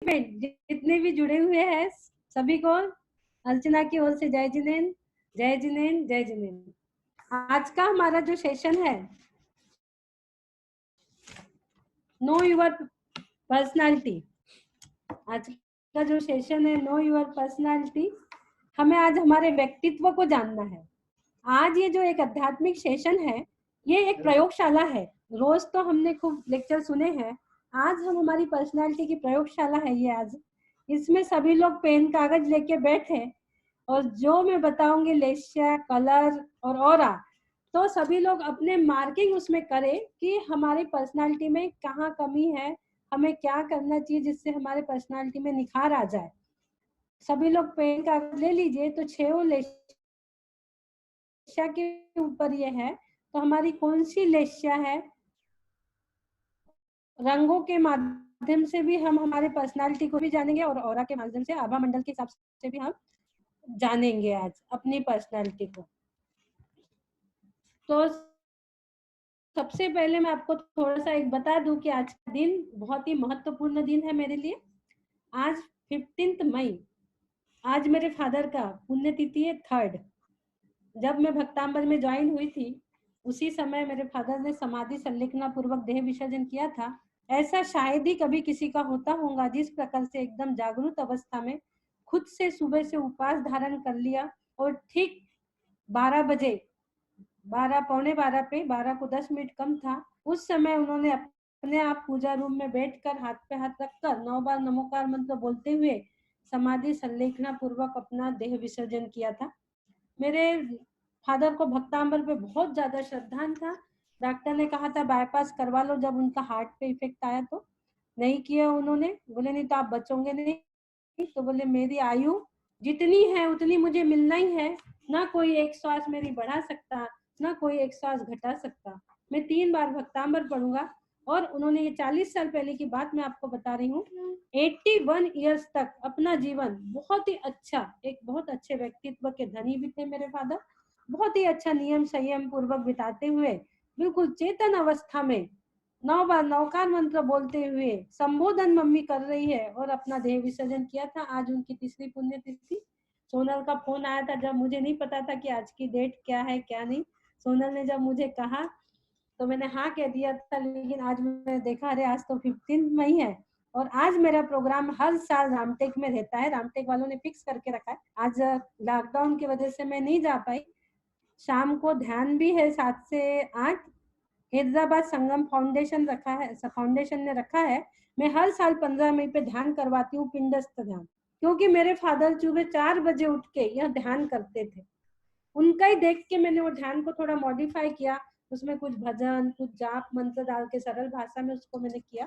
में जितने भी जुड़े हुए हैं सभी को अर्चना की ओर से जय जिनेंद्र, जय जिनेंद्र, जय जिनेंद्र। आज का हमारा जो सेशन है नो योर पर्सनालिटी, आज का जो सेशन है नो योर पर्सनालिटी, हमें आज हमारे व्यक्तित्व को जानना है। आज ये जो एक आध्यात्मिक सेशन है ये एक प्रयोगशाला है। रोज तो हमने खूब लेक्चर सुने हैं, आज हम हमारी पर्सनालिटी की प्रयोगशाला है ये। आज इसमें सभी लोग पेन कागज लेके बैठे और जो मैं बताऊंगी लेशिया, कलर और ऑरा, तो सभी लोग अपने मार्किंग उसमें करें कि हमारी पर्सनालिटी में कहाँ कमी है, हमें क्या करना चाहिए जिससे हमारे पर्सनालिटी में निखार आ जाए। सभी लोग पेन कागज ले लीजिए। तो 6 लेशिया के ऊपर ये है, तो हमारी कौन सी लेशिया है, रंगों के माध्यम से भी हम हमारे पर्सनालिटी को भी जानेंगे और ऑरा के माध्यम से आभा मंडल के हिसाब से भी हम जानेंगे आज अपनी पर्सनालिटी को। तो सबसे पहले मैं आपको थोड़ा सा एक बता दूं कि आज का दिन बहुत ही महत्वपूर्ण दिन है मेरे लिए। आज 15 मई, आज मेरे फादर का पुण्यतिथि है 3rd। जब मैं भक्तांबर में ज्वाइन हुई थी उसी समय मेरे फादर ने समाधि संलेखना पूर्वक देह विसर्जन किया था। ऐसा शायद ही कभी किसी का होता होगा जिस प्रकार से एकदम जागरूक अवस्था में खुद से सुबह से उपवास धारण कर लिया और ठीक 12 बजे, 12 पौने 12 पे, 12 को 10 मिनट कम था, उस समय उन्होंने अपने आप पूजा रूम में बैठकर हाथ पे हाथ रखकर 9 बार नमोकार मंत्र बोलते हुए समाधि संलेखना पूर्वक अपना देह विसर्जन किया था। मेरे फादर को भक्तांबर पे बहुत ज्यादा श्रद्धा था। डॉक्टर ने कहा था बाईपास करवा लो जब उनका हार्ट पे इफेक्ट आया, तो नहीं किया उन्होंने। बोले नहीं तो आप बचोगे नहीं। तो बोले मेरी आयु जितनी है उतनी मुझे मिलना ही है, ना कोई एक श्वास मेरी बढ़ा सकता, ना कोई एक श्वास घटा सकता। मैं 3 बार भक्तांबर पढ़ूंगा। और उन्होंने ये 40 साल पहले की बात मैं आपको बता रही हूँ, 81 ईयर्स तक अपना जीवन बहुत ही अच्छा, एक बहुत अच्छे व्यक्तित्व के धनी भी थे मेरे फादर। बहुत ही अच्छा नियम संयम पूर्वक बिताते हुए बिल्कुल चेतन अवस्था में 9 बार नौकार मंत्र बोलते हुए संबोधन मम्मी कर रही है और अपना देह विसर्जन किया था। आज उनकी 3री पुण्यतिथि। सोनल का फोन आया था जब मुझे नहीं पता था कि आज की डेट क्या है क्या नहीं। सोनल ने जब मुझे कहा तो मैंने हाँ कह दिया था, लेकिन आज मैंने देखा अरे आज तो 15 मई है। और आज मेरा प्रोग्राम हर साल रामटेक में रहता है, रामटेक वालों ने फिक्स करके रखा है। आज लॉकडाउन की वजह से मैं नहीं जा पाई। शाम को ध्यान भी है 7 से 8। हैदराबाद संगम फाउंडेशन रखा है, फाउंडेशन ने रखा है। मैं हर साल 15 मई पे ध्यान करवाती हूँ, पिंडस्थ ध्यान, क्योंकि मेरे फादर सुबह 4 बजे उठ के यह ध्यान करते थे। उनका ही देख के मैंने वो ध्यान को थोड़ा मॉडिफाई किया, उसमें कुछ भजन, कुछ जाप मंत्र डाल के सरल भाषा में उसको मैंने किया।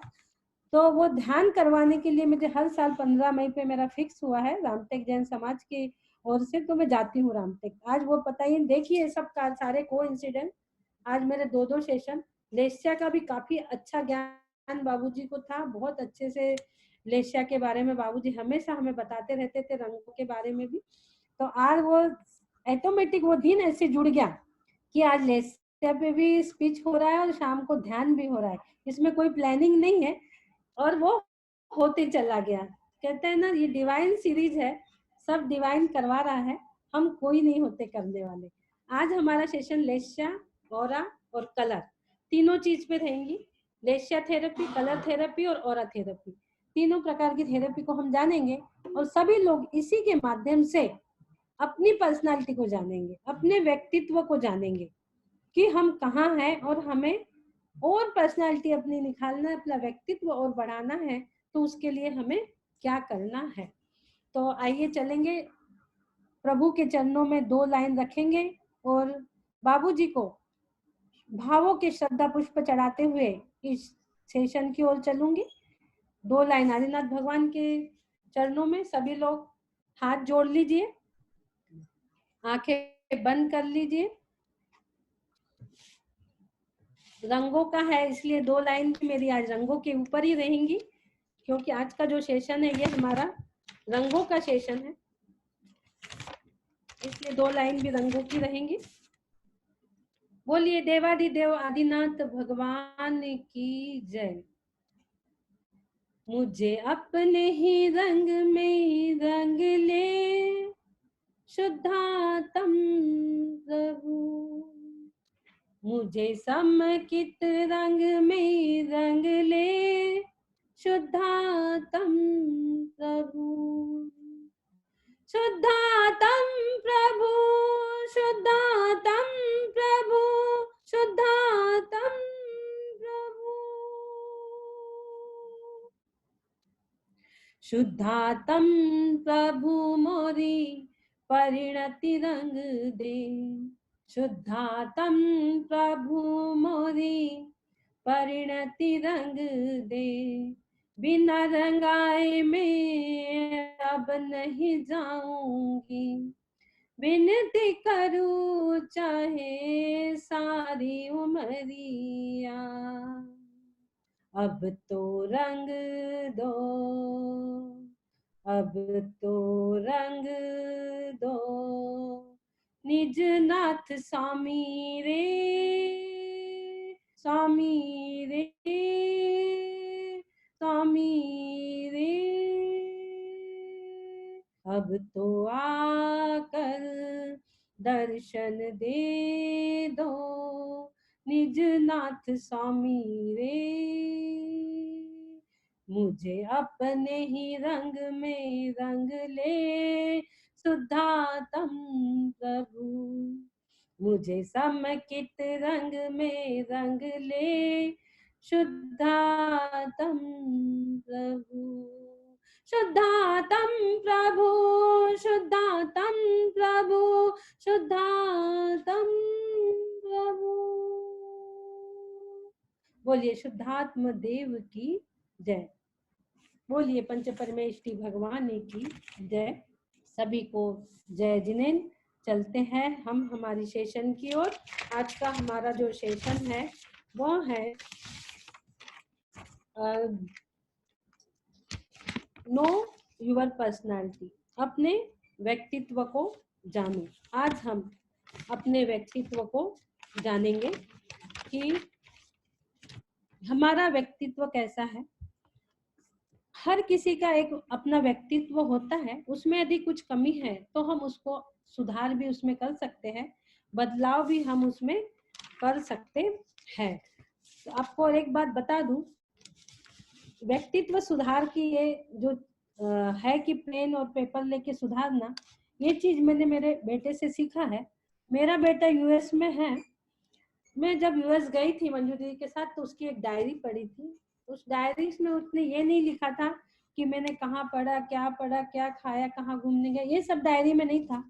तो वो ध्यान करवाने के लिए मुझे हर साल 15 मई पे मेरा फिक्स हुआ है रामटेक जैन समाज की ओर से, तो मैं जाती हूँ रामटेक। आज वो पता ही देखिए सब सारे को इंसिडेंट। आज मेरे 2 सेशन, लेशिया का भी काफी अच्छा ज्ञान बाबूजी को था, बहुत अच्छे से लेशिया के बारे में बाबूजी हमेशा हमें बताते रहते थे, रंगों के बारे में भी। तो आज वो ऑटोमेटिक वो दिन ऐसे जुड़ गया कि आज लेशिया पे भी स्पीच हो रहा है और शाम को ध्यान भी हो रहा है। इसमें कोई प्लानिंग नहीं है और वो होते चला गया। कहते हैं ना ये डिवाइन सीरीज है, सब डिवाइन करवा रहा है, हम कोई नहीं होते करने वाले। आज हमारा सेशन लेशिया, ऑरा और कलर तीनों चीज पे रहेंगी। लेशिया थेरेपी, कलर थेरेपी और ऑरा थेरेपी, तीनों प्रकार की थेरेपी को हम जानेंगे और सभी लोग इसी के माध्यम से अपनी पर्सनालिटी को जानेंगे, अपने व्यक्तित्व को जानेंगे कि हम कहाँ हैं और हमें और पर्सनालिटी अपनी निखारना है, अपना व्यक्तित्व और बढ़ाना है, तो उसके लिए हमें क्या करना है। तो आइए चलेंगे, प्रभु के चरणों में 2 लाइन रखेंगे और बाबूजी को भावों के श्रद्धा पुष्प चढ़ाते हुए इस सेशन की ओर चलूंगी। 2 लाइन आदिनाथ भगवान के चरणों में सभी लोग हाथ जोड़ लीजिए, आंखें बंद कर लीजिए। रंगों का है इसलिए 2 लाइन मेरी आज रंगों के ऊपर ही रहेंगी, क्योंकि आज का जो सेशन है ये हमारा रंगों का सेशन है, इसलिए 2 लाइन भी रंगों की रहेंगी। बोलिए देवादिदेव आदिनाथ भगवान की जय। मुझे अपने ही रंग में रंग ले, शुद्धातम प्रभु। मुझे समकित रंग में रंग ले, शुद्धातम प्रभु। शुद्धातम प्रभु, शुद्धातम प्रभु, शुद्धातम प्रभु। शुद्धातम प्रभु मोरी परिणति रंग दे, शुद्धातम प्रभु मोरी परिणति रंग दे। बिना रंगाए मैं अब नहीं जाऊंगी, विनती करूं चाहे सारी उमरिया। अब तो रंग दो, अब तो रंग दो, निज नाथ स्वामी रे, स्वामी रे, स्वामी रे। अब तो आकर दर्शन दे दो, निज नाथ स्वामी रे। मुझे अपने ही रंग में रंग ले, शुद्धातम प्रभु। मुझे समकित रंग में रंग ले, शुद्धातम प्रभु। शुद्धातम प्रभु, शुद्धातम प्रभु, शुद्धातम प्रभु। बोलिए शुद्धात्म देव की जय। बोलिए पंच परमेष्टि भगवान की जय। सभी को जय जिनेन्द्र। चलते हैं हम हमारी सेशन की ओर। आज का हमारा जो सेशन है वो है नो योर पर्सनालिटी, अपने व्यक्तित्व को जानो। आज हम अपने व्यक्तित्व को जानेंगे कि हमारा व्यक्तित्व कैसा है। हर किसी का एक अपना व्यक्तित्व होता है, उसमें यदि कुछ कमी है तो हम उसको सुधार भी उसमें कर सकते हैं, बदलाव भी हम उसमें कर सकते हैं। तो आपको और एक बात बता दूं, व्यक्तित्व सुधार की ये जो है कि पेन और पेपर लेके सुधारना, ये चीज मैंने मेरे बेटे से सीखा है। मेरा बेटा यूएस में है। मैं जब यूएस गई थी मंजू दीदी के साथ तो उसकी एक डायरी पढ़ी थी। उस डायरी में उसने ये नहीं लिखा था कि मैंने कहाँ पढ़ा, क्या खाया, कहाँ घूमने गया, ये सब डायरी में नहीं था।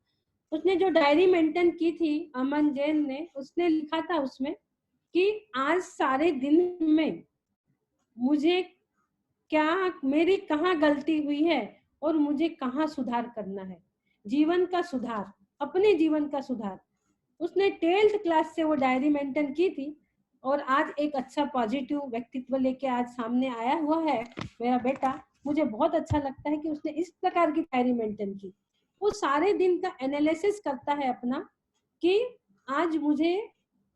उसने जो डायरी मेंटेन की थी अमन जैन ने, उसने लिखा था उसमें कि आज सारे दिन में मुझे क्या, मेरी कहाँ गलती हुई है और मुझे कहाँ सुधार करना है। जीवन का सुधार, अपने जीवन का सुधार। उसने 12th क्लास से वो डायरी मेंटेन की थी और आज एक अच्छा पॉजिटिव व्यक्तित्व लेके आज सामने आया हुआ है मेरा बेटा। मुझे बहुत अच्छा लगता है कि उसने इस प्रकार की डायरी मेंटेन की। वो सारे दिन का एनालिसिस करता है अपना कि आज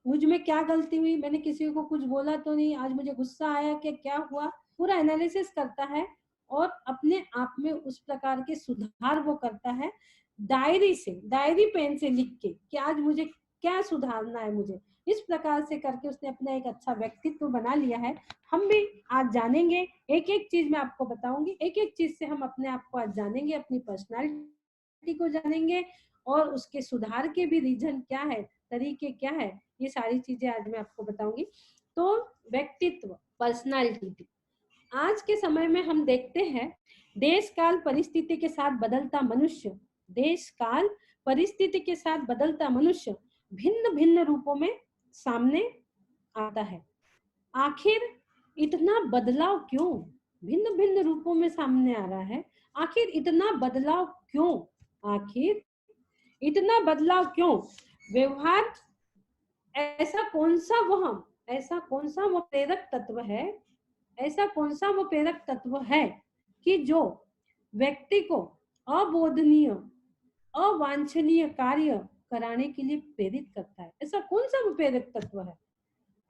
मुझ में क्या गलती हुई, मैंने किसी को कुछ बोला तो नहीं, आज मुझे गुस्सा आया कि क्या हुआ, पूरा एनालिसिस करता है और अपने आप में उस प्रकार के सुधार वो करता है डायरी से, डायरी पेन से लिख के कि आज मुझे क्या सुधारना है। मुझे इस प्रकार से करके उसने अपना एक अच्छा व्यक्तित्व बना लिया है। हम भी आज जानेंगे, एक एक चीज मैं आपको बताऊंगी, एक एक चीज से हम अपने आप को आज जानेंगे, अपनी पर्सनालिटी को जानेंगे और उसके सुधार के भी रीजन क्या है, तरीके क्या है, ये सारी चीजें आज मैं आपको बताऊंगी। तो व्यक्तित्व, पर्सनालिटी, आज के समय में हम देखते हैं देश काल परिस्थिति के साथ बदलता मनुष्य, देश काल परिस्थिति के साथ बदलता मनुष्य भिन्न भिन्न रूपों में सामने आता है। आखिर इतना बदलाव क्यों, भिन्न भिन्न रूपों में सामने आ रहा है, आखिर इतना बदलाव क्यों, आखिर इतना बदलाव क्यों। व्यवहार, ऐसा कौन सा वो प्रेरक तत्व है, ऐसा कौन सा वो प्रेरक तत्व है कि जो व्यक्ति को अबोधनीय, अवांछनीय कार्य कराने के लिए प्रेरित करता है। ऐसा कौन सा वो प्रेरक तत्व है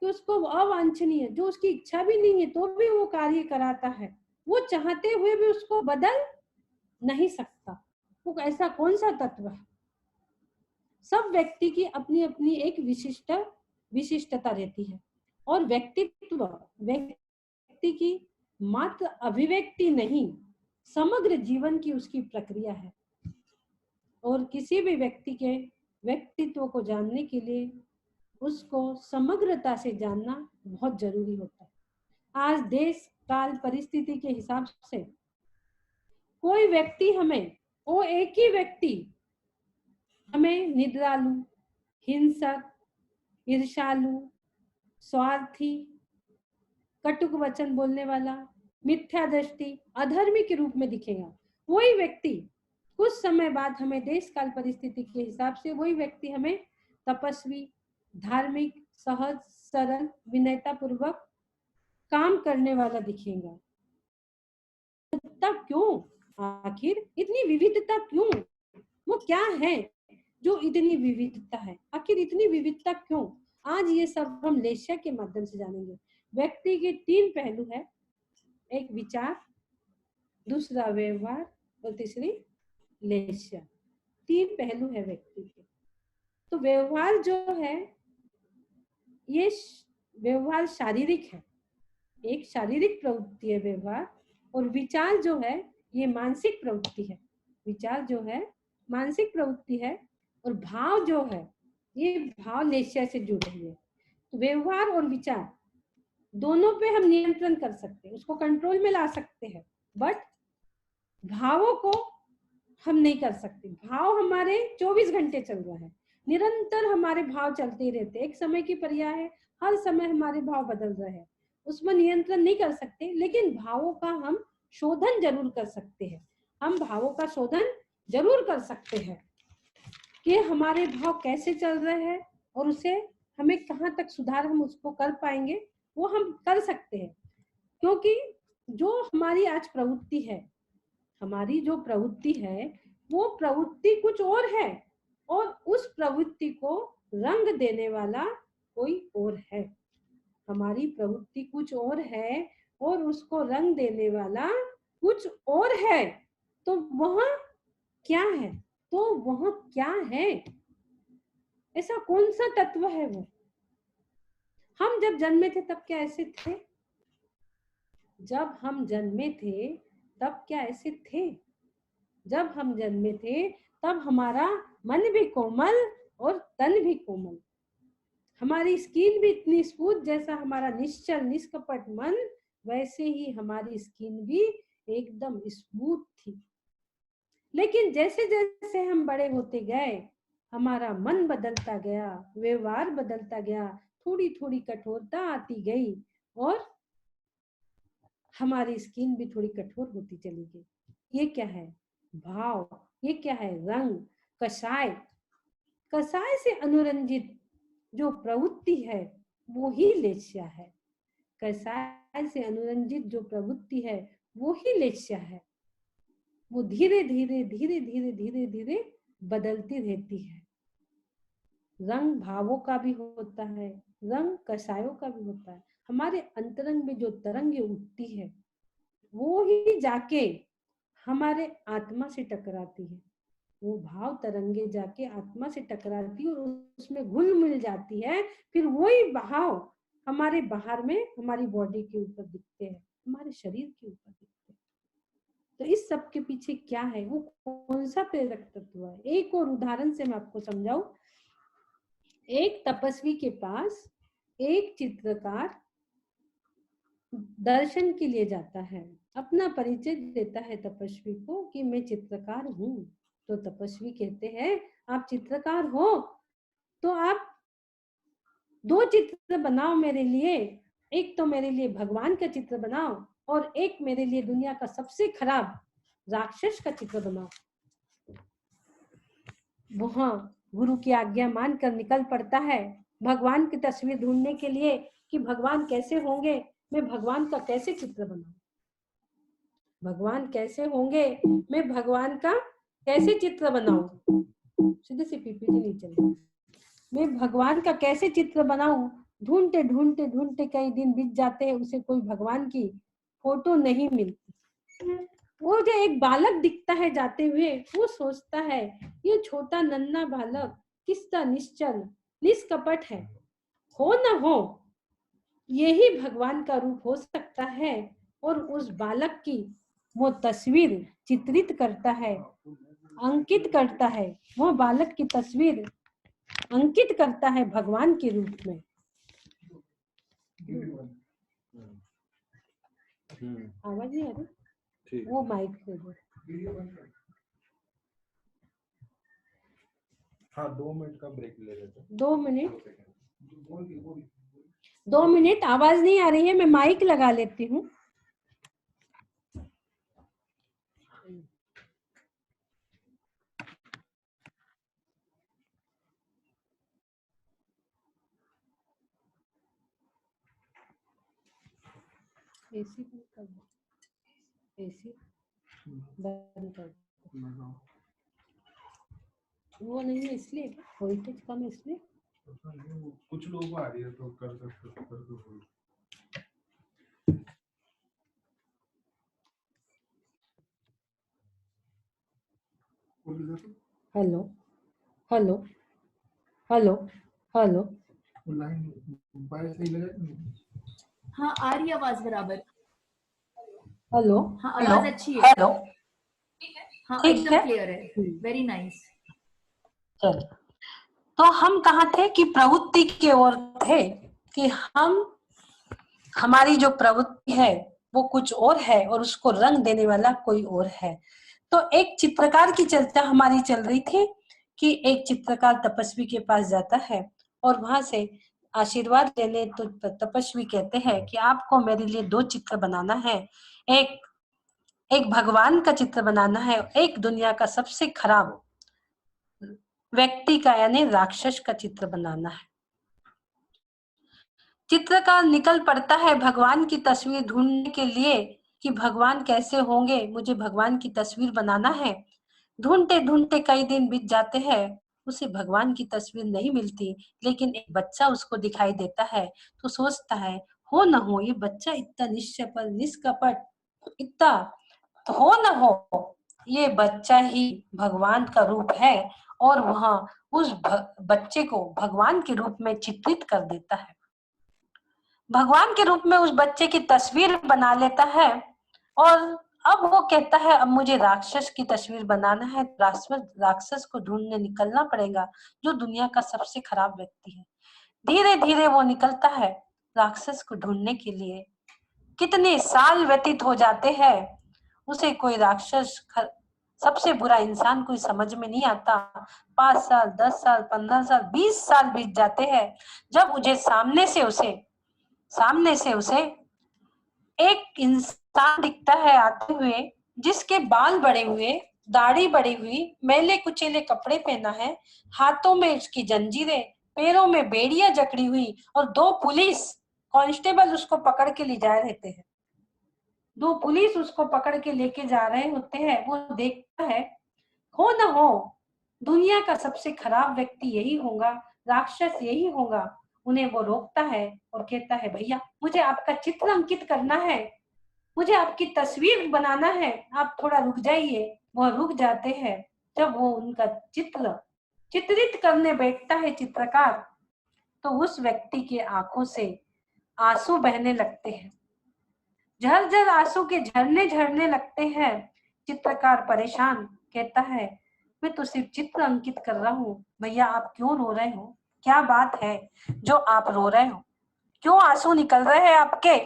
कि उसको अवांछनीय, जो उसकी इच्छा भी नहीं है तो भी वो कार्य कराता है। वो चाहते हुए भी उसको बदल नहीं सकता। वो ऐसा कौन सा तत्व है? सब व्यक्ति की अपनी अपनी एक विशिष्टता रहती है, और व्यक्तित्व व्यक्ति की मात्र अभिव्यक्ति नहीं, समग्र जीवन की उसकी प्रक्रिया है। और किसी भी व्यक्ति के व्यक्तित्व को जानने के लिए उसको समग्रता से जानना बहुत जरूरी होता है। आज देश काल परिस्थिति के हिसाब से कोई व्यक्ति हमें, वो एक ही व्यक्ति हमें निद्रालु, हिंसक, ईर्ष्यालु, स्वार्थी, कटुक वचन बोलने वाला, मिथ्या दृष्टि, अधर्मी के रूप में दिखेगा। वही व्यक्ति कुछ समय बाद हमें देश काल परिस्थिति के हिसाब से वही व्यक्ति हमें तपस्वी, धार्मिक, सहज, सरल, विनयता पूर्वक काम करने वाला दिखेगा। क्यों? आखिर इतनी विविधता क्यों? वो क्या है जो इतनी विविधता है? आखिर इतनी विविधता क्यों? आज ये सब हम लेशिया के माध्यम से जानेंगे। व्यक्ति के 3 पहलू है, एक विचार, दूसरा व्यवहार और तीसरी लेशिया। 3 पहलू है व्यक्ति के। तो व्यवहार जो है, ये व्यवहार शारीरिक है, एक शारीरिक प्रवृत्ति है व्यवहार, और विचार जो है ये मानसिक प्रवृत्ति है। विचार जो है मानसिक प्रवृत्ति है, और भाव जो है ये भाव लेशिया से जुड़ रही है। तो व्यवहार और विचार दोनों पे हम नियंत्रण कर सकते हैं, उसको कंट्रोल में ला सकते हैं, बट भावों को हम नहीं कर सकते। भाव हमारे 24 घंटे चल रहा है, निरंतर हमारे भाव चलते ही रहते, एक समय की पर्याय है, हर समय हमारे भाव बदल रहे हैं, उसमें नियंत्रण नहीं कर सकते। लेकिन भावों का हम शोधन जरूर कर सकते हैं। हम भावों का शोधन जरूर कर सकते हैं कि हमारे भाव कैसे चल रहे हैं और उसे हमें कहाँ तक सुधार हम उसको कर पाएंगे, वो हम कर सकते हैं। क्योंकि जो हमारी आज प्रवृत्ति है, हमारी जो प्रवृत्ति है वो प्रवृत्ति कुछ और है, और उस प्रवृत्ति को रंग देने वाला कोई और है। हमारी प्रवृत्ति कुछ और है और उसको रंग देने वाला कुछ और है। तो वह क्या है? तो वह क्या है? ऐसा कौन सा तत्व है वो? हम जब जन्मे थे तब क्या ऐसे थे? जब हम जन्मे थे तब क्या ऐसे थे? जब हम जन्मे थे तब हमारा मन भी कोमल और तन भी कोमल, हमारी स्किन भी इतनी स्मूथ, जैसा हमारा निश्चल निष्कपट मन वैसे ही हमारी स्किन भी एकदम स्मूथ थी। लेकिन जैसे जैसे हम बड़े होते गए, हमारा मन बदलता गया, व्यवहार बदलता गया, थोड़ी थोड़ी कठोरता आती गई, और हमारी स्किन भी थोड़ी कठोर होती चली गई। ये क्या है? भाव। ये क्या है? रंग, कषाय। कषाय से अनुरंजित जो प्रवृत्ति है वो ही लेशिया है। कषाय से अनुरंजित जो प्रवृत्ति है वो ही लेशिया है। वो धीरे धीरे धीरे धीरे धीरे धीरे बदलती रहती है। रंग भावों का भी होता है, रंग कषायों का भी होता है। हमारे अंतरंग में जो तरंगे उठती है वो ही जाके हमारे आत्मा से टकराती है। वो भाव तरंगे जाके आत्मा से टकराती है और उसमें घुल मिल जाती है। फिर वही भाव हमारे बाहर में हमारी बॉडी के ऊपर दिखते हैं, हमारे शरीर के ऊपर दिखते हैं। तो इस सब के पीछे क्या है? वो कौन सा प्रेरक तत्व है? एक और उदाहरण से मैं आपको समझाऊं। एक तपस्वी के पास एक चित्रकार दर्शन के लिए जाता है, अपना परिचय देता है तपस्वी को कि मैं चित्रकार हूँ। तो तपस्वी कहते हैं आप चित्रकार हो तो आप 2 चित्र बनाओ मेरे लिए, एक तो मेरे लिए भगवान का चित्र बनाओ और एक मेरे लिए दुनिया का सबसे खराब राक्षस का चित्र बनाओ। वहां गुरु की आज्ञा मानकर निकल पड़ता है भगवान की तस्वीर ढूंढने के लिए कि भगवान कैसे होंगे, मैं भगवान का कैसे चित्र बनाऊं, भगवान कैसे होंगे, मैं भगवान का कैसे चित्र बनाऊं। सीधे से पीपीटी नहीं चलेगी। मैं भगवान का कैसे चित्र बनाऊं। ढूंढते ढूंढते ढूंढते कई दिन बीत जाते हैं, उसे कोई भगवान की फोटो नहीं मिलती। वो जो एक बालक दिखता है जाते हुए, वो सोचता है ये छोटा नन्हा बालक किसका निश्चल निष्कपट है, हो न हो यही भगवान का रूप हो सकता है। और उस बालक की वो तस्वीर चित्रित करता है, अंकित करता है, वो बालक की तस्वीर अंकित करता है भगवान के रूप में। आवाज नहीं आ रही, वो माइक पे दो। हाँ 2 मिनट का ब्रेक ले लेते हैं। 2 मिनट, 2 मिनट आवाज नहीं आ रही है, मैं माइक लगा लेती हूँ। एसी बंद कर दो, एसी बंद कर दो। वो नहीं है इसलिए, वोल्टेज कम है इसलिए। कुछ लोगों को आ रही है तो कर दो। हेलो हेलो हेलो हेलो, हाँ आ रही आवाज बराबर। हेलो हाँ आवाज अच्छी है। हेलो, हाँ ठीक एकदम है, क्लियर है, वेरी नाइस। चलो। तो हम कहाँ थे कि प्रवृत्ति की ओर थे कि हमारी जो प्रवृत्ति है वो कुछ और है और उसको रंग देने वाला कोई और है। तो एक चित्रकार की चर्चा हमारी चल रही थी कि एक चित्रकार तपस्वी के पास जाता है और वहां से आशीर्वाद लेने, तो तपस्वी कहते हैं कि आपको मेरे लिए 2 चित्र बनाना है, एक एक भगवान का चित्र बनाना है, एक दुनिया का सबसे खराब व्यक्ति का यानी राक्षस का चित्र बनाना है। चित्रकार निकल पड़ता है भगवान की तस्वीर ढूंढने के लिए कि भगवान कैसे होंगे, मुझे भगवान की तस्वीर बनाना है। ढूंढते ढूंढते कई दिन बीत जाते हैं, उसे भगवान की तस्वीर नहीं मिलती, लेकिन एक बच्चा उसको दिखाई देता है। तो सोचता है हो न हो ये बच्चा इतना निष्कपट निष्कपट, इतना तो हो न हो ये बच्चा ही भगवान का रूप है, और वहां उस बच्चे को भगवान के रूप में चित्रित कर देता है। भगवान के रूप में उस बच्चे की तस्वीर बना लेता है। और अब वो कहता है अब मुझे राक्षस की तस्वीर बनाना है, राक्षस को ढूंढने निकलना पड़ेगा जो दुनिया का सबसे खराब व्यक्ति है। धीरे धीरे वो निकलता है राक्षस को ढूंढने के लिए। कितने साल व्यतीत हो जाते हैं, उसे कोई राक्षस सबसे बुरा इंसान कोई समझ में नहीं आता। 5 साल 10 साल 15 साल 20 साल बीत जाते हैं, जब मुझे सामने से उसे एक इंसान दिखता है आते हुए, जिसके बाल बड़े हुए, दाढ़ी बड़ी हुई, मैले कुचेले कपड़े पहना है, हाथों में उसकी जंजीरें, पैरों में बेड़ियां जकड़ी हुई, और 2 पुलिस कांस्टेबल उसको पकड़ के ले जा रहते हैं। 2 पुलिस उसको पकड़ के लेके जा रहे होते हैं। वो देखता है हो न हो दुनिया का सबसे खराब व्यक्ति यही होगा, राक्षस यही होगा। उन्हें वो रोकता है और कहता है भैया मुझे आपका चित्र अंकित करना है, मुझे आपकी तस्वीर बनाना है, आप थोड़ा रुक जाइए। वह रुक जाते हैं। जब वो उनका चित्र चित्रित करने बैठता है चित्रकार, तो उस व्यक्ति के आंखों से आंसू बहने लगते हैं, झरझर आंसू के झरने झरने लगते हैं। चित्रकार परेशान कहता है मैं तो सिर्फ चित्र अंकित कर रहा हूँ, भैया आप क्यों रो रहे हो, क्या बात है जो आप रो रहे हो, क्यों आंसू निकल रहे हैं आपके।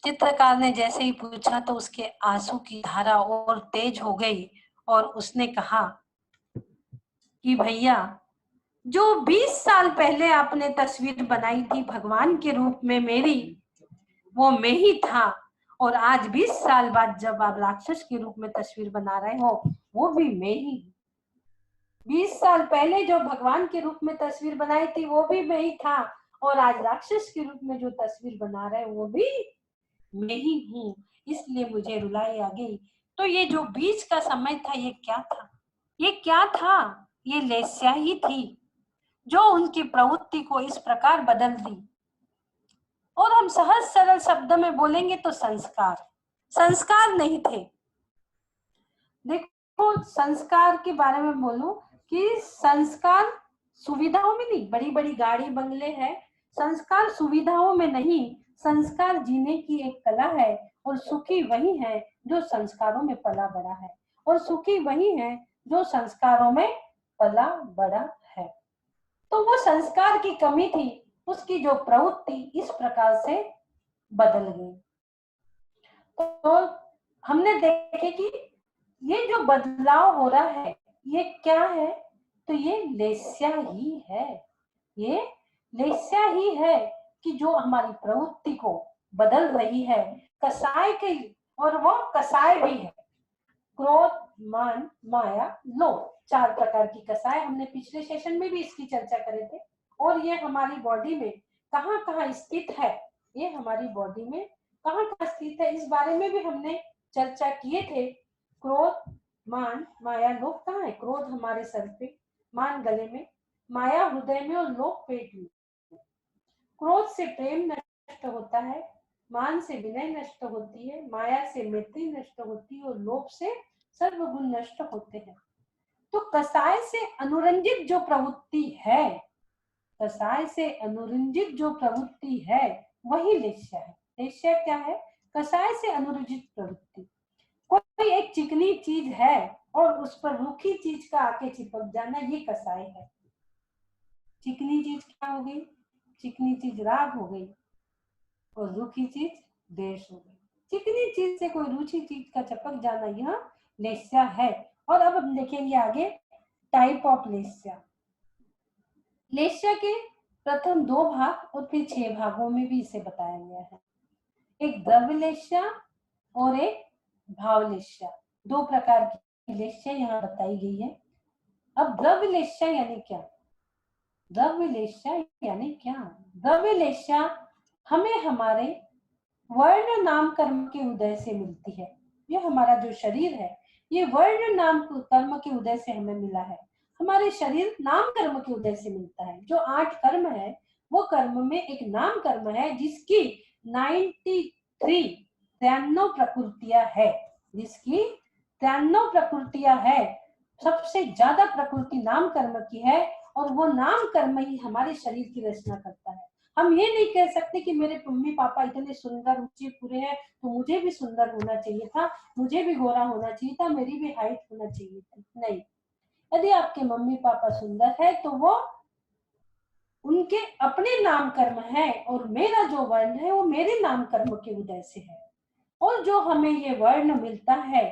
चित्रकार ने जैसे ही पूछा तो उसके आंसू की धारा और तेज हो गई और उसने कहा कि भैया जो 20 साल पहले आपने तस्वीर बनाई थी भगवान के रूप में मेरी, वो मैं ही था, और आज 20 साल बाद जब आप राक्षस के रूप में तस्वीर बना रहे हो वो भी मैं ही। 20 साल पहले जो भगवान के रूप में तस्वीर बनाई थी वो भी मैं ही था, और आज राक्षस के रूप में जो तस्वीर बना रहे हो वो भी मैं ही हूँ, इसलिए मुझे रुलाई आ गई। तो ये जो बीच का समय था ये क्या था, ये क्या था, ये लेस्या ही थी जो उनकी प्रवृत्ति को इस प्रकार बदल दी। और हम सहज सरल शब्द में बोलेंगे तो संस्कार। संस्कार नहीं थे। देखो, संस्कार के बारे में बोलूं कि संस्कार सुविधाओं में नहीं, बड़ी बड़ी गाड़ी बंगले है, संस्कार सुविधाओं में नहीं, संस्कार जीने की एक कला है। और सुखी वही है जो संस्कारों में पला बड़ा है, और सुखी वही है जो संस्कारों में पला बड़ा है। तो वो संस्कार की कमी थी, उसकी जो प्रवृत्ति इस प्रकार से बदल गई। तो हमने देखे कि ये जो बदलाव हो रहा है ये क्या है, तो ये लेस्या ही है। ये लेस्या ही है कि जो हमारी प्रवृत्ति को बदल रही है, कसाय की, और वो कसाय भी है। क्रोध, मान, माया, लोभ, 4 प्रकार की कसाय। हमने पिछले सेशन में भी इसकी चर्चा करे थे। और ये हमारी बॉडी में कहाँ कहाँ स्थित है, ये हमारी बॉडी में कहाँ कहाँ स्थित है, इस बारे में भी हमने चर्चा किए थे। क्रोध, मान, माया, लोभ कहाँ है? क्रोध हमारे सर पे, मान गले में, माया हृदय में और लोभ पेट में। क्रोध से प्रेम नष्ट होता है, मान से विनय नष्ट होती है, माया से मैत्री नष्ट होती है, और लोभ से सर्वगुण नष्ट होते हैं। तो कसाय से अनुरंजित जो प्रवृत्ति है, कसाय से अनुरंजित जो प्रवृत्ति है वही लेस्या है। लेस्या क्या है? कसाय से अनुरंजित प्रवृत्ति। कोई एक चिकनी चीज है और उस पर रूखी चीज का आके चिपक जाना, ये कसाय है। चिकनी चीज क्या हो गई? चिकनी चीज राग हो गई, और रूखी चीज देश हो गई। चिकनी चीज से कोई रूखी चीज का चिपक जाना, यह लेस्या है। और अब हम देखेंगे आगे टाइप ऑफ लेस्या। लेस्या के प्रथम 2 भाग और फिर 6 भागों में भी इसे बताया गया है। एक द्रव्य लेस्या और एक भाव लेस्या, 2 प्रकार की लेस्या यहाँ बताई गई है। अब द्रव्य लेस्या यानी क्या? द्रव्य लेस्या यानी क्या? द्रव्य लेस्या हमें हमारे वर्ण नाम कर्म के उदय से मिलती है। ये हमारा जो शरीर है, ये वर्ण नाम कर्म के उदय से हमें मिला है। हमारे शरीर नाम कर्म के उदय से मिलता है। जो 8 कर्म है, वो कर्म में एक नाम कर्म है जिसकी 93 प्रकृतियां है, जिसकी 93 प्रकृतियां है। सबसे ज्यादा प्रकृति नाम कर्म की है, और वो नाम कर्म ही हमारे शरीर की रचना करता है। हम ये नहीं कह सकते कि मेरे मम्मी पापा इतने सुंदर ऊंचे पूरे हैं तो मुझे भी सुंदर होना चाहिए था, मुझे भी गोरा होना चाहिए था, मेरी भी हाइट होना चाहिए थी। नहीं, यदि आपके मम्मी पापा सुंदर है तो वो उनके अपने नाम कर्म है, और मेरा जो वर्ण है वो मेरे नाम कर्म के उदय से है। और जो हमें ये वर्ण मिलता है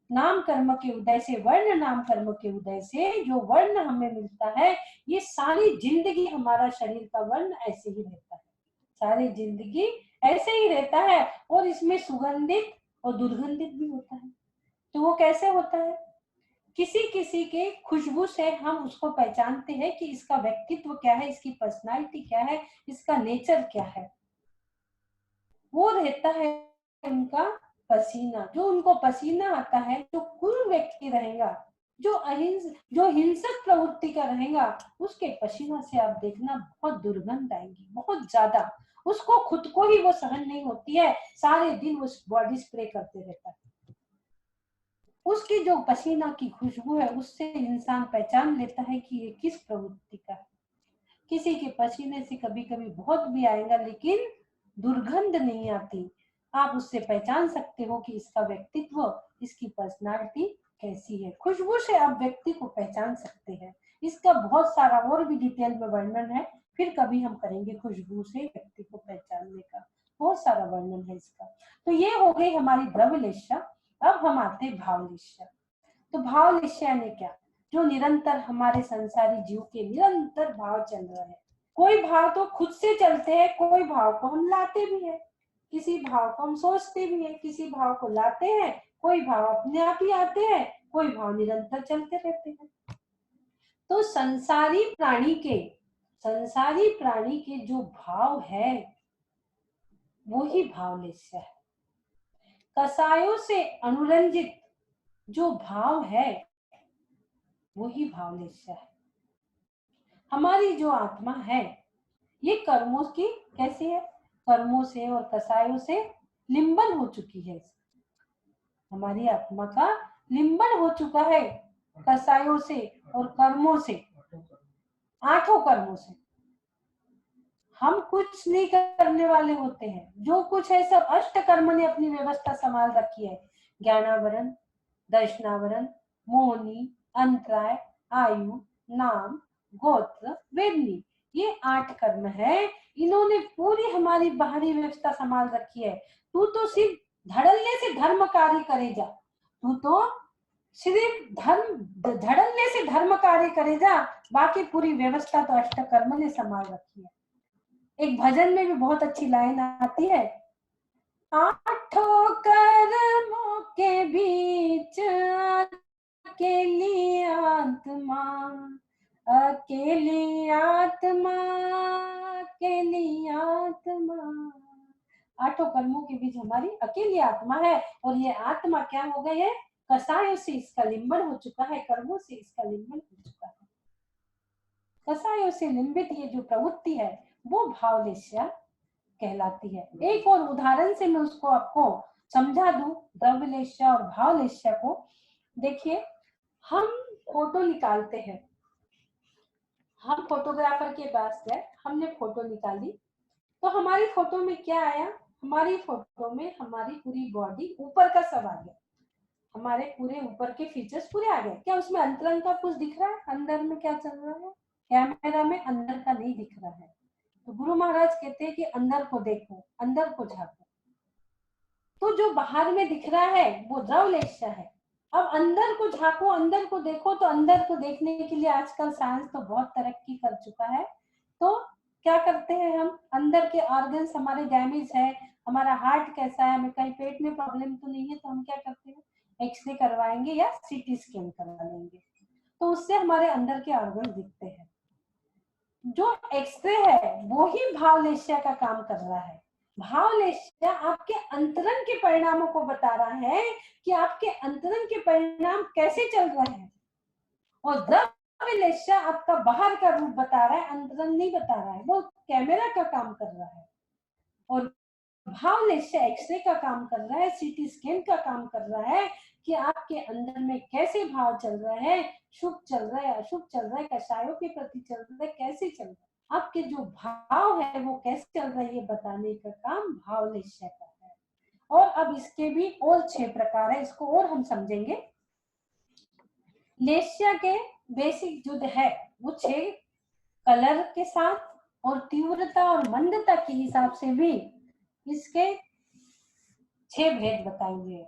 नाम कर्म के उदय से, वर्ण नाम कर्म के उदय से जो वर्ण हमें मिलता है, ये सारी जिंदगी हमारा शरीर का वर्ण ऐसे ही रहता है। सारी जिंदगी ऐसे ही रहता है, और इसमें सुगंधित और दुर्गंधित भी होता है। तो वो कैसे होता है? किसी किसी के खुशबू से हम उसको पहचानते हैं कि इसका व्यक्तित्व क्या है, इसकी पर्सनालिटी क्या है, इसका नेचर क्या है। वो रहता है उनका पसीना। जो उनको पसीना आता है, जो कुल व्यक्ति रहेगा, जो हिंसक प्रवृत्ति का रहेगा, उसके पसीना से आप देखना बहुत दुर्गंध आएगी, बहुत ज्यादा। उसको खुद को ही वो सहन नहीं होती है, सारे दिन वो बॉडी स्प्रे करते रहता है। उसकी जो पसीना की खुशबू है, उससे इंसान पहचान लेता है कि ये किस प्रवृत्ति का है। किसी के पसीने से कभी कभी बहुत भी आएगा, लेकिन दुर्गंध नहीं आती। आप उससे पहचान सकते हो कि इसका व्यक्तित्व, इसकी पर्सनालिटी कैसी है। खुशबू से आप व्यक्ति को पहचान सकते हैं। इसका बहुत सारा और भी डिटेल में वर्णन है, फिर कभी हम करेंगे खुशबू से व्यक्ति को पहचानने का, बहुत सारा वर्णन है इसका। तो ये हो गई हमारी द्रव्य लेस्या। अब हम आते हैं भाव लेस्या। तो भाव लेस्या ने क्या? जो निरंतर हमारे संसारी जीव के निरंतर भाव चल रहे हैं। कोई भाव तो खुद से चलते हैं, कोई भाव को हम लाते भी हैं, किसी भाव को हम सोचते भी हैं, किसी भाव को लाते हैं, कोई भाव अपने आप ही आते हैं, कोई भाव निरंतर चलते रहते हैं। तो संसारी प्राणी के जो भाव है वो ही भाव लेस्या है। कसायों से अनुरंजित जो भाव है वही भाव लेस्या है। हमारी जो आत्मा है ये कर्मों की कैसी है? कर्मों से और कसायों से लिंबन हो चुकी है। हमारी आत्मा का लिंबन हो चुका है कसायों से और कर्मों से, 8 कर्मों से। हम कुछ नहीं करने वाले होते हैं, जो कुछ है सब अष्ट कर्म ने अपनी व्यवस्था संभाल रखी है। ज्ञानावरण, दर्शनावरण, मोहनी, अंतराय, आयु, नाम, गोत्र, वेदनी, ये 8 कर्म है। इन्होंने पूरी हमारी बाहरी व्यवस्था संभाल रखी है। तू तो सिर्फ धड़ल्ले से धर्म कार्य करे जा, तू तो सिर्फ धड़ल्ले से धर्म कार्य करे जा, बाकी पूरी व्यवस्था तो अष्ट कर्म ने संभाल रखी है। एक भजन में भी बहुत अच्छी लाइन आती है, 8 कर्मों के बीच अकेली आत्मा, अकेली आत्मा, अकेली आत्मा। 8 कर्मों के बीच हमारी अकेली आत्मा है, और ये आत्मा क्या हो गई है? कसायों से इसका लिंबन हो चुका है, कर्मों से इसका लिंबन हो चुका है। कसायों से लिंबित ये जो प्रवृत्ति है वो भावलेश्या कहलाती है। एक और उदाहरण से मैं उसको आपको समझा दूं, द्रव्यलेश्या और भावलेश्या को। देखिए, हम फोटो निकालते हैं, हम फोटोग्राफर के पास गए, हमने फोटो निकाली, तो हमारी फोटो में क्या आया? हमारी फोटो में हमारी पूरी बॉडी ऊपर का सब आ गया, हमारे पूरे ऊपर के फीचर्स पूरे आ गए। क्या उसमें अंतरंग का कुछ दिख रहा है? अंदर में क्या चल रहा है? कैमरा में अंदर का नहीं दिख रहा है। तो गुरु महाराज कहते हैं कि अंदर को देखो, अंदर को झांको। तो जो बाहर में दिख रहा है वो द्रव्यलेश्या है। अब अंदर को झांको, अंदर को देखो। तो अंदर को देखने के लिए आजकल साइंस तो बहुत तरक्की कर चुका है। तो क्या करते हैं हम? अंदर के ऑर्गन्स हमारे डैमेज है, हमारा हार्ट कैसा है, हमें कहीं पेट में प्रॉब्लम तो नहीं है, तो हम क्या करते हैं? एक्सरे करवाएंगे या सीटी स्कैन करवा लेंगे, तो उससे हमारे अंदर के ऑर्गन दिखते हैं। जो एक्सरे है वो ही भावलेश्या का काम कर रहा है। भावलेश्या आपके अंतरंग के परिणामों को बता रहा है कि आपके अंतरंग के परिणाम कैसे चल रहे हैं, और द्रव्यलेश्या आपका बाहर का रूप बता रहा है, अंतरंग नहीं बता रहा है, वो कैमरा का काम कर रहा है। और भावलेश्या एक्सरे का काम कर रहा है, सीटी स्कैन का काम कर रहा है कि आपके अंदर में कैसे भाव चल रहा है, शुभ चल रहा है, अशुभ चल रहा है, कषायों के प्रति चल रहा है, कैसे चल रहा है, आपके जो भाव है वो कैसे चल रहा है, ये बताने का काम भावलेश्या का है। और अब इसके भी और 6 प्रकार है, इसको और हम समझेंगे। लेश्या के बेसिक जो है वो 6 कलर के साथ और तीव्रता और मंदता के हिसाब से भी इसके 6 भेद बताएंगे।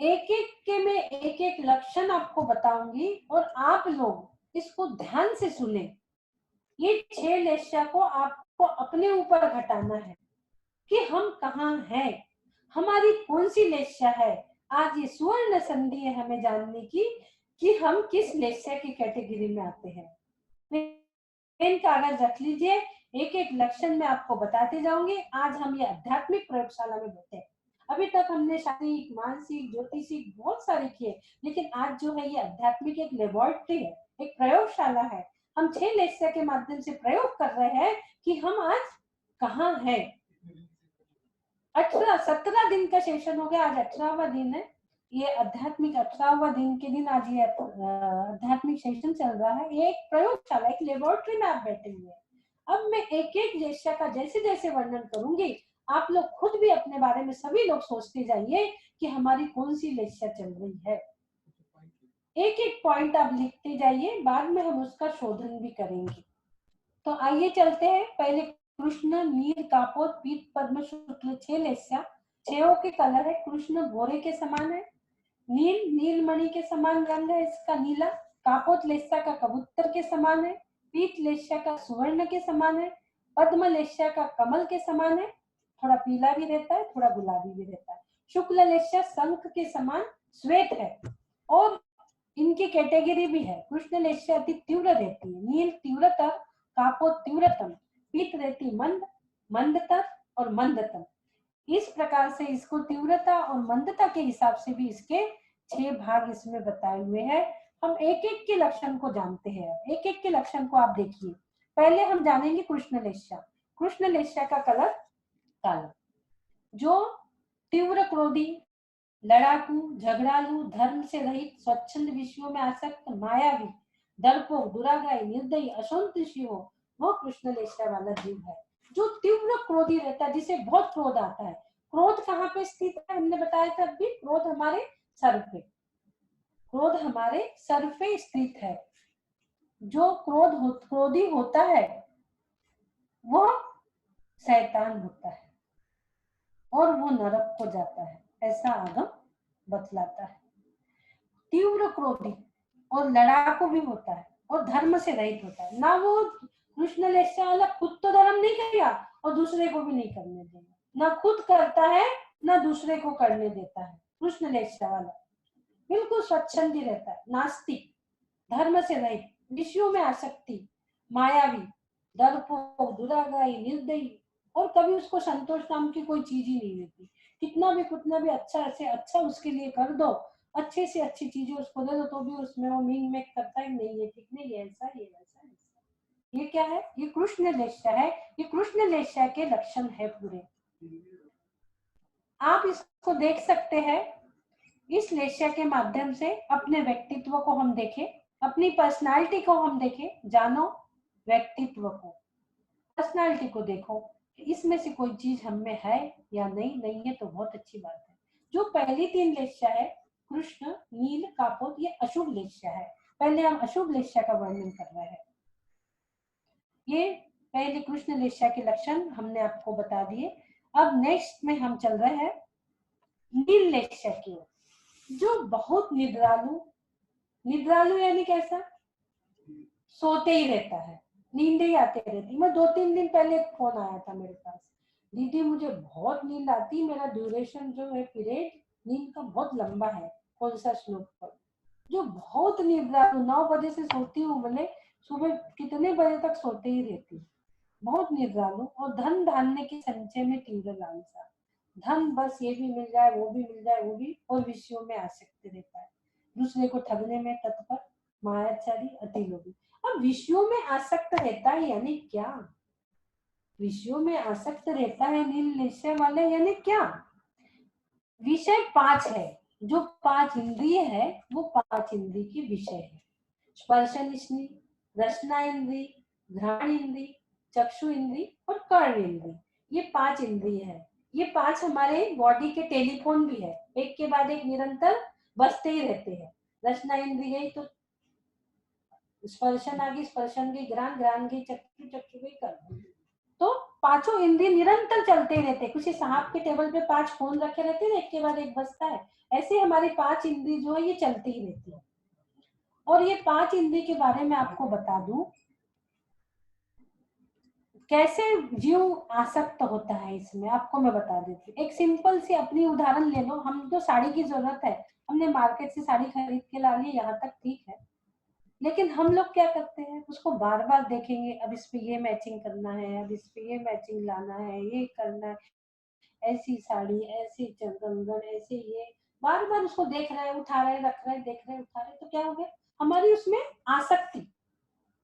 एक एक के मैं एक एक लक्षण आपको बताऊंगी और आप लोग इसको ध्यान से सुने। ये 6 लेश्या को आपको अपने ऊपर घटाना है कि हम कहाँ हैं, हमारी कौन सी लेश्या है। आज ये सुवर्ण संधि है हमें जानने की कि हम किस लेश्या की कैटेगरी में आते हैं। पेन कागज रख लीजिए, एक एक लक्षण में आपको बताते जाऊंगी। आज हम ये आध्यात्मिक प्रयोगशाला में बैठे हैं। अभी तक हमने शारीरिक, मानसिक, ज्योतिषिक बहुत सारे किए, लेकिन आज जो है ये आध्यात्मिक एक लेबोरेटरी है, एक प्रयोगशाला है। हम 6 लेक्चर के माध्यम से प्रयोग कर रहे हैं कि हम आज कहाँ हैं। 17 दिन का सेशन हो गया, आज 18वां दिन है। ये आध्यात्मिक 18वां दिन के दिन आज ये आध्यात्मिक सेशन चल रहा है। ये एक प्रयोगशाला, एक लेबोरेटरी में आप बैठे हुए हैं। अब मैं एक एक लेक्चर का जैसे जैसे वर्णन करूंगी, आप लोग खुद भी अपने बारे में सभी लोग सोचते जाइए कि हमारी कौन सी लेक्चर चल रही है। एक एक पॉइंट आप लिखते जाइए, बाद में हम उसका शोधन भी करेंगे। तो आइए चलते हैं। पहले कृष्ण, नील, कापोत, पीत, पद्म, शुक्ल, 6 लेस्या। 6 के कलर है। कृष्ण भोरे के समान है, नील नीलमणि के समान रंग है इसका नीला, कापोत लेस्या का कबूतर के समान है, पीत लेस्या का सुवर्ण के समान है, पद्म लेस्या का कमल के समान है, थोड़ा पीला भी रहता है, थोड़ा गुलाबी भी रहता है। शुक्ल लेस्या शंख के समान श्वेत है, और इनकी कैटेगरी भी है। कृष्ण लेस्या अति तीव्र रहती है, नील तीव्रतर, कापोत तीव्रतम, पीत रहती मंद, मंदतर और मंदतम। इस प्रकार से इसको तीव्रता और मंदता के हिसाब से भी इसके 6 भाग इसमें बताए हुए हैं। हम एक एक के लक्षण को जानते हैं। एक एक के लक्षण को आप देखिए। पहले हम जानेंगे कृष्ण लेस्या। कृष्ण लेस्या का कलर काल, जो तीव्र क्रोधी, लड़ाकू, झगड़ालू, धर्म से रहित, स्वच्छंद विषयों में आसक्त, मायावी, डरपोक, दुरागाई, निर्दयी, असंतोषी हो, वो कृष्ण लेशा वाला जीव है। जो तीव्र क्रोधी रहता है, जिसे बहुत क्रोध आता है। क्रोध कहाँ पे स्थित है? हमने बताया था अभी, क्रोध हमारे सर पे, क्रोध हमारे सर पे स्थित है। जो क्रोधी होता है वो शैतान होता है और वो नरक को जाता है, ऐसा आगम बतलाता है। तीव्र क्रोधी और लड़ाकू भी होता है और धर्म से रहित होता है। ना वो कृष्ण लेशा वाला खुद तो धर्म नहीं करेगा और दूसरे को भी नहीं करने देगा, ना खुद करता है ना दूसरे को करने देता है। कृष्ण लेशा वाला बिल्कुल स्वच्छंदी रहता है, नास्तिक, धर्म से रहित, विषयों में आसक्ति, मायावी, डरपोक, दुरागाई, निर्दयी, और कभी उसको संतोष नाम की कोई चीज ही नहीं रहती। कितना भी अच्छा से अच्छा उसके लिए कर दो, अच्छे से अच्छी चीजें उसको दे दो, तो भी उसमें वो मीन मेक करता है, नहीं ये ठीक नहीं, ये ऐसा, ये वैसा, ऐसा। ये क्या है? ये कृष्ण लेशा है। ये कृष्ण लेशा के लक्षण है पूरे। आप इसको देख सकते हैं। इस लेशा के माध्यम से अपने व्यक्तित्व को हम देखें, अपनी पर्सनालिटी को हम देखें। जानो व्यक्तित्व को, पर्सनालिटी को देखो, इसमें से कोई चीज हम में है या नहीं। नहीं है तो बहुत अच्छी बात है। जो पहली 3 लेशा है, कृष्ण, नील, कापोत, ये अशुभ लेशा है। पहले हम अशुभ लेशा का वर्णन कर रहे हैं। ये पहले कृष्ण लेशा के लक्षण हमने आपको बता दिए। अब नेक्स्ट में हम चल रहे हैं नील लेशा की ओर, जो बहुत निद्रालु यानी कैसा? सोते ही रहता है, नींद ही आते रहती। मैं 2-3 दिन पहले एक फोन आया था मेरे पास, दीदी मुझे बहुत नींद आती, मेरा ड्यूरेशन जो है पीरियड नींद का बहुत लंबा है, कौन सा श्लोक पर। जो बहुत निद्रालु, 9 बजे से सोती हूँ, बोले सुबह कितने बजे तक सोते ही रहती, बहुत निद्रालु। और धन धान्य के संचय में तीव्र लालसा, धन बस ये भी मिल जाए, वो भी मिल जाए, वो भी, और विषयों में आसक्त रहता है, दूसरे को ठगने में तत्पर, मायाचारी, अति लोभी। अब विषयों में आसक्त रहता है यानी क्या? विषयों में आसक्त रहता है नील लेशा वाले यानी क्या? विषय 5 है, जो 5 इंद्रिय है वो 5 इंद्रिय के विषय है। स्पर्शन इंद्रिय, रसना इंद्रिय, घ्राण इंद्रिय, चक्षु इंद्रिय और कर्ण इंद्रिय, ये 5 इंद्रिय है। ये 5 हमारे बॉडी के टेलीफोन भी है, एक के बाद एक निरंतर बजते ही रहते हैं। रसना इंद्रिय गई तो स्पर्शन आ गई, स्पर्शन गई घ्राण, घ्राण गई चक्षु, चक्षु गई कर्ण। तो पांचों इंद्रिय निरंतर चलते रहते। किसी सांप के टेबल पे 5 फोन रखे रहते हैं, एक के बाद एक बजता है, ऐसे हमारी 5 इंद्रिय जो है ये चलती ही रहती है। और ये 5 इंद्रिय के बारे में आपको बता दूं कैसे जीव आसक्त होता है इसमें, आपको मैं बता देती हूँ। एक सिंपल सी अपनी उदाहरण ले लो। हम तो साड़ी की जरूरत है, हमने मार्केट से साड़ी खरीद के ला ली, यहाँ तक ठीक है, लेकिन हम लोग क्या करते हैं, उसको बार बार देखेंगे, अब इस पे ये मैचिंग करना है, अब इस पे ये मैचिंग लाना है, ये करना है, ऐसी साड़ी, ऐसी कंगन, ऐसे, ये बार बार उसको देख रहे हैं, उठा रहे, रख रहे, देख रहे, उठा रहे, तो क्या हो गया, हमारी उसमें आसक्ति।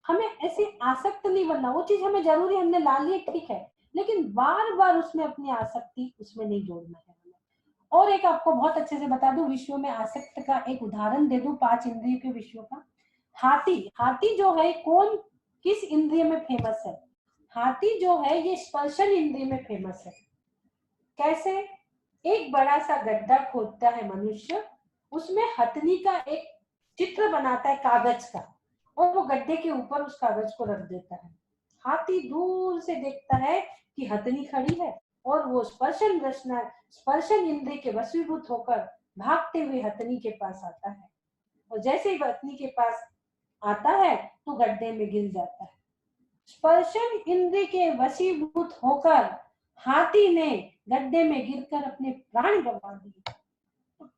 हमें ऐसे आसक्त नहीं बनना, वो चीज हमें जरूरी, हमने ला ली ठीक है, लेकिन बार बार उसमें अपनी आसक्ति उसमें नहीं जोड़ना है हमें। और एक आपको बहुत अच्छे से बता दूं, विषयों में आसक्त का एक उदाहरण दे दूं 5 इंद्रियों के विषयों का। हाथी, हाथी जो है कौन, किस इंद्रिय में फेमस है? हाथी जो है ये स्पर्शन इंद्रिय में फेमस है। कैसे? एक बड़ा सा गड्ढा खोदता है मनुष्य, उसमें हथनी का एक चित्र बनाता है कागज का, और वो गड्ढे के ऊपर उस कागज को रख देता है। हाथी दूर से देखता है कि हथनी खड़ी है, और वो स्पर्शन इंद्रिय के वशीभूत होकर भागते हुए हथनी के पास आता है, और जैसे ही हथनी के पास आता है तो गड्ढे में गिर जाता है। स्पर्शन इंद्रिय के वशीभूत होकर हाथी ने गड्ढे में गिरकर अपने प्राण गंवा दिए,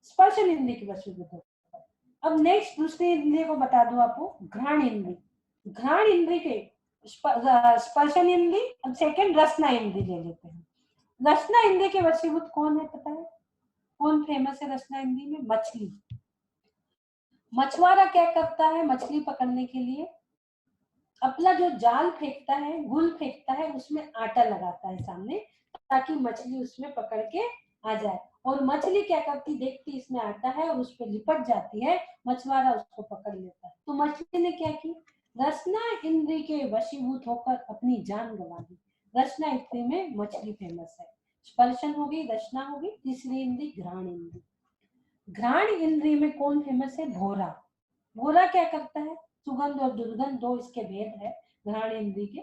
स्पर्शन इंद्रिय के वशीभूत होकर। अब नेक्स्ट दूसरे इंद्रिय को बता दूं आपको, घ्राण इंद्रिय। घ्राण इंद्रिय के स्पर्शन इंद्रिय, अब सेकंड रसना इंद्रिय ले लेते हैं। रसना इंद्रिय के वशीभूत कौन है पता है? कौन फेमस है रसना इंद्रिय में? मछली। मछुआरा क्या करता है मछली पकड़ने के लिए? अपना जो जाल फेंकता है, गुल फेंकता है, उसमें आटा लगाता है सामने, ताकि मछली उसमें पकड़ के आ जाए। और मछली क्या करती, देखती इसमें आता है और उस पर लिपट जाती है, मछुआरा उसको पकड़ लेता है। तो मछली ने क्या की, रसना इंद्री के वशीभूत होकर अपनी जान गंवा दी। रसना इंद्री में मछली फेमस है। स्पर्शन हो गई, रचना हो गई, तीसरी इंद्री घ्राण इंद्री। घ्राण इंद्री में कौन फेमस है, भोरा। भोरा क्या करता है, सुगंध और दुर्गंध दो इसके भेद है घ्राण इंद्री के।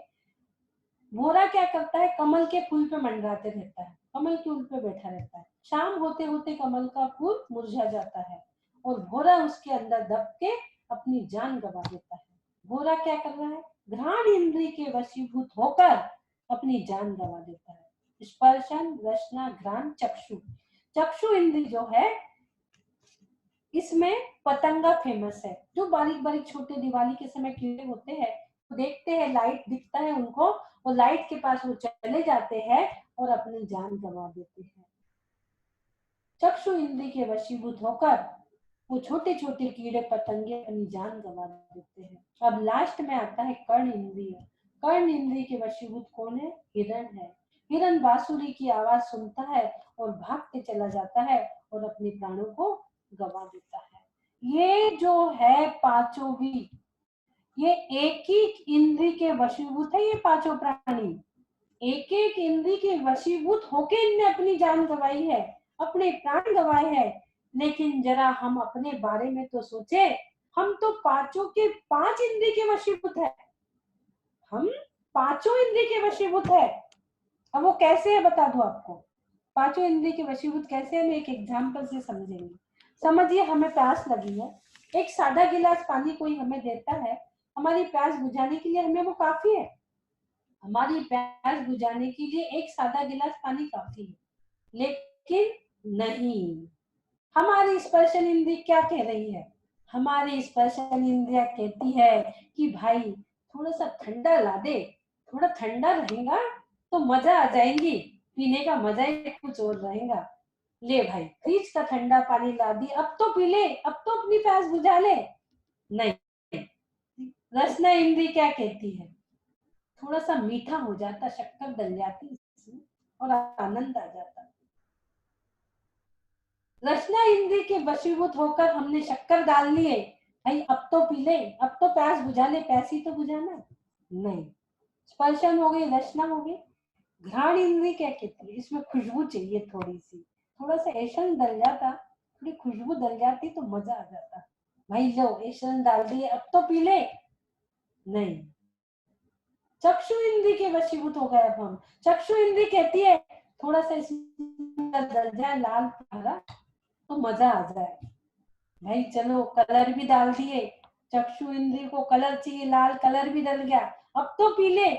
भोरा क्या करता है, कमल के फूल पे मंडराते रहता है, कमल के फूल पे बैठा रहता है। शाम होते होते कमल का फूल मुरझा जाता है और भोरा उसके अंदर दब के अपनी जान गंवा देता है। भोरा क्या कर रहा है, घ्राण इंद्री के वशीभूत होकर अपनी जान गंवा देता है। स्पर्शन, रसना, घ्राण, चक्षु। चक्षु इंद्री जो है इसमें पतंगा फेमस है। जो बारीक बारीक छोटे दिवाली के समय कीड़े होते हैं, देखते हैं लाइट दिखता है उनको, और लाइट के पास वो चले जाते हैं और अपनी जान गंवा देते हैं। चक्षु इंद्री के वशीभूत होकर वो छोटे छोटे कीड़े पतंगे अपनी जान गंवा देते हैं। अब लास्ट में आता है कर्ण इंद्रिय। कर्ण इंद्रिय के वशीभूत कौन है, हिरण है। हिरण बांसुरी की आवाज सुनता है और भाग के चला जाता है और अपने प्राणों को गंवा देता है। ये जो है पांचों भी, ये एक ही इंद्री के वशीभूत है। ये पांचों प्राणी एक एक इंद्री के वशीभूत होके इनने अपनी जान गंवाई है, अपने प्राण गंवाए हैं। लेकिन जरा हम अपने बारे में तो सोचे, हम तो पांचों के पांच इंद्री के वशीभूत है। हम पांचों इंद्री के वशीभूत है। अब वो कैसे है बता दूं आपको। पांचों इंद्री के वशीभूत कैसे है, मैं एक एग्जांपल से समझेंगे। समझिए हमें प्यास लगी है, एक सादा गिलास पानी कोई हमें देता है, हमारी प्यास बुझाने के लिए हमें वो काफी है। हमारी प्यास बुझाने के लिए एक सादा गिलास पानी काफी है। लेकिन नहीं, हमारी स्पर्शन इंद्रिय क्या कह रही है, हमारी स्पर्शन इंद्रिया कहती है कि भाई थोड़ा सा ठंडा ला दे, थोड़ा ठंडा रहेगा तो मजा आ जाएगी, पीने का मजा ही कुछ और रहेगा। ले भाई फ्रिज का ठंडा पानी ला दी, अब तो पी ले, अब तो अपनी प्यास बुझा ले। नहीं, रसना इंद्रिय क्या कहती है, थोड़ा सा मीठा हो जाता, शक्कर डल जाती इसमें और आनंद आ जाता। रसना इंद्रिय के वशीभूत होकर हमने शक्कर डाल लिए, भाई अब तो पी ले, अब तो प्यास बुझा ले, प्यास ही तो बुझाना नहीं। स्पर्शन हो गई, रचना हो गई। घ्राण इंद्रिय क्या कहती है, इसमें खुशबू चाहिए थोड़ी सी, थोड़ा सा ऐशन डल जाता, थोड़ी खुशबू डल जाती तो मजा आ जाता। भाई लो ऐशन डाल दिए, अब तो पी ले नहीं। चक्षु इंद्रिय के वशीभूत हो गए अब हम। चक्षु इंद्रिय कहती है थोड़ा सा इसमें डल जाए लाल हरा तो मजा आ जाए। भाई चलो कलर भी डाल दिए, चक्षु इंद्रिय को कलर चाहिए, लाल कलर भी डल गया, अब तो पी ले।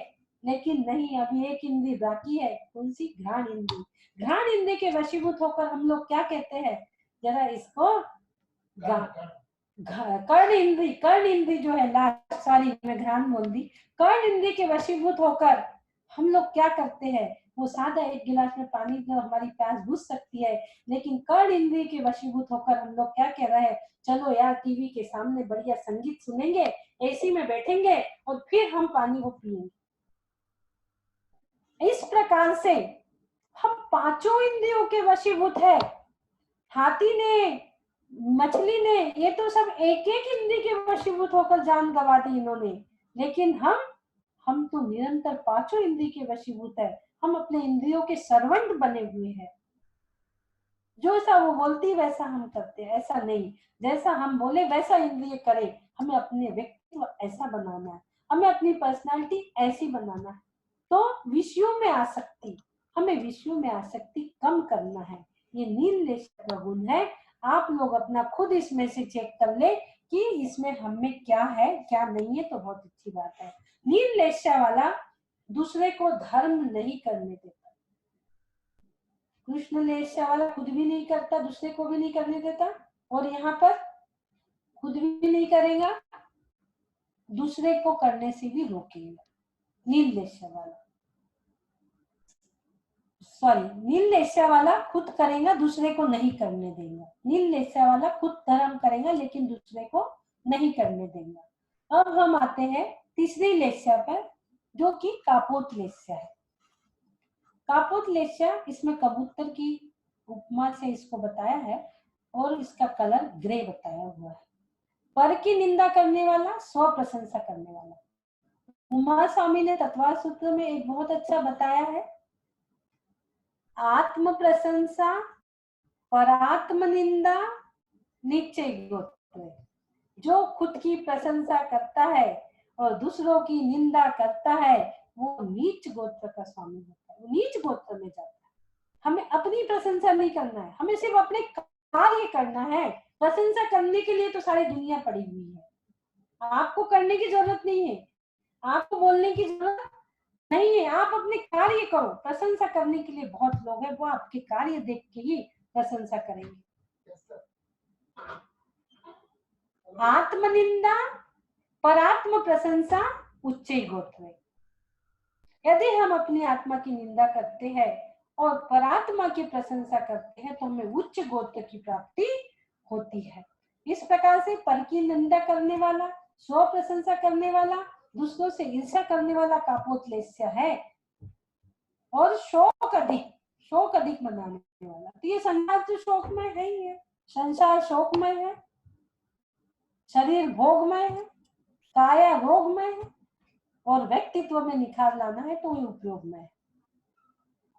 लेकिन नहीं, अभी एक इंद्रिय बाकी है, कौन सी, घ्राण इंद्रिय। घ्राण इंद्रिय के वशीभूत होकर हम लोग क्या कहते हैं, जरा इसको कर्ण इंद्रिय। कर्ण इंद्रिय जो है लास्ट, सॉरी मैं घ्राण बोल दी। कर्ण इंद्रिय के वशीभूत होकर हम लोग क्या करते हैं, वो सादा एक गिलास में पानी जो हमारी प्यास बुझ सकती है, लेकिन कर्ण इंद्रिय के वशीभूत होकर हम लोग क्या कह रहे हैं, चलो यार टीवी के सामने बढ़िया संगीत सुनेंगे, एसी में बैठेंगे और फिर हम पानी को पिएंगे। इस प्रकार से हम पांचों इंद्रियों के वशीभूत है। हाथी ने, मछली ने, ये तो सब एक एक इंद्रिय के वशीभूत होकर जान गंवा दी इन्होंने। लेकिन हम तो निरंतर पांचों इंद्रिय के वशीभूत है। हम अपने इंद्रियों के सर्वेंट बने हुए हैं। जो सा वो बोलती वैसा हम करते हैं, ऐसा नहीं जैसा हम बोले वैसा इंद्रिय करे। हमें अपने व्यक्तित्व ऐसा बनाना है, हमें अपनी पर्सनालिटी ऐसी बनाना है। तो विषयों में आसक्ति, हमें विषयों में आसक्ति कम करना है। ये नीललेशा का गुण है। आप लोग अपना खुद इसमें से चेक कर ले कि इसमें हमें क्या है क्या नहीं है, तो बहुत अच्छी बात है। नीललेशा वाला दूसरे को धर्म नहीं करने देता, कृष्ण लेशा वाला खुद भी नहीं करता, दूसरे को भी नहीं करने देता, और यहाँ पर खुद भी नहीं करेगा, दूसरे को करने से भी रोकेगा। नीललेशा वाला, सॉरी, नीललेशा वाला खुद करेगा, दूसरे को नहीं करने देगा। नीललेशा वाला खुद धर्म करेगा लेकिन दूसरे को नहीं करने देगा। अब हम आते हैं तीसरी लेशा पर, जो कि कापोत लेशा है। कापोथलेशिया, इसमें कबूतर की उपमा से इसको बताया है और इसका कलर ग्रे बताया हुआ है। पर की निंदा करने वाला, स्व प्रशंसा करने वाला। उमा स्वामी ने तत्वार सूत्र में एक बहुत अच्छा बताया है, आत्म प्रशंसा, परात्म निंदा, नीचे गोत्र। जो खुद की प्रशंसा करता है और दूसरों की निंदा करता है वो नीच गोत्र का स्वामी होता है, वो नीच गोत्र में जाता है। हमें अपनी प्रशंसा नहीं करना है, हमें सिर्फ अपने कार्य करना है। प्रशंसा करने के लिए तो सारी दुनिया पड़ी हुई है, आपको करने की जरूरत नहीं है, आपको बोलने की जरूरत नहीं है, आप अपने कार्य करो। प्रशंसा करने के लिए बहुत लोग हैं, वो आपके कार्य देख के ही प्रशंसा करेंगे। आत्मनिंदा, परात्म प्रशंसा, उच्चे गोत्र। यदि हम अपनी आत्मा की निंदा करते हैं और परात्मा की प्रशंसा करते हैं तो हमें उच्च गोत्र की प्राप्ति होती है। इस प्रकार से पर की निंदा करने वाला, स्व प्रशंसा करने वाला, दूसरों से ईर्ष्या करने वाला कापोथलेशिया है। और शोक अधिक मनाने वाला, तो ये संसार तो शोकमय है ही है। संसार शोकमय है, शरीर भोगमय है, काया रोगमय है और व्यक्तित्व में निखार लाना है तो ये उपयोगमय है।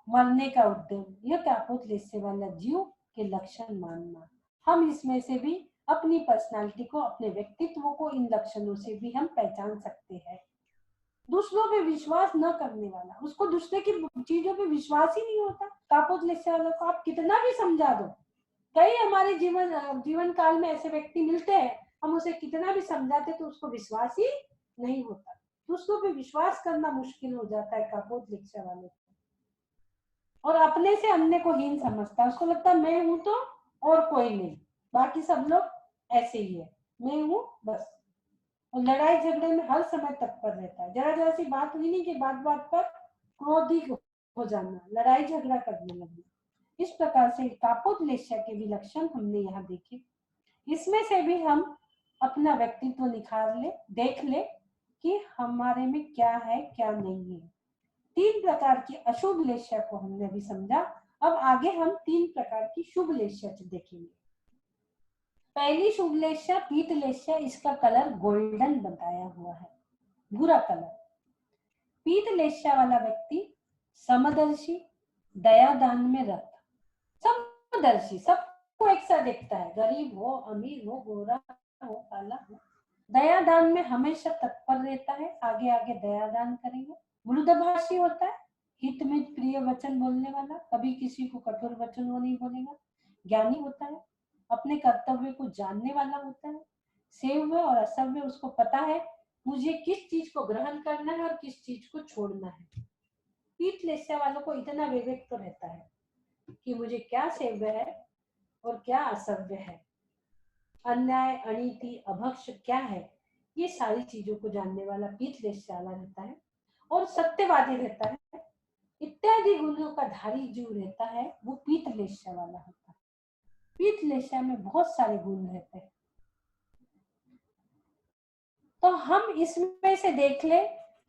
मरने का उद्यम, यह कापोथलेशिया वाला जीव के लक्षण मानना। हम इसमें से भी अपनी पर्सनालिटी को, अपने व्यक्तित्व को इन लक्षणों से भी हम पहचान सकते हैं। दूसरों पे विश्वास न करने वाला, उसको दूसरे की चीजों पे विश्वास ही नहीं होता। कापोथलेशिया वालों को आप कितना भी समझा दो, कई हमारे जीवन काल में ऐसे व्यक्ति मिलते हैं, हम उसे कितना भी समझाते तो उसको विश्वास ही नहीं होता। दूसरों पे विश्वास करना मुश्किल हो जाता है कापोथलेशिया वालों को। और अपने से अन्य को हीन समझता है, उसको लगता है मैं हूं तो और कोई नहीं, बाकी सब लोग ऐसे ही है, मैं हूं बस। और लड़ाई झगड़े में हर समय तत्पर रहता है, जरा जरा सी बात हुई नहीं कि बात बात पर क्रोधित हो जाना, लड़ाई झगड़ा करने लगना। इस प्रकार से कापोथलेशिया के भी लक्षण हमने यहाँ देखे। इसमें से भी हम अपना व्यक्तित्व निखार ले, देख ले कि हमारे में क्या है क्या नहीं है। 3 प्रकार की अशुभ लेशिया को हमने अभी समझा। अब आगे हम 3 प्रकार की शुभ लेशिया देखेंगे। पहली शुभ लेशिया पीत लेशिया, इसका कलर गोल्डन बताया हुआ है, भूरा कलर। पीत लेशिया वाला व्यक्ति समदर्शी, दया दान में रत, समदर्शी, सबको एक साथ देखता है, गरीब हो, अमीर हो, गोरा हो, काला हो। दया दान में हमेशा तत्पर रहता है, आगे आगे दया दान करेंगे। मृदभाषी होता है, हित में प्रिय वचन बोलने वाला, कभी किसी को कठोर वचन वो नहीं बोलेगा। ज्ञानी होता है, अपने कर्तव्य को जानने वाला होता है। सेव्य और असव्य, उसको पता है मुझे किस चीज को ग्रहण करना है और किस चीज को छोड़ना है। पीत लेशिया वालों को इतना विवेक तो रहता है कि मुझे क्या सेव्य है और क्या असभ्य है, अन्याय, अनीति, अभक्ष क्या है, ये सारी चीजों को जानने वाला पीत लेशिया वाला रहता है। और सत्यवादी रहता है, इत्यादि गुणों का धारी जो रहता है वो पीत लेशिया वाला होता है। पीत लेशिया में बहुत सारे गुण रहते हैं। तो हम इसमें से देख ले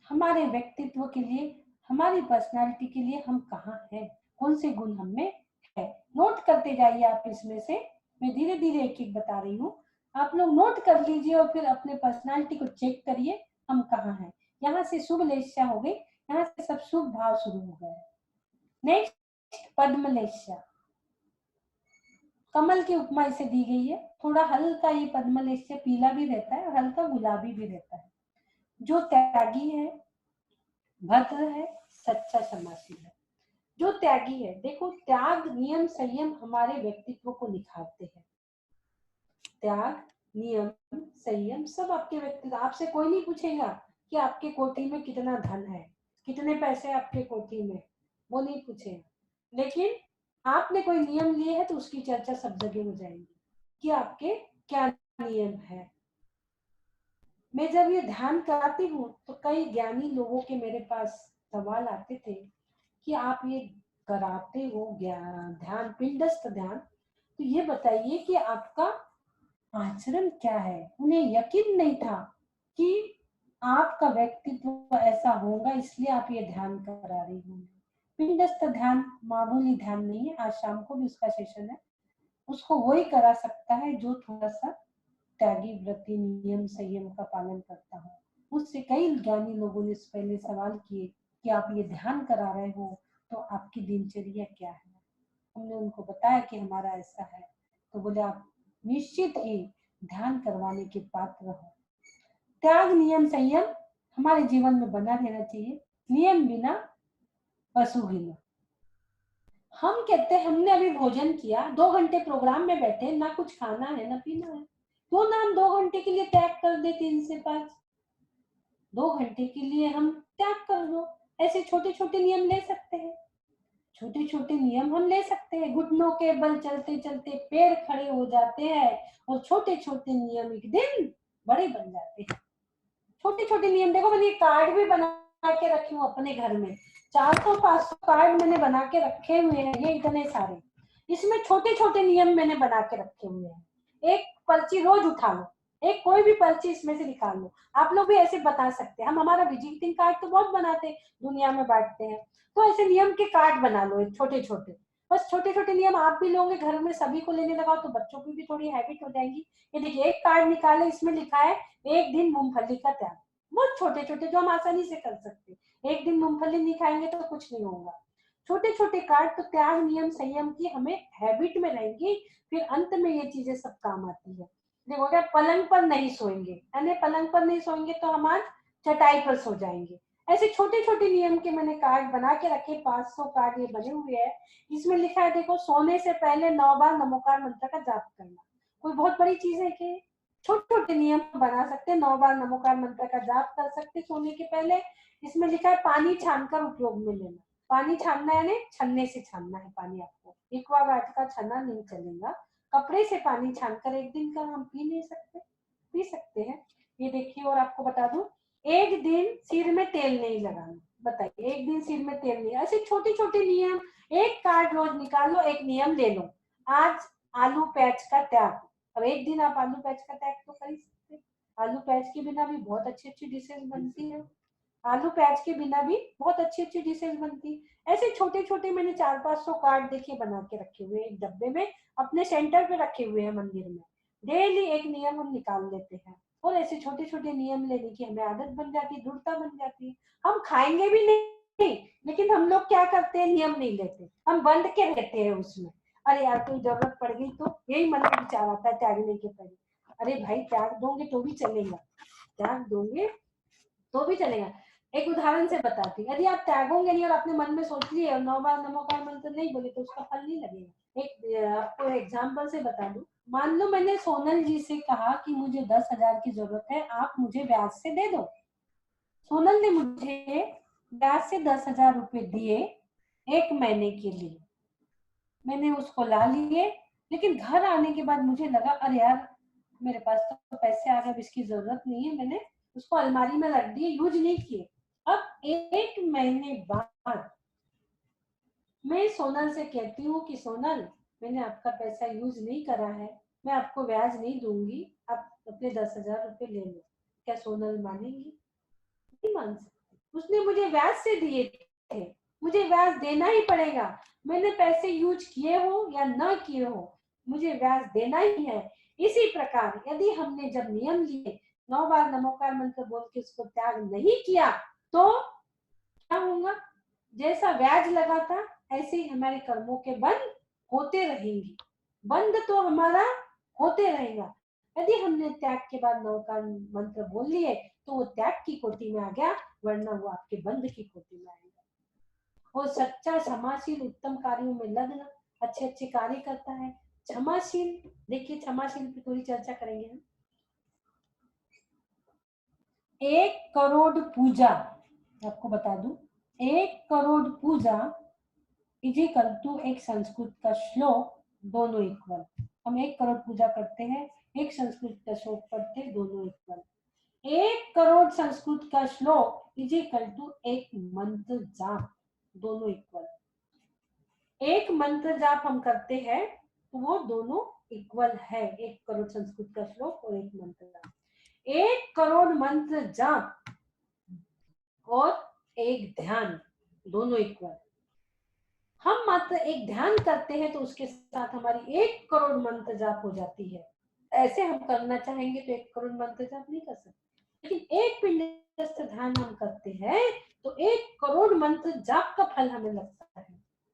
हमारे व्यक्तित्व के लिए, हमारी पर्सनालिटी के लिए हम कहाँ हैं, कौन से गुण हम में है। नोट करते जाइए आप इसमें से, मैं धीरे धीरे एक एक बता रही हूँ, आप लोग नोट कर लीजिए और फिर अपने पर्सनालिटी को चेक करिए हम कहाँ हैं। यहाँ से शुभ लेशिया हो गई, यहाँ से सब शुभ भाव शुरू हो गए। नेक्स्ट पद्म लेशिया, कमल की उपमा इसे दी गई है। थोड़ा हल्का ये पद्म लेशिया पीला भी रहता है, हल्का गुलाबी भी रहता है। जो त्यागी है, भद्र है, सच्चा क्षमाशील है। जो त्यागी है, देखो त्याग, नियम, संयम हमारे व्यक्तित्व को निखारते हैं। त्याग, नियम, संयम सब आपके व्यक्तित्व, आपसे कोई नहीं पूछेगा कि आपके कोठी में कितना धन है, कितने पैसे आपके कोठी में, वो नहीं पूछेगा। लेकिन आपने कोई नियम लिए है तो उसकी चर्चा सब जगह हो जाएगी कि आपके क्या नियम है। मैं जब ये ध्यान कराती हूँ तो कई ज्ञानी लोगों के मेरे पास सवाल आते थे कि आप ये कराते हो ध्यान, पिंडस्थ ध्यान, तो ये बताइए कि आपका आचरण क्या है। उन्हें यकीन नहीं था कि आपका व्यक्तित्व ऐसा होगा, इसलिए आप ये ध्यान करा रही होंगी। पिंडस्थ ध्यान मामूली ध्यान नहीं है, आज शाम को भी उसका सेशन है। उसको वही करा सकता है जो थोड़ा सा त्यागी, व्रती, नियम संयम का पालन करता हो। मुझसे कई ज्ञानी लोगों ने पहले सवाल किए कि आप ये ध्यान करा रहे हो तो आपकी दिनचर्या क्या है। हमने उनको बताया कि हमारा ऐसा है, तो बोले आप निश्चित ही ध्यान करवाने के पात्र हो। त्याग, नियम, संयम हमारे जीवन में बना रहना चाहिए। नियम बिना पशु गिना। हम कहते हैं हमने अभी भोजन किया, 2 घंटे प्रोग्राम में बैठे, ना कुछ खाना है ना पीना है, क्यों ना हम 2 घंटे के लिए त्याग कर दे, 3 से 5, 2 घंटे के लिए हम त्याग कर दो। ऐसे छोटे छोटे नियम ले सकते हैं, छोटे छोटे नियम हम ले सकते हैं। घुटनों के बल चलते चलते पैर खड़े हो जाते हैं और छोटे छोटे नियम एक दिन बड़े बन जाते हैं। छोटे छोटे नियम देखो, मैंने कार्ड भी बना के रखी हूँ अपने घर में, 400-500 कार्ड मैंने बना के रखे हुए हैं, ये इतने सारे। इसमें छोटे छोटे नियम मैंने बना के रखे हुए हैं। एक पर्ची रोज उठा लो, एक कोई भी पर्ची इसमें से निकाल लो। आप लोग भी ऐसे बता सकते हैं। हम हमारा विजिटिंग कार्ड तो बहुत बनाते हैं, दुनिया में बांटते हैं, तो ऐसे नियम के कार्ड बना लो छोटे छोटे। बस छोटे छोटे नियम आप भी लोगे घर में, सभी को लेने लगाओ तो बच्चों की भी थोड़ी हैबिट हो जाएगी। ये देखिए, एक कार्ड निकाले, इसमें लिखा है 1 दिन मूंगफली का त्याग। बहुत छोटे छोटे जो हम आसानी से कर सकते हैं। 1 दिन मूंगफली नहीं खाएंगे तो कुछ नहीं होगा। छोटे छोटे कार्ड तो त्याग, नियम, संयम की हमें हैबिट में रहेंगी, फिर अंत में ये चीजें सब काम आती है। देखो, क्या पलंग पर नहीं सोएंगे, यानी पलंग पर नहीं सोएंगे तो हम आज चटाई पर सो जाएंगे। ऐसे छोटे छोटे नियम के मैंने कार्ड बना के रखे, 500 कार्ड ये बने हुए हैं। इसमें लिखा है, देखो, सोने से पहले 9 बार नमोकार मंत्र का जाप करना। कोई बहुत बड़ी चीज है कि छोटे छोटे नियम बना सकते हैं। 9 बार नमोकार मंत्र का जाप कर सकते सोने के पहले। इसमें लिखा है पानी छानकर उपयोग में लेना। पानी छानना यानी छन्ने से छानना है पानी, आपको एक्वागार्ड का छन्ना नहीं चलेगा। कपड़े से पानी छानकर 1 दिन का हम पी नहीं सकते, पी सकते हैं। ये देखिए, और आपको बता दूं, 1 दिन सिर में तेल नहीं लगाना। बताइए, 1 दिन सिर में तेल नहीं। ऐसे छोटे छोटे नियम, एक कार्ड रोज निकाल लो, एक नियम ले लो। आज आलू प्याज का त्याग। अब 1 दिन आप आलू प्याज का त्याग तो कर ही सकते हैं। आलू प्याज के बिना भी बहुत अच्छी अच्छी डिशेज बनती है। आलू प्याज के बिना भी बहुत अच्छी अच्छी डिशेज बनती। ऐसे छोटे छोटे मैंने 400-500 कार्ड देखिए बना के रखे हुए हैं, एक डब्बे में अपने सेंटर पे रखे हुए हैं मंदिर में। डेली एक नियम हम निकाल लेते हैं, और ऐसे छोटे छोटे नियम लेने की हमें आदत बन जाती है, दृढ़ता बन जाती है। हम खाएंगे भी नहीं, लेकिन हम लोग क्या करते हैं, नियम नहीं लेते, हम बंद के रहते हैं उसमें। अरे यार, कोई जरूरत पड़ गई तो यही मन में विचार आता है त्यागने के पहले, अरे भाई त्याग दोगे तो भी चलेगा, त्याग दोगे तो भी चलेगा। एक उदाहरण से बताती हूँ, यदि आप त्यागोगे नहीं और अपने मन में सोच लिए और 9 बार नमोकार मंत्र नहीं बोले तो उसका फल नहीं लगेगा। एक आपको एग्जाम्पल से बता दूं, मान लो मैंने सोनल जी से कहा कि मुझे 10,000 की जरूरत है, आप मुझे ब्याज से दे दो। सोनल ने मुझे ब्याज से 10,000 रुपए दिए 1 महीने के लिए। मैंने उसको ला लिए, लेकिन घर आने के बाद मुझे लगा अरे यार, मेरे पास तो पैसे आ गए, अब इसकी जरूरत नहीं है। मैंने उसको अलमारी में रख दिए, यूज नहीं किए। अब 1 महीने बाद मैं सोनल से कहती हूँ कि सोनल, मैंने आपका पैसा यूज नहीं करा है, मैं आपको ब्याज नहीं दूंगी, आप अपने 10,000 रुपए ले लो। क्या सोनल मानेगी? नहीं मान सकती। उसने मुझे ब्याज से दिए थे, मुझे ब्याज देना ही पड़ेगा। मैंने पैसे यूज किए हो या ना किए हो, मुझे ब्याज देना ही है। इसी प्रकार यदि हमने जब नियम लिए, 9 बार नमोकार मंत्र बोल के उसको त्याग नहीं किया, तो क्या होगा? जैसा ब्याज लगा था ऐसे ही हमारे कर्मों के बंद होते रहेंगे। बंद तो हमारा होते रहेगा। यदि हमने त्याग के बाद नवकार मंत्र बोल लिए तो वो त्याग की कोटि में आ गया, वरना वो आपके बंद की कोटि में आएगा। वो सच्चा क्षमाशील, उत्तम कार्यों में लग्न, अच्छे अच्छे कार्य करता है। क्षमाशील, देखिए क्षमाशील पे थोड़ी चर्चा करेंगे हम। 1 करोड़ पूजा, आपको बता दूं, 1 करोड़ पूजा इजिकल टू एक संस्कृत का श्लोक, दोनों इक्वल। हम 1 करोड़ पूजा करते हैं, एक संस्कृत का श्लोक पढ़ते हैं, दोनों इक्वल। 1 करोड़ संस्कृत का श्लोक इजिकल टू एक मंत्र जाप, दोनों इक्वल। एक मंत्र जाप हम करते हैं तो वो दोनों इक्वल है, 1 करोड़ संस्कृत का श्लोक और एक मंत्र जाप। 1 करोड़ मंत्र जाप और एक ध्यान, दोनों इक्वल। हम मात्र एक ध्यान करते हैं तो उसके साथ हमारी 1 करोड़ मंत्र जाप हो जाती है। ऐसे हम करना चाहेंगे तो 1 करोड़ मंत्र जाप नहीं कर सकते, लेकिन एक पिंडस्थ ध्यान हम करते हैं तो 1 करोड़ मंत्र जाप का फल हमें लगता है।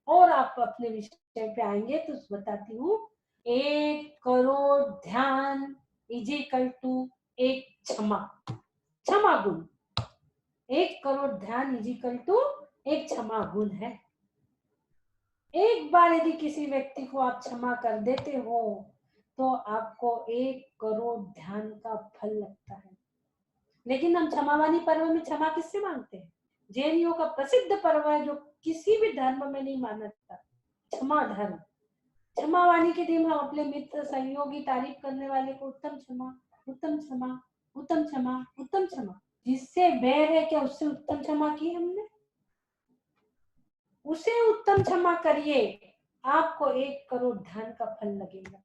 और आप अपने विषय पे आएंगे तो बताती हूँ, 1 करोड़ ध्यान इज इक्वल टू 1 क्षमा, क्षमा गुण। 1 करोड़ ध्यान इज इक्वल टू 1 क्षमा गुण है। एक बार यदि किसी व्यक्ति को आप क्षमा कर देते हो तो आपको 1 करोड़ ध्यान का फल लगता है। लेकिन हम क्षमावानी पर्व में क्षमा किससे मांगते हैं? जैनियों का प्रसिद्ध पर्व है जो किसी भी धर्म में नहीं माना जाता, क्षमा धर्म। क्षमावानी के दिन हम अपने मित्र, सहयोगी, तारीफ करने वाले को उत्तम क्षमा, उत्तम क्षमा, उत्तम क्षमा, उत्तम क्षमा। जिससे बैर है क्या उससे उत्तम क्षमा की हमने? उसे उत्तम क्षमा करिए, आपको 1 करोड़ ध्यान का फल लगेगा।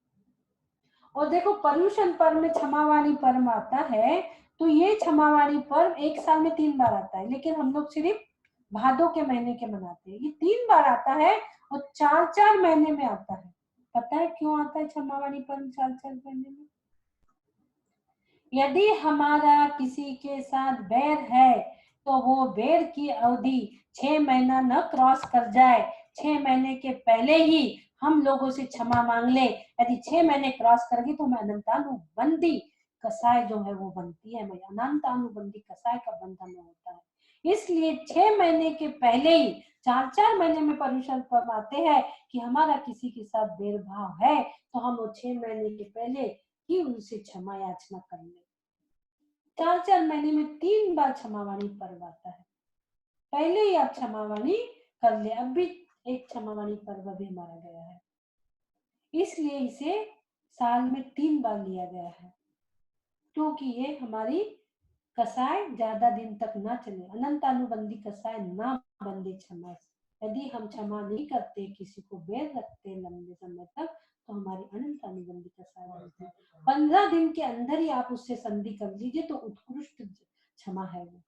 और देखो पर्युषण पर्व में क्षमावाणी पर्व आता है तो ये क्षमावाणी पर्व 1 साल में 3 बार आता है, लेकिन हम लोग सिर्फ भादों के महीने के मनाते हैं। ये 3 बार आता है और 4-4 महीने में आता है। पता है क्यों आता है क्षमावाणी पर्व 4-4 महीने में? यदि हमारा किसी के साथ बैर है तो वो बैर की अवधि 6 महीना न क्रॉस कर जाए, 6 महीने के पहले ही हम लोगों से क्षमा मांग ले। यदि 6 महीने क्रॉस कर गई तो मैं अनंतानुबंधी कसाय जो है वो बनती है, मैं अनंतानुबंधी कसाय का बंधन होता है। इसलिए 6 महीने के पहले ही 4-4 महीने में पर्युषण पर्व आते हैं कि हमारा किसी के साथ भेदभाव है तो हम वो 6 महीने के पहले ही उनसे क्षमा याचना कर ले। 4-4 महीने में 3 बार क्षमावाणी पर्व आता है, पहले ही आप क्षमावाणी कर ले। अब भी एक क्षमावाणी पर्व भी माना गया है, इसलिए इसे साल में 3 बार लिया गया है, क्योंकि ये हमारी कसाय ज्यादा दिन तक ना चले, अनंतानुबंधी कसाय ना बंधे क्षमा से। यदि हम क्षमा नहीं करते, किसी को बैर रखते लंबे समय तक तो हमारी अनंतानुबंधी कसाय बनती है। 15 दिन के अंदर ही आप उससे संधि कर लीजिए तो उत्कृष्ट क्षमा है वो।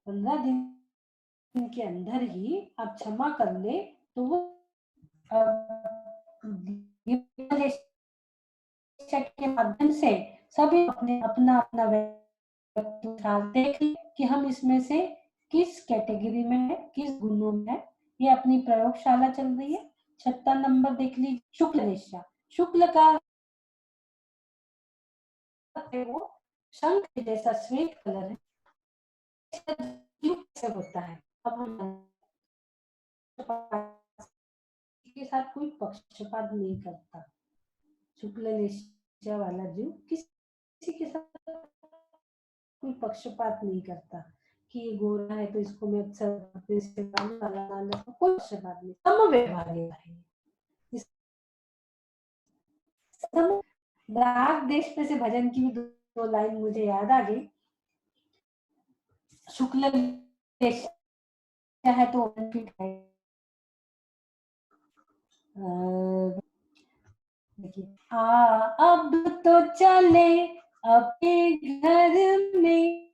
15 दिन के अंदर ही आप क्षमा कर ले तो वो के माध्यम से सभी अपने अपना अपना देख ले कि हम इसमें से किस कैटेगरी में है, किस गुणों में है। ये अपनी प्रयोगशाला चल रही है। 76 नंबर देख लीजिए, शुक्ल रेशा। शुक्ल का वो शंख जैसा श्वेत कलर है, से होता है। अब हम के साथ कोई पक्षपात नहीं करता। शुक्ल रेशा वाला जीव किसी के साथ कोई पक्षपात नहीं करता कि ये गोरा है तो इसको मैं कोई पक्षपात नहीं, समव्यवहार है। राग देश पे से भजन की भी 2 लाइन मुझे याद आ गई। शुक्ल रेशा है तो देखिए अब तो चले अपने घर में,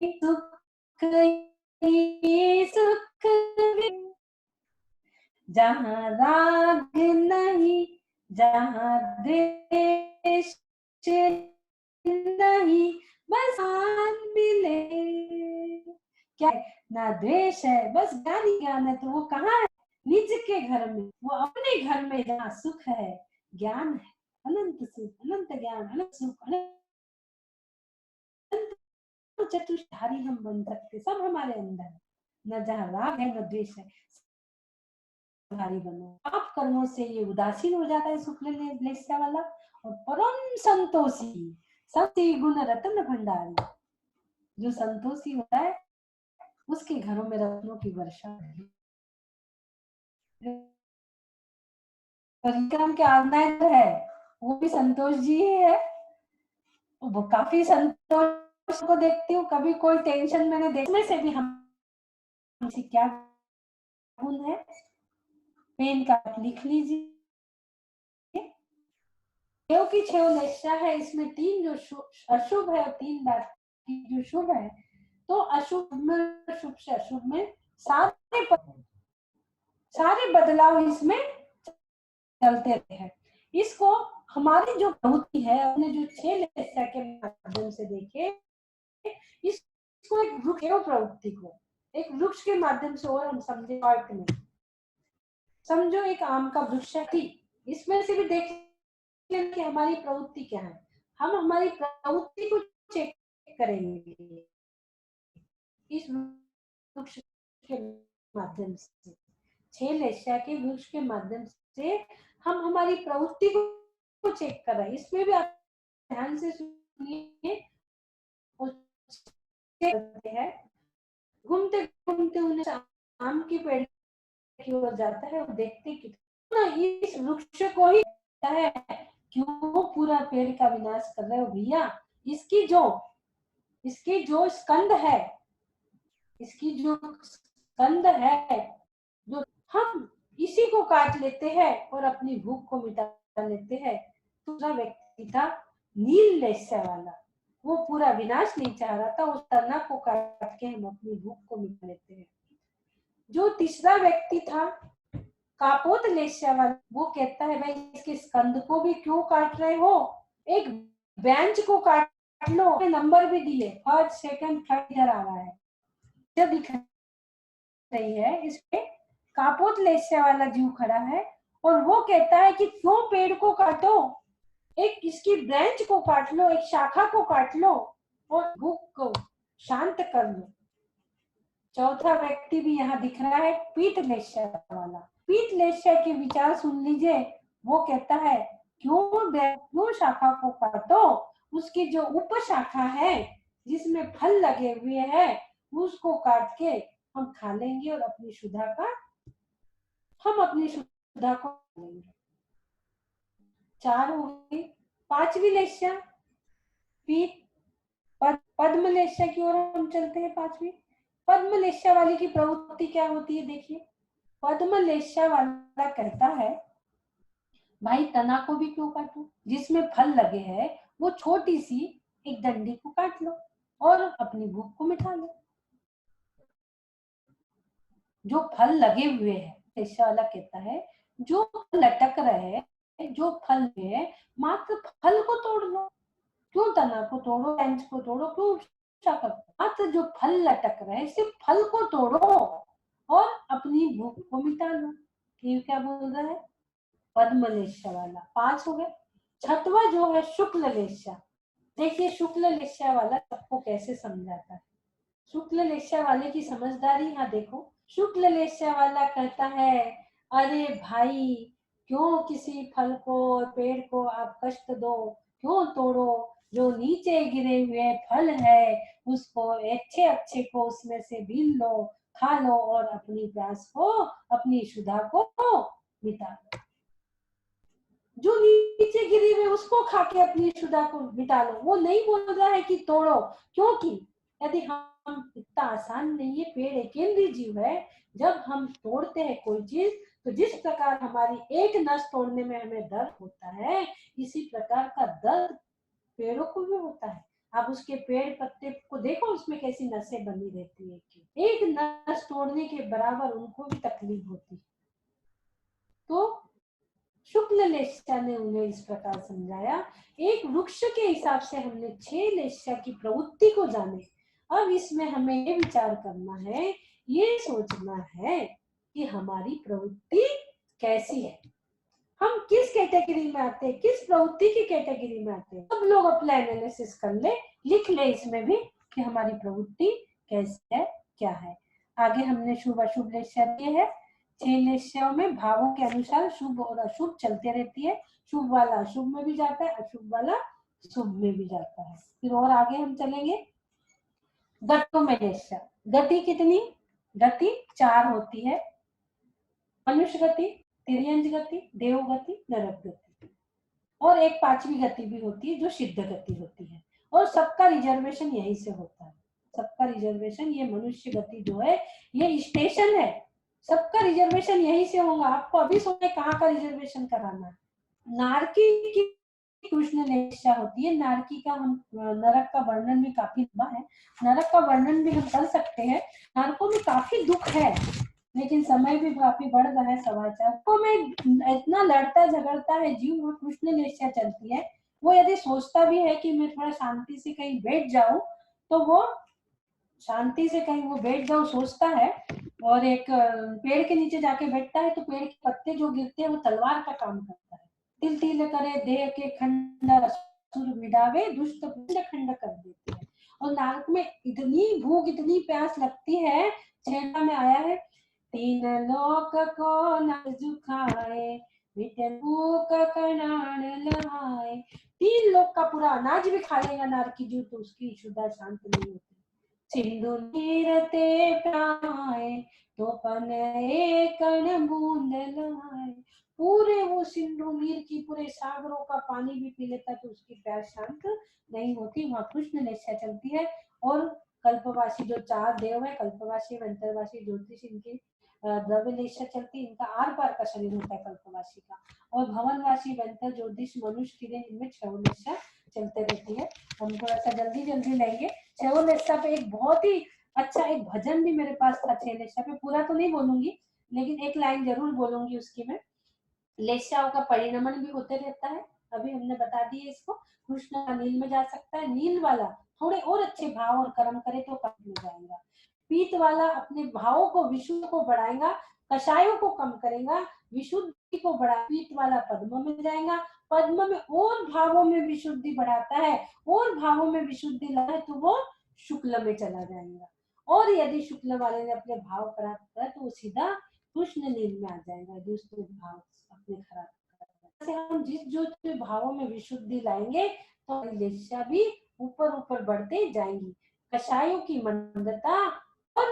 सुख ही सुख जहाँ राग नहीं, जहाँ द्वेष नहीं, बस आन मिले। क्या है? ना द्वेष है, बस ज्ञान ही ज्ञान है। तो वो कहाँ है? निज के घर में, वो अपने घर में जहाँ सुख है, ज्ञान है, अनंत सुख, अनंत ज्ञान, अनंत सुख, अनंत चतुष्धारी हम बन सकते, सब हमारे अंदर है। न जहाँ राग है न द्वेष है, भारी बनो। पाप कर्मों से ये उदासीन हो जाता है शुक्ल लेस्या वाला, और परम संतोषी, सत्य गुण रत्न भंडारी। जो संतोषी होता है उसके घरों में रत्नों की वर्षा है। परिक्रम के आज्ञा है वो भी संतोष जी ही है। वो काफी संतोष को देखती हूँ, कभी कोई टेंशन मैंने देखने से भी हमसे क्या गुण है, पेन का लिख लीजिए। देव की 6 निष्ठा है, इसमें 3 जो अशुभ है और 3 बात जो शुभ है। तो अशुभ में, शुभ से अशुभ में सारे सारे बदलाव इसमें चलते रहे हैं। इसको हमारी जो प्रवृत्ति है, अपने जो 6 लेस्या के माध्यम से देखे, इसको एक वृक्ष प्रवृत्ति को एक वृक्ष के माध्यम से और हम समझे आर्ट में। समझो एक आम का वृक्ष है, इसमें से भी देख कि हमारी प्रवृत्ति क्या है। हम हमारी प्रवृत्ति को चेक करेंगे इस वृक्ष के माध्यम से, 6 लेस्या के वृक्ष के माध्यम से हम हमारी प्रवृत्ति को चेक कर रहे हैं। इसमें भी आप ध्यान से सुनिए और करते हैं। घूमते घूमते उन्हें आम की पेड़ की ओर जाता है और देखते कितना इस वृक्ष को ही है, क्यों पूरा पेड़ का विनाश कर रहे हो भैया। इसकी जो स्कंद है, इसकी जो स्कंद है, जो हम इसी को काट लेते हैं और अपनी भूख को मिटा लेते हैं। दूसरा व्यक्ति था नील लेस्या वाला, वो पूरा विनाश नहीं चाह रहा था, उस तना को काट के हम अपनी भूख को मिटा लेते हैं। जो तीसरा व्यक्ति था कापोत लेस्या वाला, वो कहता है भाई इसके स्कंद को भी क्यों काट रहे हो, एक बेंच को काट लो। नंबर भी दिए, फर्स्ट सेकंड थर्ड इधर आ रहा है, जब दिख रही है इस पे कापोत लेस्या वाला जीव खड़ा है और वो कहता है कि क्यों पेड़ को काटो, एक इसकी ब्रांच को काट लो, एक शाखा को काट लो और भूख को शांत कर लो। चौथा व्यक्ति भी यहाँ दिख रहा है, पीठ लेस्या वाला। पीठ लेस्या के विचार सुन लीजिए। वो कहता है क्यों शाखा को काटो, उसकी जो उपशाखा है जिसमें फल लगे हुए हैं उसको काट के हम खा लेंगे और अपनी शुद्धा को लेंगे। 4 हो गई। 5वीं लेस्या पद्म लेस्या की ओर हम चलते हैं। 5वीं पद्म लेस्या वाली की प्रवृत्ति क्या होती है, देखिए। पद्म लेस्या वाला कहता है भाई तना को भी क्यों काटो, जिसमें फल लगे हैं वो छोटी सी एक डंडी को काट लो और अपनी भूख को मिटा लो। जो फल लगे हुए हैं, लेस्या वाला कहता है जो लटक रहे हैं, जो फल है, मात्र फल को तोड़ लो, क्यों तना को तोड़ो, बेंच को तोड़ो, क्यों मात्र जो फल लटक रहे हैं सिर्फ फल को तोड़ो और अपनी भूख को मिटा लो। ये क्या बोल रहा है पद्म लेस्या वाला। 5 हो गए। 6वां जो है शुक्ल लेस्या। देखिए शुक्ल लेस्या वाला सबको कैसे समझाता है। शुक्ल लेस्या वाले की समझदारी यहाँ देखो। शुक्ल लेस्या वाला कहता है अरे भाई क्यों किसी फल को और पेड़ को आप कष्ट दो, क्यों तोड़ो, जो नीचे गिरे हुए फल है उसको अच्छे को उसमें से बीन लो, खा लो और अपनी प्यास को, अपनी शुद्धा को मिटा लो। जो नीचे गिरी हुई उसको खा के अपनी शुद्धा को मिटा लो। वो नहीं बोल रहा है कि तोड़ो, क्योंकि यदि हम इतना आसान नहीं है, पेड़ एक केंद्रीय जीव है। जब हम तोड़ते हैं कोई चीज तो जिस प्रकार हमारी एक नस तोड़ने में हमें दर्द होता है, इसी प्रकार का दर्द पेड़ों को भी होता है। आप उसके पेड़ पत्ते को देखो, उसमें कैसी नसें बनी रहती है। एक नस तोड़ने के बराबर उनको भी तकलीफ होती है। तो शुक्ल लेस्या ने उन्हें इस प्रकार समझाया। एक वृक्ष के हिसाब से हमने 6 लेस्या की प्रवृत्ति को जाने। अब इसमें हमें ये विचार करना है, ये सोचना है कि हमारी प्रवृत्ति कैसी है, हम किस कैटेगरी में आते हैं, किस प्रवृत्ति की कैटेगरी में आते हैं। सब लोग अपना एनालिसिस कर ले, लिख ले इसमें भी कि हमारी प्रवृत्ति कैसी है, क्या है। आगे हमने शुभ अशुभ लेस्या दिए है। 6 लेस्याओं में भावों के अनुसार शुभ और अशुभ चलते रहती है। शुभ वाला अशुभ में भी जाता है, अशुभ वाला शुभ में भी जाता है। फिर और आगे हम चलेंगे। गतों में लेस्या, गति कितनी, गति 4 होती है। मनुष्य गति, तिर्यंज गति, देव गति, नरक गति, और एक 5वीं गति भी होती है जो सिद्ध गति होती है। और सबका रिजर्वेशन यहीं से होता है। सबका रिजर्वेशन, ये मनुष्य गति जो है ये स्टेशन है, सबका रिजर्वेशन यहीं से होगा। आपको अभी सोचे कहाँ का रिजर्वेशन कराना है। नारकी की कृष्ण लेस्या होती है। नारकी का हम नरक का वर्णन भी काफी लंबा है, नरक का वर्णन भी हम कर सकते हैं। नरकों में काफी दुख है, लेकिन समय भी काफी बढ़ गया है, 4:15 को मैं इतना लड़ता झगड़ता है जीव, वहाँ कृष्ण लेस्या चलती है। वो यदि सोचता भी है कि मैं थोड़ा शांति से कहीं बैठ जाऊं, तो वो शांति से कहीं वो बैठ जाऊं सोचता है, और एक पेड़ के नीचे जाके बैठता है तो पेड़ के पत्ते जो गिरते हैं वो तलवार का काम करता है। तिल तिल करे देह के खंड, असुर मिटावे दुष्ट पिंड खंड कर देते हैं। और नारक में इतनी भूख इतनी प्यास लगती है, छेड़ा में आया है, तीन लोक को न जुखाए, मिटे भूख कनान लहाए। 3 लोक का पूरा अनाज भी खा लेगा नारक की जीव तो उसकी क्षुधा शांत नहीं होती। सिंधु नीरते प्राय तो पन कण बूंद लहाए। पूरे वो सिंधु नीर की पूरे सागरों का पानी भी पी लेता तो उसकी प्यास शांत नहीं होती। वहां कृष्ण लेस्या चलती है। और कल्पवासी जो 4 देव है, कल्पवासी, अंतरवासी, ज्योतिष, इनकी द्रव्य लेस्या चलती, इनका आर पार का शरीर होता है कल्पवासी का। और भवनवासी, वंतर, ज्योतिष, मनुष्य, किरण, इनमें 6 लेस्या चलते रहती है। हम थोड़ा सा जल्दी जल्दी लेंगे। 6 लेस्या पे एक बहुत ही अच्छा एक भजन भी मेरे पास था 6 लेस्या पे, पूरा तो नहीं बोलूंगी लेकिन एक लाइन जरूर बोलूंगी उसकी मैं। लेस्याओं का परिणमन भी होते रहता है, अभी हमने बता दिए इसको। कृष्ण का नील में जा सकता है, नील वाला थोड़े और अच्छे भाव और कर्म करे तो कम में जाएगा। पीत वाला अपने भावों को विशुद्ध को बढ़ाएगा, कषायों को कम करेगा, विशुद्धि को बढ़ा। पीत वाला पद्म में जाएगा, पद्म में और भावों में विशुद्धि बढ़ाता है, और भावों में विशुद्धि लाए तो वो शुक्ल में चला जाएगा। और यदि शुक्ल वाले ने अपने भाव प्राप्त करा तो वो सीधा कृष्ण नील में आ जाएगा। यदि उसको भाव अपने खराब से हम जिस जो भावों में विशुद्धि लाएंगे तो लेस्या भी ऊपर ऊपर बढ़ते जाएंगी। कषायों की मंदता और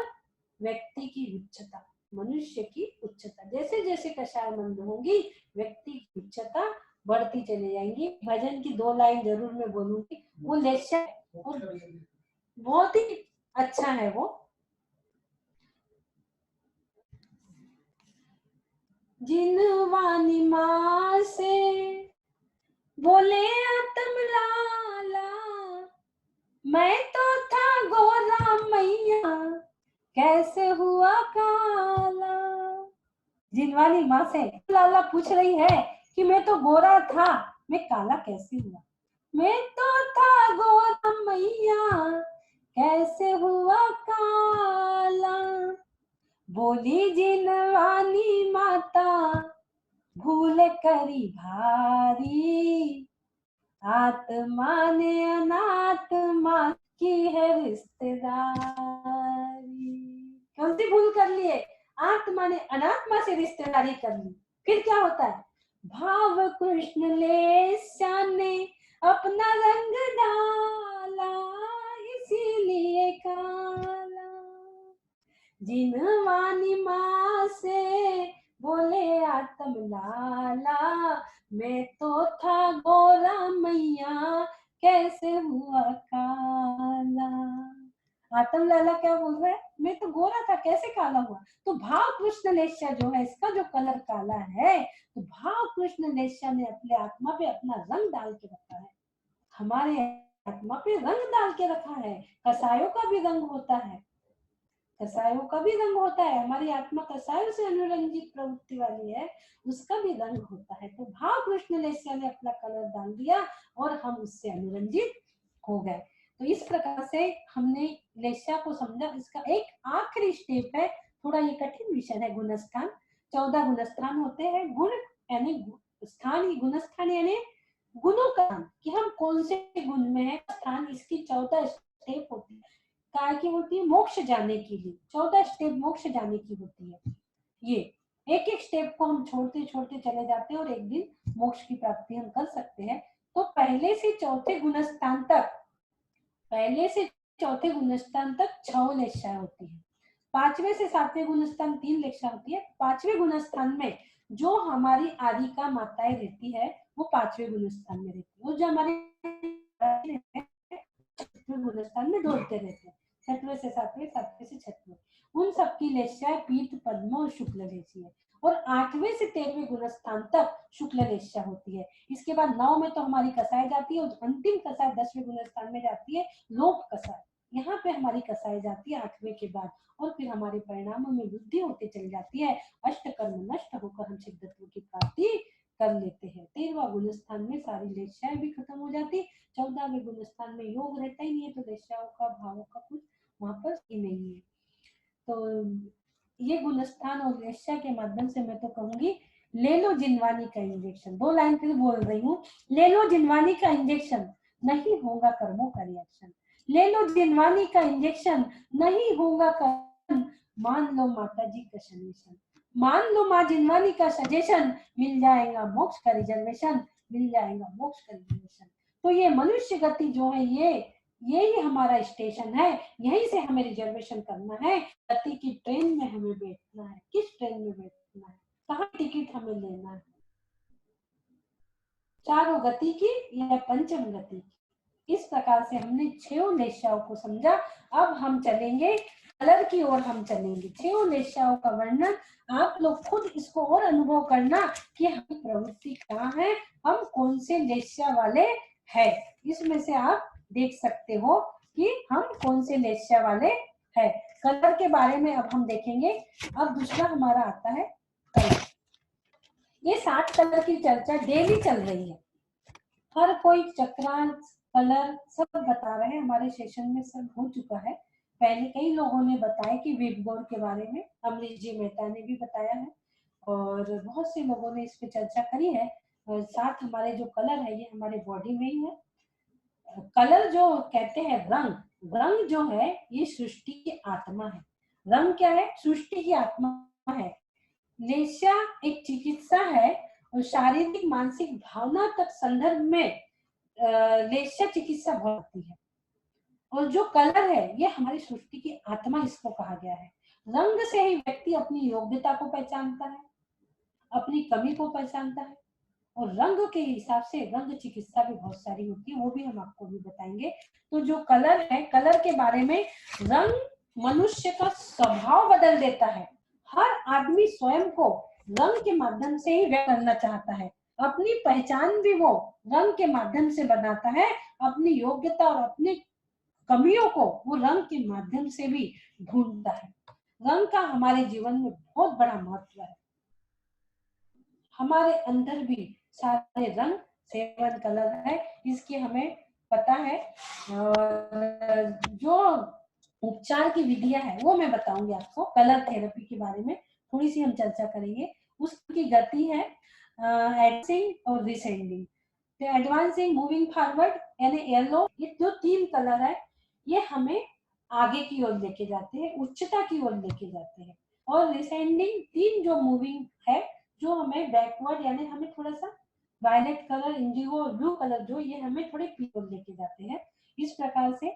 व्यक्ति की उच्चता, मनुष्य की उच्चता, जैसे जैसे कषाय मंद होंगी व्यक्ति की उच्चता बढ़ती चली जाएंगी। भजन की 2 लाइन जरूर मैं बोलूंगी। वो लेस्या बहुत ही अच्छा है वो। जिन वाणी माँ से बोले आत्म लाला, मैं तो था गोरा मैया कैसे हुआ काला। जिनवानी माँ से लाला पूछ रही है कि मैं तो गोरा था, मैं काला कैसे हुआ। मैं तो था गोरा मैया कैसे हुआ काला। बोली जिनवानी माता भूल करी भारी, आत्मा ने अनात्मा की है रिश्तेदारी। कौन सी भूल कर लिए? आत्मा ने अनात्मा से रिश्तेदारी कर ली। फिर क्या होता है? भाव कृष्ण लेस्या ने अपना रंग डाला, इसीलिए काला। जिनवानी माँ से बोले आत्म लाला, मैं तो था गोरा मैया कैसे हुआ काला। आत्म लाला क्या बोल रहा है? मैं तो गोरा था कैसे काला हुआ। तो भाव कृष्ण लेस्या जो है, इसका जो कलर काला है, तो भाव कृष्ण लेस्या ने अपने आत्मा पे अपना रंग डाल के रखा है। हमारे आत्मा पे रंग डाल के रखा है। कसायों का भी रंग होता है, कसायों का भी रंग होता है। हमारी आत्मा कसायों से अनुरंजित प्रवृत्ति वाली है, उसका भी रंग होता है। तो भाव कृष्ण लेस्या ने अपना कलर डाल दिया और हम उससे अनुरंजित हो गए। तो इस प्रकार से हमने लेस्या को समझा। इसका एक आखिरी स्टेप है, थोड़ा ये कठिन विषय है, गुणस्थान। 14 गुणस्थान होते हैं। गुण यानी स्थान, गुणस्थान यानी गुणों का, कि हम कौन से गुण में है। स्थान, इसकी 14 स्टेप होती है। काय की होती है? मोक्ष जाने के लिए 14 स्टेप मोक्ष जाने की होती है। ये एक एक स्टेप को हम छोड़ते छोड़ते चले जाते हैं और एक दिन मोक्ष की प्राप्ति हम कर सकते हैं। तो पहले से चौथे गुणस्थान तक, पहले से चौथे गुणस्थान तक 6 लेस्या होती है। 5वें से 7वें गुणस्थान 3 लेस्या होती है। 5वें गुणस्थान में जो हमारी आदिका माताएं रहती है वो 5वें गुणस्थान में रहती है, और जो हमारे गुणस्थान में डोलते रहते हैं। 6वें से 7वें, 7वें से 6वें, उन सबकी लेस्या पीत, पद्म और शुक्ल लेस्या है। और 8वें से 13वें गुणस्थान तक शुक्ल लेस्या होती है। इसके बाद 9 में तो हमारी कसाई जाती है और अंतिम कसाई 10वें गुणस्थान में जाती है, लोक कसाई। यहाँ पे हमारी कसाई जाती है 8वें के बाद, और फिर हमारे परिणामों में वृद्धि होते चली जाती है। अष्टकर्म नष्ट होकर हम सिद्धत्व की प्राप्ति कर लेते हैं। 13वां गुणस्थान में सारी लेस्याएं भी खत्म हो जाती। 14वें गुणस्थान में योग रहता ही नहीं है, तो लेस्याओं का भावों का कुछ वहां पर ही नहीं है। तो ये गुणस्थान और लेस्या के माध्यम से मैं तो कहूंगी ले लो जिनवानी का इंजेक्शन। 2 लाइन फिर बोल रही हूँ, ले लो जिनवानी का इंजेक्शन, नहीं होगा कर्मों का रिएक्शन। ले लो जिनवानी का इंजेक्शन, नहीं होगा कर्म, मान लो माता जी का सजेशन, मान लो माँ जिनवानी का सजेशन, मिल जाएगा मोक्ष का रिजर्वेशन, मिल जाएगा मोक्ष का रिजर्वेशन। तो ये मनुष्य गति जो है, ये ही हमारा स्टेशन है, यहीं से हमें रिजर्वेशन करना है। गति की ट्रेन में हमें बैठना है, किस ट्रेन में बैठना है, कहाँ टिकट हमें लेना है, चारों गति की या पंचम गति की। इस प्रकार से हमने 6 लेस्याओं को समझा। अब हम चलेंगे कलर की ओर, हम चलेंगे 6 लेस्याओं का वर्णन। आप लोग खुद इसको और अनुभव करना कि हमारी प्रवृत्ति कहाँ है, हम कौन से लेस्या वाले हैं। इसमें से आप देख सकते हो कि हम कौन से लेस्या वाले हैं। कलर के बारे में अब हम देखेंगे। अब दूसरा हमारा आता है कलर। ये 7 कलर की चर्चा डेली चल रही है, हर कोई चक्रांत कलर सब बता रहे हैं, हमारे सेशन में सब हो चुका है। पहले कई लोगों ने बताया कि विबगोर के बारे में, अमरीश जी मेहता ने भी बताया है, और बहुत से लोगों ने इस पे चर्चा करी है। और साथ हमारे जो कलर है ये हमारे बॉडी में ही है। कलर जो कहते हैं रंग, रंग जो है ये सृष्टि की आत्मा है। रंग क्या है, सृष्टि की आत्मा है। लेस्या एक चिकित्सा है, और शारीरिक मानसिक भावना तक संदर्भ में लेस्या चिकित्सा होती है। और जो कलर है ये हमारी सृष्टि की आत्मा, इसको कहा गया है। रंग से ही व्यक्ति अपनी योग्यता को पहचानता है, अपनी कमी को पहचानता है, और रंग के हिसाब से रंग चिकित्सा भी बहुत सारी होती है, वो भी हम आपको भी बताएंगे। तो जो कलर है, कलर के बारे में, रंग मनुष्य का स्वभाव बदल देता है। हर आदमी स्वयं को रंग के माध्यम से ही व्यक्त करना चाहता है, अपनी पहचान भी वो रंग के माध्यम से बनाता है, अपनी योग्यता और अपनी कमियों को वो रंग के माध्यम से भी ढूंढता है। रंग का हमारे जीवन में बहुत बड़ा महत्व है। हमारे अंदर भी सारे रंग 7 कलर है, इसकी हमें पता है। और जो उपचार की विधियां है वो मैं बताऊंगी आपको। कलर थेरेपी के बारे में थोड़ी सी हम चर्चा करेंगे। उसकी गति है एडवांसिंग और रिसेंडिंग। तो एडवांसिंग, मूविंग फॉरवर्ड यानी येलो, ये जो 3 कलर है ये हमें आगे की ओर लेके जाते हैं, उच्चता की ओर लेके जाते हैं। और रिसेंडिंग 3 जो मूविंग है जो हमें बैकवर्ड यानी हमें थोड़ा सा वायलेट कलर, इंडिगो और ब्लू कलर जो ये हमें थोड़े पीछे लेके जाते हैं। इस प्रकार से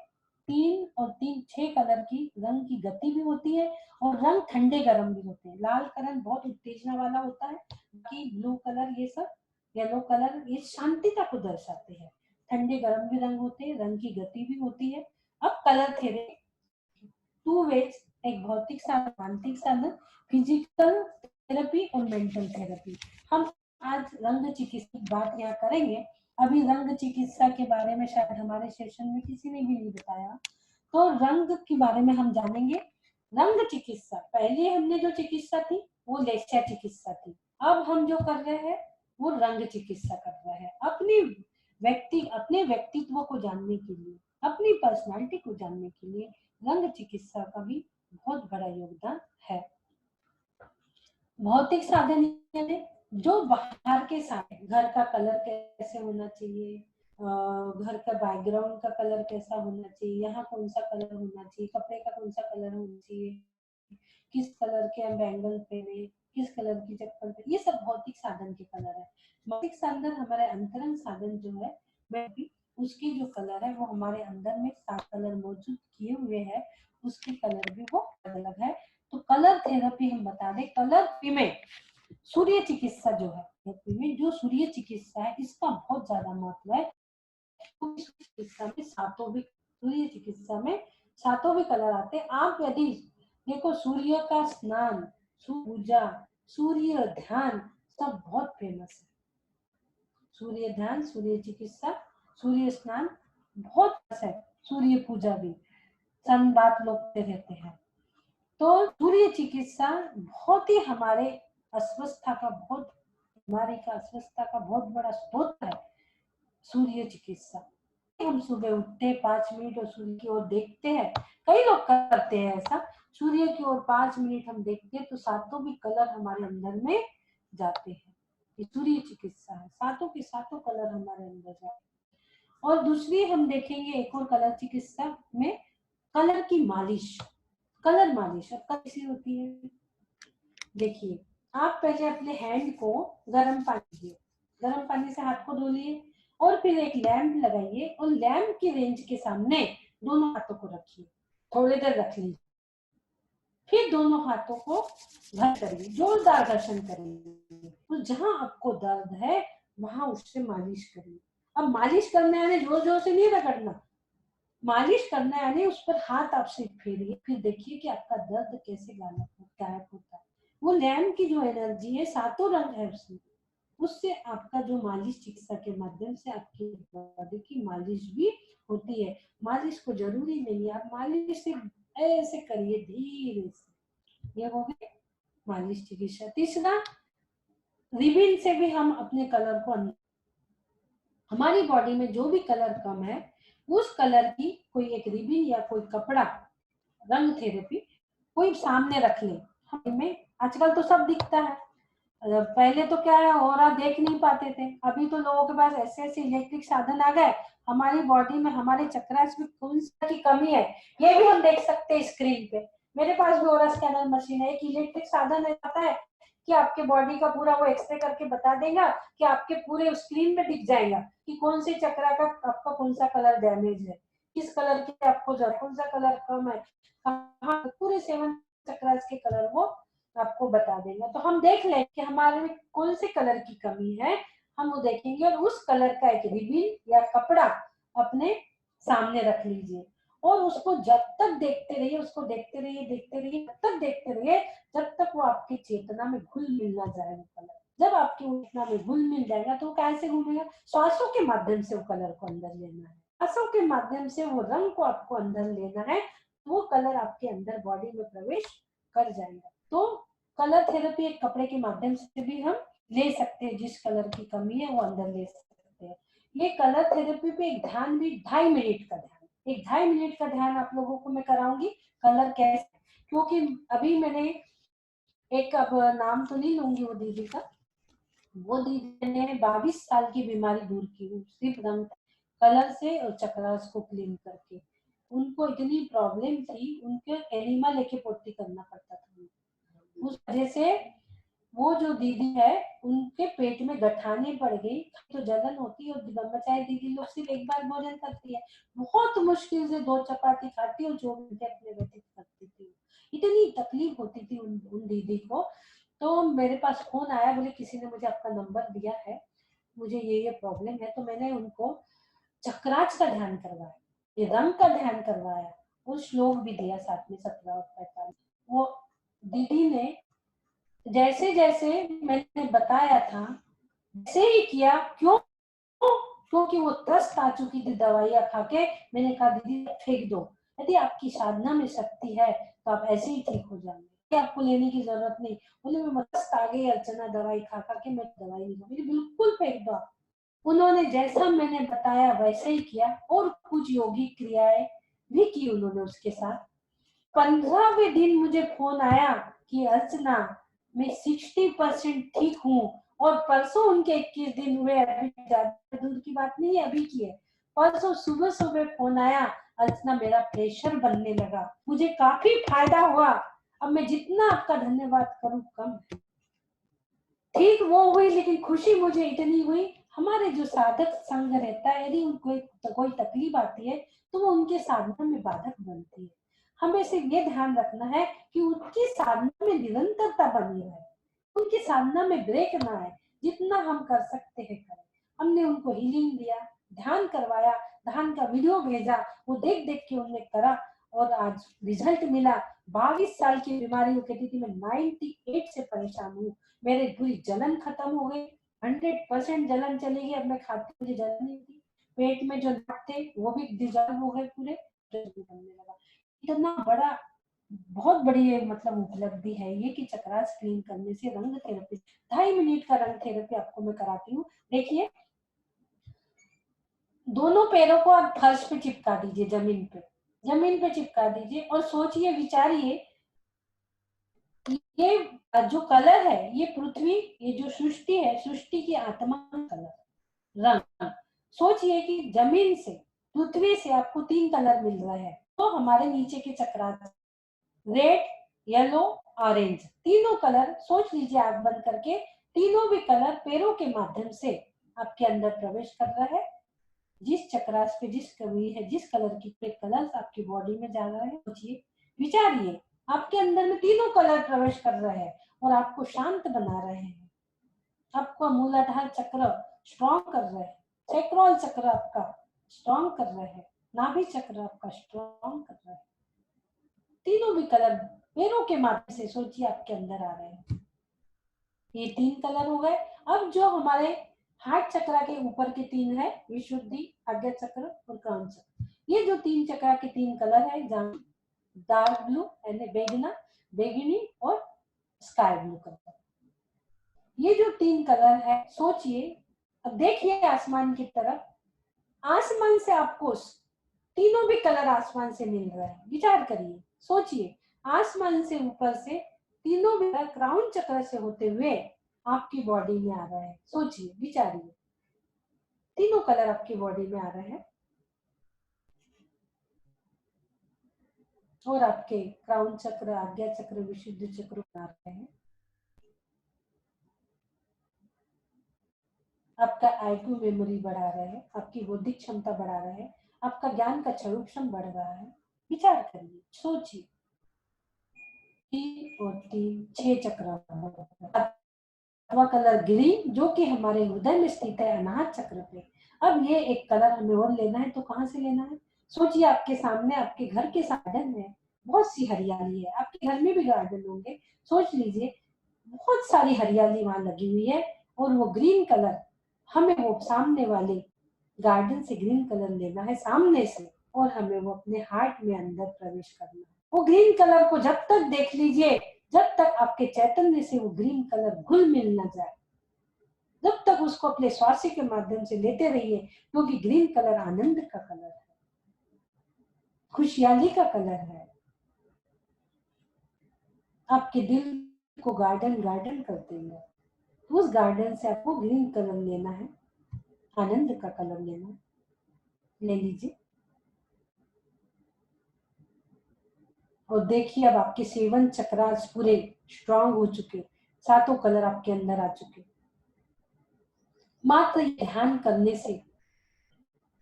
3 और 3 6 कलर की रंग की गति भी होती है, और रंग ठंडे गर्म भी होते हैं। लाल कलर बहुत उत्तेजना वाला होता है, बाकी ब्लू कलर ये सब, येलो कलर ये शांतिता को दर्शाते हैं। ठंडे गर्म भी रंग होते हैं, रंग की गति भी होती है। अब कलर थेरेपी 2 वेज, एक भौतिक साधन, मानसिक साधन, फिजिकल थेरेपी और मेंटल थेरेपी। हम आज रंग चिकित्सा की बात यहाँ करेंगे। अभी रंग चिकित्सा के बारे में शायद हमारे सेशन में किसी ने भी नहीं बताया, तो रंग के बारे में हम जानेंगे। रंग चिकित्सा, पहले हमने जो चिकित्सा थी वो लेस्या चिकित्सा थी, अब हम जो कर रहे हैं वो रंग चिकित्सा कर रहे हैं। अपने व्यक्तित्व को जानने के लिए, अपनी पर्सनालिटी को जानने के लिए रंग चिकित्सा का भी बहुत बड़ा योगदान है। भौतिक साधन जो बाहर के साधन, घर का कलर कैसे होना चाहिए, घर का बैकग्राउंड का कलर कैसा होना चाहिए, यहाँ कौन सा कलर होना चाहिए, कपड़े का कौन सा कलर होना चाहिए, किस कलर के हम बैंगल पहने, किस कलर की चप्पल पहने, ये सब भौतिक साधन के कलर है। भौतिक साधन हमारे अंतरंग साधन जो है, उसके जो कलर है वो हमारे अंदर में 7 कलर मौजूद किए हुए हैं, उसके कलर भी वो अलग है। तो कलर थेरेपी हम बता दें, कलर में सूर्य चिकित्सा जो है, में जो सूर्य चिकित्सा है इसका बहुत ज्यादा महत्व है। चिकित्सा में सूर्य चिकित्सा में सातों भी कलर आते हैं। आप यदि देखो, सूर्य का स्नान, पूजा, सूर्य ध्यान सब बहुत फेमस है। सूर्य ध्यान, सूर्य चिकित्सा, सूर्य स्नान बहुत है, सूर्य पूजा भी। सनबाथ लोग करते रहते हैं। तो सूर्य चिकित्सा बहुत ही हमारे अस्वस्थता का बहुत बीमारी का अस्वस्थता का बहुत बड़ा स्रोत है सूर्य चिकित्सा। हम सुबह उठते 5 मिनट और सूर्य की ओर देखते हैं, कई लोग करते हैं ऐसा, सूर्य की ओर 5 मिनट हम देखते हैं तो सातों भी कलर हमारे अंदर में जाते हैं। ये सूर्य चिकित्सा है, सातों के सातों कलर हमारे अंदर जाते हैं। और दूसरी हम देखेंगे एक और कलर चिकित्सा में, कलर की मालिश। कलर मालिश अब कैसी होती है, देखिए आप पहले अपने हैंड को गर्म पानी लीजिए, गर्म पानी से हाथ को धो लिए और फिर एक लैंप लगाइए और लैंप की रेंज के सामने दोनों हाथों को रखिए, थोड़ी देर रख लीजिए, फिर दोनों हाथों को घर्षण करिए, जोरदार घर्षण करिए, तो जहां आपको दर्द है वहां उससे मालिश करिए। अब मालिश करने यानी जोर जोर से नहीं रगड़ना, मालिश करना यानी उस पर हाथ आप सिर्फ फेरिए, फिर देखिए कि आपका दर्द कैसे गायब होता है। वो लैम्प की जो एनर्जी है, सातों रंग है उसमें, उससे आपका जो मालिश चिकित्सा के माध्यम से आपकी बॉडी की मालिश भी होती है। मालिश को जरूरी नहीं है, आप मालिश से ऐसे करिए धीरे से, ये हो गई मालिश चिकित्सा। तीसरा, रिबिन से भी हम अपने कलर को, हमारी बॉडी में जो भी कलर कम है उस कलर की कोई एक रिबिन या कोई कपड़ा, रंग थेरेपी कोई सामने रख ले। हमें आजकल तो सब दिखता है, पहले तो क्या है और देख नहीं पाते थे, अभी तो लोगों के पास ऐसे ऐसे इलेक्ट्रिक साधन आ गए, हमारी बॉडी में हमारे चक्रास में कौन सा की कमी है ये भी हम देख सकते हैं स्क्रीन पे। मेरे पास भी ओरा स्कैनर मशीन है, एक इलेक्ट्रिक साधन आता है कि आपके बॉडी का पूरा वो एक्सरे करके बता देगा कि आपके पूरे स्क्रीन में दिख जाएगा कि कौन से चक्रा का आपका कौन सा कलर डैमेज है, किस कलर के आपको कौन सा कलर कम है, कहाँ पूरे 7 चक्रास के कलर वो आपको बता देगा। तो हम देख लें कि हमारे में कौन से कलर की कमी है, हम वो देखेंगे और उस कलर का एक रिबिन या कपड़ा अपने सामने रख लीजिए और उसको जब तक देखते रहिए, उसको देखते रहिए, जब तक देखते रहिए जब तक वो आपकी चेतना में घुल मिल ना जाए वो कलर। जब आपकी चेतना में घुल मिल जाएगा तो कैसे घूमेगा, श्वासों के माध्यम से वो कलर को अंदर लेना है, श्वासों के माध्यम से वो रंग को आपको अंदर लेना है, वो कलर आपके अंदर बॉडी में प्रवेश कर जाएगा। तो कलर थेरेपी एक कपड़े के माध्यम से भी हम ले सकते हैं, जिस कलर की कमी है वो अंदर ले सकते हैं। ये कलर थेरेपी पे एक ध्यान भी 2.5 मिनट का ध्यान, एक 2.5 मिनट का ध्यान आप लोगों को मैं कराऊंगी कलर कैसे, क्योंकि अभी मैंने एक, अब नाम तो नहीं लूंगी वो दीदी का, वो दीदी ने 22 साल की बीमारी दूर की सिर्फ रंग कलर से और चक्रास को क्लीन करके। उनको इतनी प्रॉब्लम थी, उनके एनिमा लेके पोटी करना पड़ता था, उस वजह से वो जो दीदी है उनके पेट में गठाने पड़ गई, तो जलन होती है और बचाए दीदी लोग सिर्फ एक बार भोजन करती है, बहुत मुश्किल से 2 चपाती खाती और 2 घंटे अपने व्यतीत करती थी, इतनी तकलीफ होती थी उन दीदी को। तो मेरे पास फोन आया, बोले किसी ने मुझे आपका नंबर दिया है, मुझे ये प्रॉब्लम है, तो मैंने उनको चक्रास का ध्यान करवाया, ये रंग का ध्यान करवाया और श्लोक भी दिया साथ में 17 और 45। वो दीदी ने जैसे जैसे मैंने बताया था वैसे ही किया। क्यों? क्योंकि वो त्रस्त आ चुकी थी दवाइयां खा के। मैंने कहा दीदी फेंक दो, यदि आपकी साधना में शक्ति है तो आप ऐसे ही ठीक हो जाएंगे, आपको लेने की जरूरत नहीं। बोले मैं मस्त आ गई अर्चना दवाई खा खा के, मैं दवाई नहीं खाऊंगी, बिल्कुल फेंक दो। उन्होंने जैसा मैंने बताया वैसे ही किया और कुछ योगिक क्रियाएं भी की उन्होंने उसके साथ। 15वें दिन मुझे फोन आया कि अर्चना मैं 60% ठीक हूँ, और परसों उनके 21 दिन हुए, अभी ज्यादा दूर की बात नहीं है, अभी की है। परसों सुबह सुबह फोन आया, अर्चना मेरा प्रेशर बनने लगा, मुझे काफी फायदा हुआ, अब मैं जितना आपका धन्यवाद करूँ कम है। ठीक वो हुई, लेकिन खुशी मुझे इतनी हुई, हमारे जो साधक संघ रहता है, यदि उनको कोई तकलीफ आती है तो वो उनके साधना में बाधक बनती है। हमें सिर्फ ये ध्यान रखना है कि उनकी साधना में निरंतरता बनी रहे, उनकी साधना में ब्रेक ना आए, जितना हम कर सकते हैं करें। हमने उनको हीलिंग दिया, ध्यान करवाया, ध्यान का वीडियो भेजा, वो देख देख के उन्होंने करा और आज रिजल्ट मिला। 22 साल की बीमारी वो कहती थी मैं 98 से परेशान हूँ, मेरे पूरी जलन खत्म हो गई, 100% जलन चली गई, अब मैं खाती मुझे जलन नहीं थी, पेट में जो दाग थे वो भी डिजॉल्व हो गए पूरे, बनने लगा। इतना बड़ा बहुत बड़ी ये मतलब उपलब्धि है ये कि चक्रास क्लीन करने से रंग थेरेपी 2.5 मिनट का रंग थेरेपी आपको मैं कराती हूँ। देखिए दोनों पैरों को आप फर्श पे चिपका दीजिए, जमीन पे चिपका दीजिए और सोचिए विचारिए ये जो कलर है ये पृथ्वी, ये जो सृष्टि है, सृष्टि की आत्मा का कलर रंग। सोचिए कि जमीन से पृथ्वी से आपको 3 कलर मिल रहा है तो हमारे नीचे के चक्रास रेड येलो ऑरेंज तीनों कलर सोच लीजिए आंख बंद करके, तीनों भी कलर पैरों के माध्यम से आपके अंदर प्रवेश कर रहा है। जिस चक्रास पे जिस कमी है, जिस कलर की कलर आपकी बॉडी में जा रहा है, सोचिए विचारिए आपके अंदर में तीनों कलर प्रवेश कर रहे हैं और आपको शांत बना रहे हैं, आपका मूलाधार चक्र स्ट्रॉन्ग कर रहे हैं, सैक्रल चक्र आपका स्ट्रॉन्ग कर रहे हैं, नाभि चक्र आपका स्ट्रॉन्ग कर रहा है। तीनों भी कलर पैरों के माध्यम से सोचिए आपके अंदर आ रहे हैं। ये 3 कलर हो गए। अब जो हमारे हार्ट चक्र के ऊपर के 3 है, विशुद्धि, आज्ञा चक्र और क्राउन चक्र। ये जो 3 चक्र के 3 कलर है, जहाँ डार्क ब्लू यानी बेगनी और स्काई ब्लू कलर, ये जो 3 कलर है सोचिए। अब देखिए आसमान की तरफ, आसमान से आपको तीनों भी कलर आसमान से मिल रहा है। विचार करिए, सोचिए आसमान से ऊपर से तीनों भी क्राउन चक्र से होते हुए आपकी बॉडी में आ रहा है। सोचिए विचारिए, तीनों कलर आपकी बॉडी में आ रहे हैं और आपके क्राउन चक्र, आज्ञा चक्र, विशुद्ध चक्र बना रहे हैं। आपका आईक्यू मेमोरी बढ़ा रहे हैं, आपकी बौद्धिक क्षमता बढ़ा रहे हैं, आपका ज्ञान का क्षण बढ़ रहा है। विचार करिए, सोचिए। 3 और 3 6 चक्र, अथवा कलर ग्रीन जो कि हमारे हृदय में स्थित है अनाहत चक्र पे। अब ये एक कलर हमें और लेना है तो कहाँ से लेना है? सोचिए आपके सामने आपके घर के गार्डन है, बहुत सी हरियाली है, आपके घर में भी गार्डन होंगे। सोच लीजिए बहुत सारी हरियाली वहां लगी हुई है और वो ग्रीन कलर हमें वो सामने वाले गार्डन से ग्रीन कलर लेना है सामने से और हमें वो अपने हार्ट में अंदर प्रवेश करना है। वो ग्रीन कलर को जब तक देख लीजिए जब तक आपके चैतन्य से वो ग्रीन कलर घुल मिल ना जाए, जब तक उसको अपने श्वास के माध्यम से लेते रहिए, क्योंकि ग्रीन कलर आनंद का कलर है, खुशहाली का कलर है। आपके दिल को गार्डन गार्डन करते हैं, उस गार्डन से आपको ग्रीन कलर लेना है, आनंद का कलर लेना है। ले लीजिए और देखिए अब आपके 7 चक्रास पूरे स्ट्रांग हो चुके, 7 कलर आपके अंदर आ चुके। मात्र ध्यान करने से,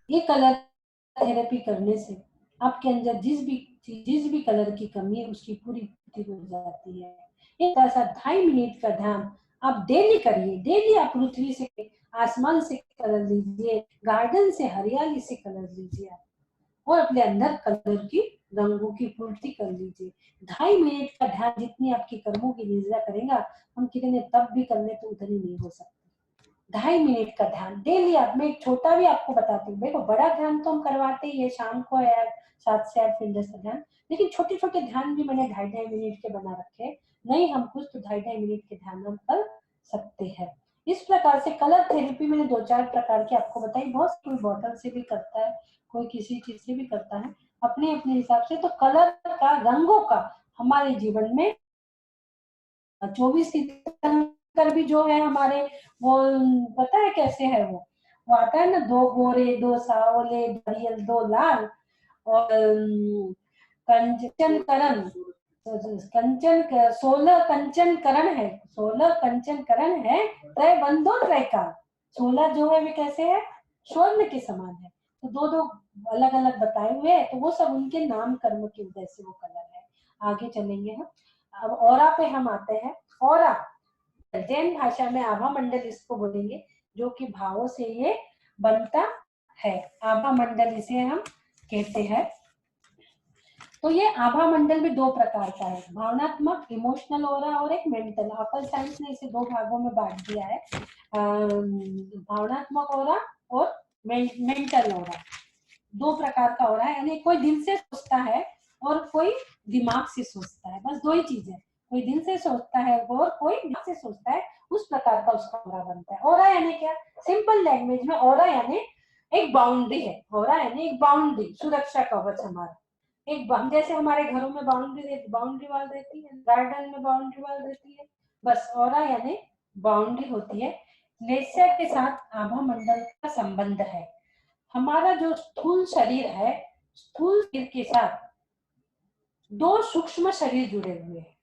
ये कलर थेरेपी करने से आपके अंदर जिस भी कलर की कमी है उसकी पूरी पूर्ति हो जाती है। एक ऐसा 2.5 मिनट का ध्यान आप डेली करिए। डेली आप पृथ्वी से, आसमान से कलर लीजिए, गार्डन से, हरियाली से कलर लीजिए आप और अपने अंदर कलर की रंगों की पूर्ति कर लीजिए। 2.5 मिनट का ध्यान जितनी आपकी कर्मों की निर्जा करेगा, हम कितने तब भी करने तो उतनी नहीं हो सकते। 2.5 मिनट का ध्यान डेली। आप, मैं एक छोटा भी आपको बताती हूँ, देखो बड़ा ध्यान तो हम करवाते ही है, शाम को है 7 से 8 मिनट का ध्यान, लेकिन छोटे छोटे ध्यान भी मैंने 2.5 मिनट के बना रखे। नहीं हम कुछ तो 2.5 मिनट के ध्यान हम कर सकते हैं। इस प्रकार से कलर थेरेपी मैंने 2-4 प्रकार की आपको बताई। बहुत कोई बॉटल से भी करता है, कोई किसी चीज से भी करता है, अपने अपने हिसाब से। तो कलर का, रंगों का हमारे जीवन में 24 तीर्थंकर भी जो है हमारे, वो पता है कैसे है वो आता है ना, 2 गोरे 2 सावले 2 हरियल 2 लाल और कंचन करण, 16 कंचन करण है, 16 कंचन करण है, त्रय बंधो त्रय का। 16 जो है वे कैसे है, स्वर्ण के समान है। तो 2-2 अलग अलग बताए हुए हैं, तो वो सब उनके नाम कर्म की वजह से वो कलर है। आगे चलेंगे हम। अब ऑरा पे हम आते हैं। ऑरा जैन भाषा में आभा मंडल इसको बोलेंगे, जो कि भावों से ये बनता है। आभा मंडल इसे हम कहते हैं। तो ये आभा मंडल में 2 प्रकार का है, भावनात्मक इमोशनल ऑरा और एक मेंटल। अकल साइंस ने इसे 2 भागों में बांट दिया है, भावनात्मक ऑरा और मेंटल ऑरा। 2 प्रकार का ऑरा है। यानी कोई दिल से सोचता है और कोई दिमाग से सोचता है। बस दो ही चीजें, कोई दिल से सोचता है और कोई दिमाग से सोचता है, उस प्रकार का उसका ऑरा बनता है। ऑरा यानी क्या? सिंपल लैंग्वेज में ऑरा यानी एक बाउंड्री है। ऑरा यानी एक बाउंड्री, सुरक्षा कवच हमारा। एक जैसे हमारे घरों में बाउंड्री वाल रहती है, गार्डन में बाउंड्री वाल रहती है, बस ऑरा यानी बाउंड्री होती है। लेस्या के साथ आभा मंडल का संबंध है। हमारा जो स्थूल शरीर है, स्थूल शरीर के साथ दो सूक्ष्म शरीर जुड़े हुए हैं।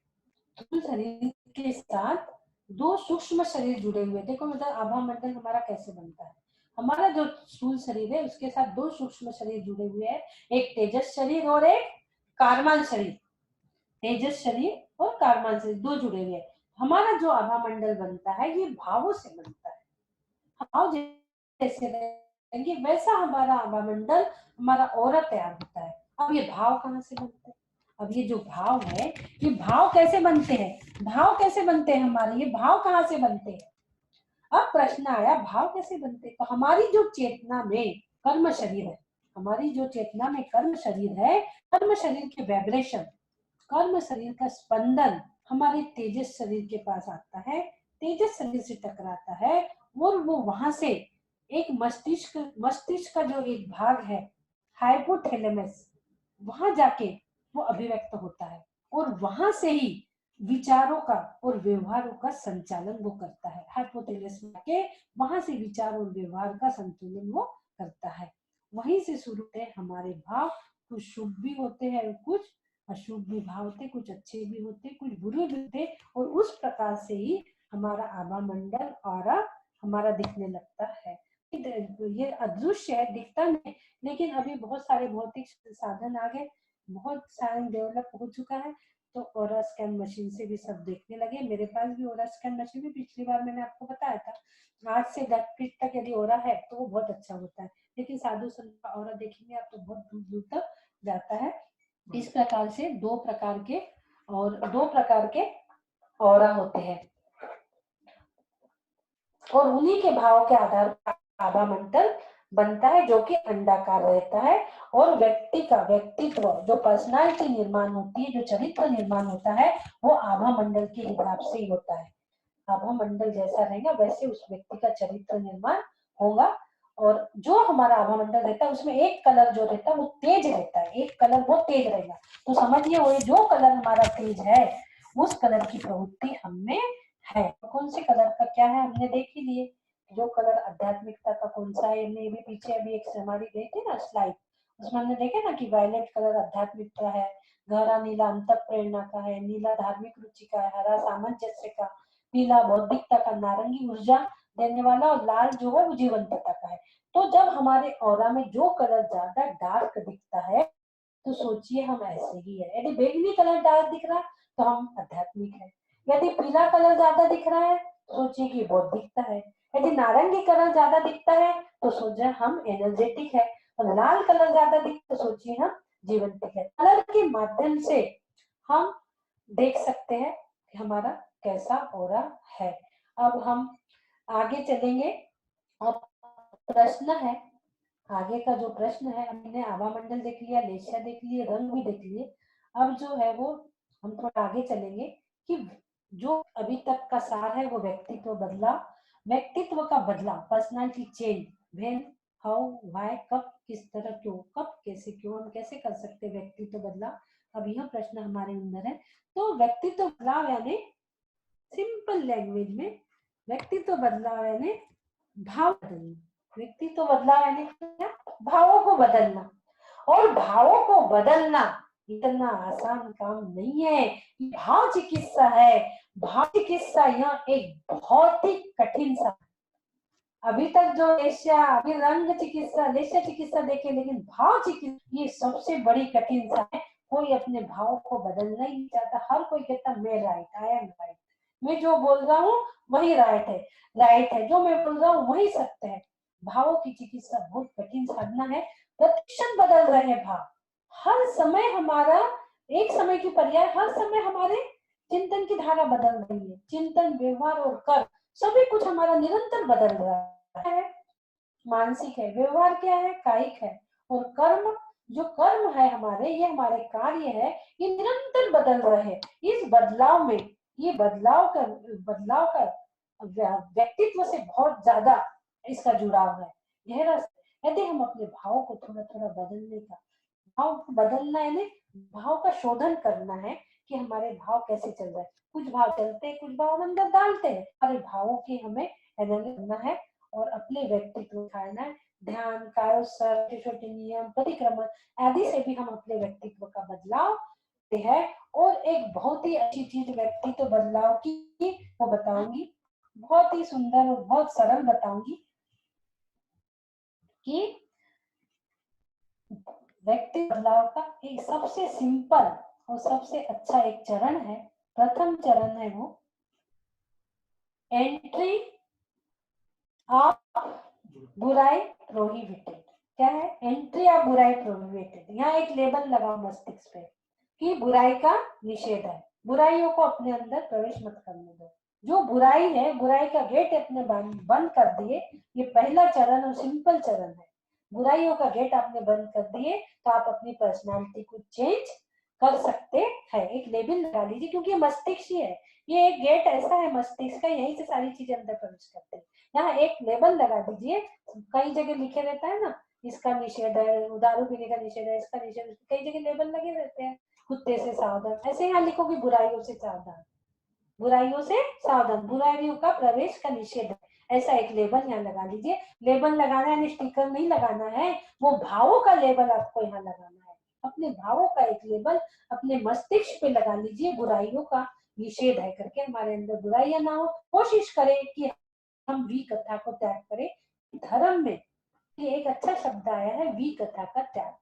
स्थूल शरीर के साथ दो सूक्ष्म शरीर जुड़े हुए। देखो मतलब आभा मंडल हमारा कैसे बनता है। हमारा जो स्थूल शरीर है उसके साथ दो सूक्ष्म शरीर जुड़े हुए हैं, एक तेजस शरीर और एक कारमान शरीर। तेजस शरीर और कारमान शरीर दो जुड़े हुए हैं। हमारा जो आभा मंडल बनता है ये भावों से बनता है। भाव जैसे रहेंगे वैसा हमारा आभा मंडल, हमारा ऑरा तैयार होता है। अब ये भाव कहाँ से बनते हैं? अब ये जो भाव है, ये भाव कैसे बनते हैं? भाव कैसे बनते हैं हमारे? ये भाव कहाँ से बनते हैं? अब प्रश्न आया भाव कैसे बनते हैं? तो हमारी जो चेतना में कर्म शरीर है, हमारी जो चेतना में कर्म शरीर है, कर्म शरीर के वाइब्रेशन, कर्म शरीर का स्पंदन हमारे तेजस शरीर के पास आता है, तेजस शरीर से टकराता है और वो वहां से एक मस्तिष्क का जो एक भाग है हाइपोथैलेमस, वहां जाके वो अभिव्यक्त होता है और वहां से ही विचारों का और व्यवहारों का संचालन वो करता है। हाइपोथैलेमस में आके वहां से विचार और व्यवहार का संतुलन वो करता है। वहीं से शुरू होते हैं हमारे भाव। कुछ शुभ भी होते हैं, कुछ अशुभ भी भाव होते, कुछ अच्छे भी होते, कुछ बुरे भी होते, और उस प्रकार से ही हमारा आभा मंडल और हमारा दिखने लगता है। ये अदृश्य है, दिखता नहीं, लेकिन अभी बहुत सारे भौतिक साधन आ गए, बहुत सारे डेवलप हो चुका है, तो ऑरा स्कैन मशीन से भी सब देखने लगे। मेरे पास भी ऑरा स्कैन मशीन भी पिछली बार मैंने आपको बताया था। 8 से 10 फीट तक यदि ऑरा है तो वो बहुत अच्छा होता है, लेकिन साधु संत का ऑरा देखेंगे आप तो बहुत दूर दूर तक जाता है। इस प्रकार से दो प्रकार के ऑरा होते हैं और उन्हीं के भाव के आधार पर आभा मंडल बनता है, जो कि अंडाकार रहता है। और व्यक्तित्व जो पर्सनालिटी निर्माण होती है, जो चरित्र निर्माण होता है, वो आभा मंडल के हिसाब से ही होता है। आभा मंडल जैसा रहेगा वैसे उस व्यक्ति का चरित्र निर्माण होगा। और जो हमारा आभा मंडल रहता है उसमें एक कलर जो रहता है वो तेज रहता है, एक कलर वो तेज रहेगा। तो समझिए वो जो कलर हमारा तेज है उस कलर की प्रवृत्ति हममें है। तो कौन से कलर का क्या है हमने देख ही लिए। जो कलर आध्यात्मिकता का कौन सा है, हमने भी पीछे अभी एक हमारी गई थी ना स्लाइड, उसमें हमने देखे ना कि वायलेट कलर आध्यात्मिकता है, गहरा नीला अंत प्रेरणा का है, नीला धार्मिक रुचि का है, हरा सामंजस्य का, पीला बौद्धिकता का, नारंगी ऊर्जा देने वाला और लाल जो है वो जीवंतता का है। तो जब हमारे ऑरा में जो कलर ज्यादा डार्क दिखता है तो सोचिए हम ऐसे ही है। यदि बैगनी कलर डार्क दिख रहा है तो हम आध्यात्मिक है। यदि पीला कलर ज्यादा दिख रहा है सोचिए कि बौद्धिकता है। यदि नारंगी कलर ज्यादा दिखता है तो सोचिए हम एनर्जेटिक है। और लाल कलर ज्यादा दिखता है तो सोचिए हम जीवंतिक है। कलर के माध्यम से हम देख सकते हैं कि हमारा कैसा ऑरा है। अब हम आगे चलेंगे और प्रश्न है, आगे का जो प्रश्न है, हमने आभा मंडल देख लिया, लेशिया देख लिए, रंग भी देख लिए। अब जो है वो हम थोड़ा आगे चलेंगे कि जो अभी तक का सार है वो व्यक्तित्व का बदलाव, personality change, when, how, why, कब, किस तरह, क्यों, कब, कैसे, क्यों, हम कैसे कर सकते व्यक्तित्व बदलाव। अब यह प्रश्न हमारे अंदर है। तो व्यक्तित्व बदलाव यानी सिंपल लैंग्वेज में व्यक्तित्व बदलाव यानी भाव बदलना। व्यक्तित्व बदलाव यानी क्या? भावों को बदलना। और भावों को बदलना इतना आसान काम नहीं है। ये भाव चिकित्सा है। भाव चिकित्सा यह एक बहुत ही कठिन सा, अभी तक जो अभी रंग चिकित्सा, लेशिया चिकित्सा देखे, लेकिन भाव चिकित्सा ये सबसे बड़ी कठिन सा है। कोई अपने भाव को बदलना ही नहीं चाहता। हर कोई कहता मैं राइट, आई एम राइट, मैं जो बोल रहा हूँ वही राइट है, जो मैं बोल रहा हूँ वही सत्य है। भावों की चिकित्सा बहुत कठिन साधना है। प्रतिक्षण बदल रहे हैं भाव। हर समय हमारा एक समय की पर्याय, हर समय हमारे चिंतन की धारा बदल रही है। चिंतन, व्यवहार और कर्म सभी कुछ हमारा निरंतर बदल रहा है। मानसिक है, व्यवहार क्या है, कायिक है, और कर्म जो कर्म है हमारे, ये हमारे कार्य है, ये निरंतर बदल रहे हैं। इस बदलाव में, ये बदलाव का व्यक्तित्व से बहुत ज्यादा इसका जुड़ाव है, गहरा। यदि हम अपने भाव को थोड़ा थोड़ा बदलने का, भाव को बदलना है, भाव का शोधन करना है कि हमारे भाव कैसे चल रहे हैं। कुछ भाव चलते हैं, कुछ भाव अंदर डालते हैं, हमारे भावों की हमें एनालिसिस करना है और अपने व्यक्तित्व दिखाना है। ध्यान, कायो, छोटे छोटे नियम, प्रतिक्रमण आदि से भी हम अपने व्यक्तित्व का बदलाव है। और एक बहुत ही अच्छी चीज व्यक्तित्व बदलाव की वो बताऊंगी, बहुत ही सुंदर और बहुत सरल बताऊंगी कि व्यक्ति बदलाव का एक सबसे सिंपल और सबसे अच्छा एक चरण है। प्रथम चरण है वो एंट्री ऑफ बुराई प्रोहिबिटेड। क्या है? एंट्री ऑफ बुराई प्रोहिबिटेड। यहाँ एक लेबल लगाओ मस्तिष्क पे कि बुराई का निषेध है, बुराइयों को अपने अंदर प्रवेश मत करने दो। जो बुराई है, बुराई का गेट अपने बंद कर दिए। ये पहला चरण और सिंपल चरण है। बुराइयों का गेट आपने बंद कर दिए तो आप अपनी पर्सनालिटी को चेंज कर सकते हैं। एक लेबल लगा लीजिए, क्योंकि मस्तिष्क ही है, ये एक गेट ऐसा है मस्तिष्क का, यहीं से सारी चीजें अंदर प्रवेश करते हैं। यहाँ एक लेबल लगा दीजिए। कई जगह लिखे रहता है ना, इसका निषेध है, दारू पीने का निषेध है, इसका निषेध, कई जगह लेबल लगे रहते हैं। कुत्ते से सावधान, ऐसे यहाँ लिखोगे बुराइयों से सावधान, बुराइयों से सावधान, बुराइयों का प्रवेश का निषेध है, ऐसा एक लेबल यहाँ लगा लीजिए। लेबल लगाना है, स्टिकर नहीं लगाना है, वो भावों का लेबल आपको यहाँ लगाना है। अपने भावों का एक लेबल अपने मस्तिष्क पे लगा लीजिए, बुराइयों का निषेध है करके, हमारे अंदर बुराइयां ना हो। कोशिश करें कि हम विकथा को त्याग करें। धर्म में ये एक अच्छा शब्द आया है, विकथा का त्याग।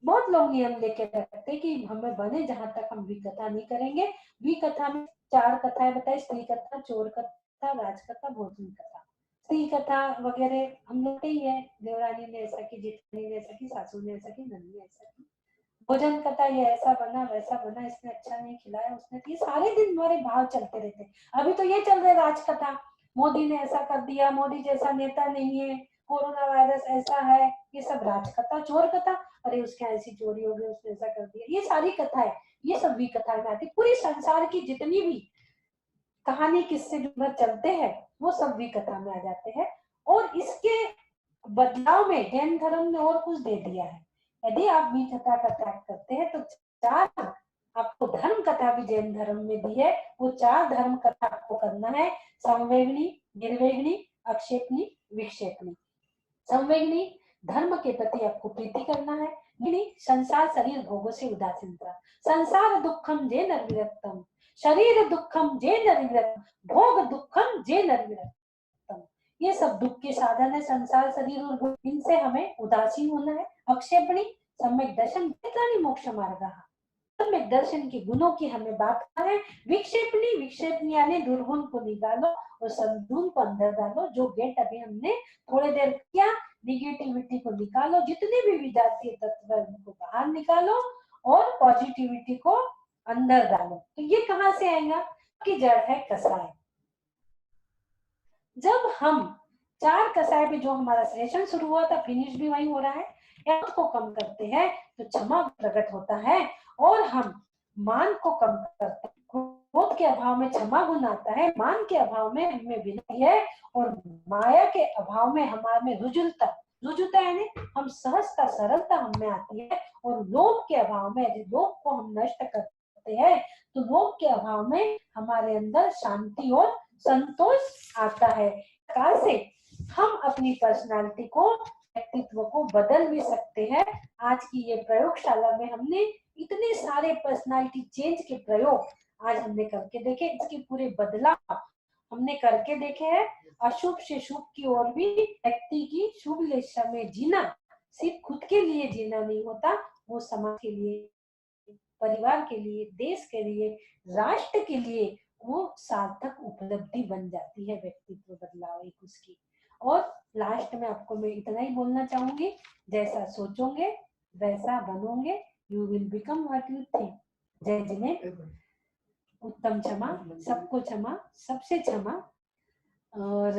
बहुत लोग नियम लेके रखते हैं कि हमें बने जहां तक हम विकथा नहीं करेंगे। विकथा में 4 कथाएं बताई, स्त्री कथा, चोर कथा, राजकथा, भोजन कथा। स्त्री कथा वगैरह हम लोग ही है, देवरानी ने ऐसा की, जेठानी ने ऐसा की, सासू ने ऐसा की, नंदी ने ऐसा की। भोजन कथा, ये ऐसा बना वैसा बना, इसने अच्छा नहीं खिलाया, उसने, ये सारे दिन हमारे भाव चलते रहते। अभी तो ये चल रहा है राजकथा, मोदी ने ऐसा कर दिया, मोदी जैसा नेता नहीं है, कोरोना वायरस ऐसा है, ये सब राजकथा। चोर कथा, अरे उसके ऐसी चोरी हो गई, उसने ऐसा कर दिया, ये सारी कथा है, ये सब भी कथा में आती। पूरी संसार की जितनी भी कहानी किससे जो चलते हैं वो सब भी कथा में आ जाते हैं। और इसके बदलाव में जैन धर्म ने और कुछ दे दिया है। यदि आप भी कथा का त्याग करते हैं तो 4 आपको धर्म कथा भी जैन धर्म में दी है। वो 4 धर्म कथा आपको करना है, संवेगनी, निर्वेगनी, अक्षेपनी, विक्षेपनी। संवेगनी, धर्म के प्रति आपको प्रीति करना है। संसार शरीर भोगों से उदासीनता। संसार दुखम जे निर्विरक्तम, शरीर दुखम जे निर्विरक्तम, भोग दुखम जे निर्विरक्तम। ये सब दुख के साधन है, संसार शरीर और भोग, इनसे हमें उदासीन होना है। अक्षेपणी, सम्यक दर्शन मोक्ष मार्ग, सम्यक दर्शन के गुणों की हमें बात करें। विक्षेपणी, विक्षेपणी यानी दुर्गुण को निकालो और सद्गुण को अंदर डालो। जो गेट अभी हमने थोड़ी देर किया, निगेटिविटी को निकालो, जितने भी विजातीय तत्व है उनको बाहर निकालो और पॉजिटिविटी को अंदर डालो। तो ये कहाँ से आएगा? कि जड़ है कसाय। जब हम 4 कसाय पे जो हमारा सेशन शुरू हुआ था, फिनिश भी वही हो रहा है, या उसको कम करते हैं तो क्षमा प्रकट होता है। और हम मान को कम करते हैं, क्रोध के अभाव में क्षमा गुण आता है, मान के अभाव में हमें विनती है, और माया के अभाव में हमारे में रुजुलता, रुजुता यानी हम सहजता, सरलता हमें आती है। और लोभ के अभाव में, यदि लोभ को हम नष्ट करते हैं तो लोभ के अभाव में हमारे अंदर शांति और संतोष आता है। प्रकार से हम अपनी पर्सनालिटी को, व्यक्तित्व को बदल भी सकते हैं। आज की ये प्रयोगशाला में हमने इतने सारे पर्सनालिटी चेंज के प्रयोग आज हमने करके देखे, इसके पूरे बदलाव हमने करके देखे हैं। अशुभ से शुभ की ओर भी व्यक्ति की शुभ दिशा में जीना सिर्फ खुद के लिए जीना नहीं होता, वो समाज के लिए, परिवार के लिए, देश के लिए, राष्ट्र के लिए वो सार्थक उपलब्धि बन जाती है व्यक्तित्व बदलाव एक उसकी। और लास्ट में आपको मैं इतना ही बोलना चाहूंगी, जैसा सोचोगे वैसा बनोगे, you will become what you think. जय जिनेन्द्र, उत्तम क्षमा, सबको क्षमा, सबसे क्षमा। और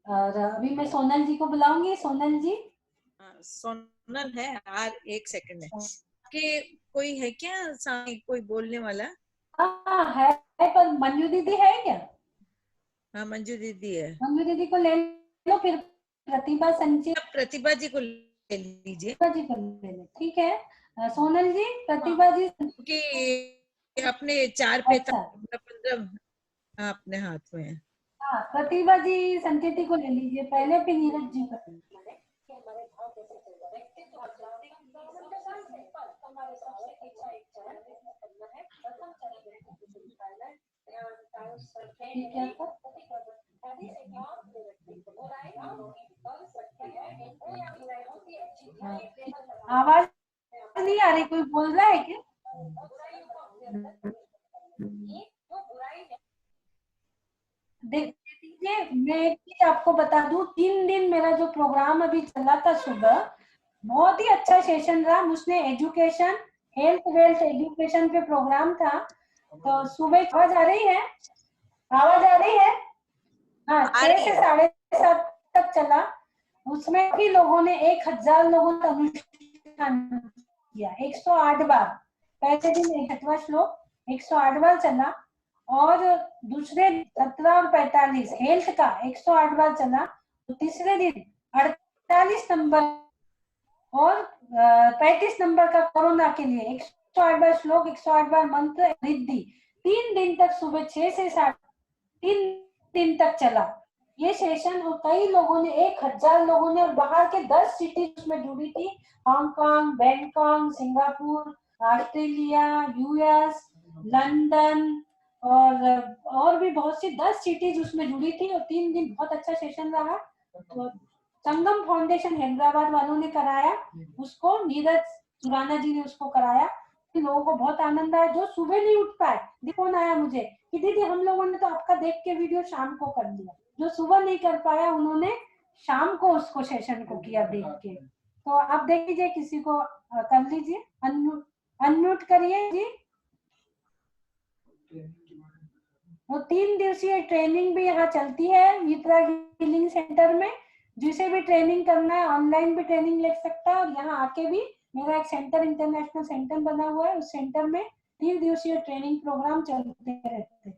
अभी मैं सोनल जी को बुलाऊंगी। सोनल जी, सोनल है। एक सेकंड है कि कोई है क्या सामने कोई बोलने वाला? हाँ है, पर मंजू दीदी है क्या? हाँ मंजू दीदी है। मंजू दीदी को ले लो, फिर प्रतिभा संचित आप प्रतिभा जी को ले लीजिए जी को ले लो, ठीक है। सोनल जी, प्रतिभा जी। क्योंकि अपने 4 पे अच्छा 15 अपने हाथ में है। हाँ, प्रतिभा जी संचिति को ले लीजिए पहले, फिर नीरज जी को। ठीक है सर। हाँ, आवाज नहीं आ रही, कोई बोल रहा है क्या? देखिए मैं एक चीज आपको बता दूं, 3 दिन मेरा जो प्रोग्राम अभी चला था सुबह, बहुत ही अच्छा सेशन रहा। उसने एजुकेशन, हेल्थ वेल्थ एजुकेशन पे प्रोग्राम था। तो सुबह आवाज आ रही है? आवाज आ रही है? हाँ, 6 से 7:30 तक चला। उसमें भी लोगों ने 1000 लोगों ने अनुष्ठान किया 108 बार। पहले दिन 61वां श्लोक 108 बार चला, और दूसरे 17 और 45 हेल्थ का 108 बार चला। तो तीसरे दिन 48 नंबर और 35 नंबर का कोरोना के लिए 108 बार श्लोक, 108 बार मंत्र रिद्धि। 3 दिन तक सुबह 6 से 7, 3 दिन तक चला ये सेशन। और कई लोगों ने 1000 लोगों ने, और बाहर के 10 सिटी उसमें जुड़ी थी, Hong Kong, Bangkok, Singapore, Australia, US, London, और भी बहुत सी 10 सिटीज उसमें जुड़ी थी। और 3 दिन बहुत अच्छा सेशन रहा। तो संगम फाउंडेशन हैदराबाद वालों ने कराया उसको, नीरज सुराना जी ने उसको कराया। लोगों को बहुत आनंद आया। जो सुबह नहीं उठ पाए, फोन आया मुझे कि दीदी हम लोगों ने तो आपका देख के वीडियो शाम को कर दिया। जो सुबह नहीं कर पाया उन्होंने शाम को उसको सेशन को किया देख के। तो आप देख लीजिए, किसी को कर लीजिए, अनम्यूट करिए जी। वो 3 दिवसीय ट्रेनिंग भी यहाँ चलती है मित्रा हीलिंग सेंटर में। जिसे भी ट्रेनिंग करना है ऑनलाइन भी ट्रेनिंग ले सकता है, और यहाँ आके भी मेरा एक सेंटर, इंटरनेशनल सेंटर बना हुआ है, उस सेंटर में 3 दिवसीय ट्रेनिंग प्रोग्राम चलते रहते हैं।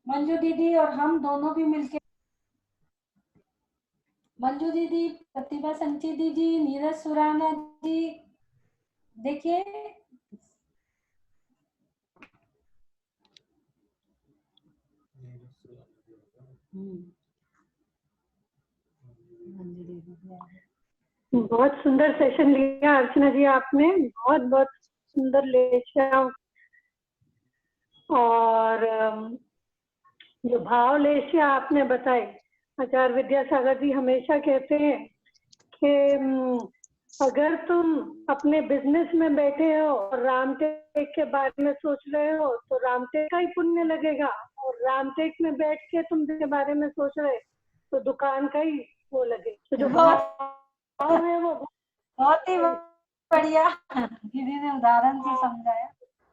मंजू दीदी और हम दोनों भी मिलके, मंजू दीदी, प्रतिभा संचिति जी, नीरज सुराना जी, देखिए बहुत सुंदर सेशन लिया अर्चना जी आपने, बहुत बहुत सुंदर लेशा। और जो भाव लेशा आपने बताई, आचार्य विद्यासागर जी हमेशा कहते हैं कि अगर तुम अपने बिजनेस में बैठे हो और रामटेक के बारे में सोच रहे हो तो रामटेक का ही पुण्य लगेगा, और रामटेक में बैठ के तुम के बारे में सोच रहे तो दुकान का ही वो लगे। तो जो भाव है वो बहुत ही बढ़िया दीदी ने उदाहरण से समझाया।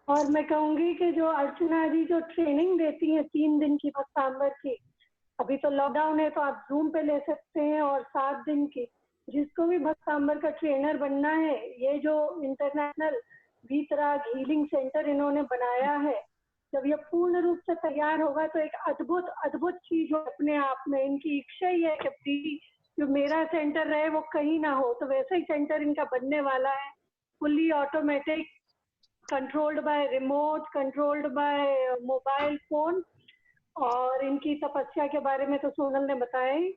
और मैं कहूंगी कि जो अर्चना जी जो ट्रेनिंग देती हैं 3 दिन की भक्तांबर की, अभी तो लॉकडाउन है तो आप जूम पे ले सकते हैं, और 7 दिन की, जिसको भी भक्तांबर का ट्रेनर बनना है, ये जो इंटरनेशनल वीतराग हीलिंग सेंटर इन्होंने बनाया है, जब ये पूर्ण रूप से तैयार होगा तो एक अद्भुत अद्भुत चीज हो अपने आप में। इनकी इच्छा ही है कि जो मेरा सेंटर रहे वो कहीं ना हो, तो वैसा ही सेंटर इनका बनने वाला है, fully automatic, controlled by remote, controlled by mobile phone. और इनकी तपस्या के बारे में तो सोनल ने बताया ही।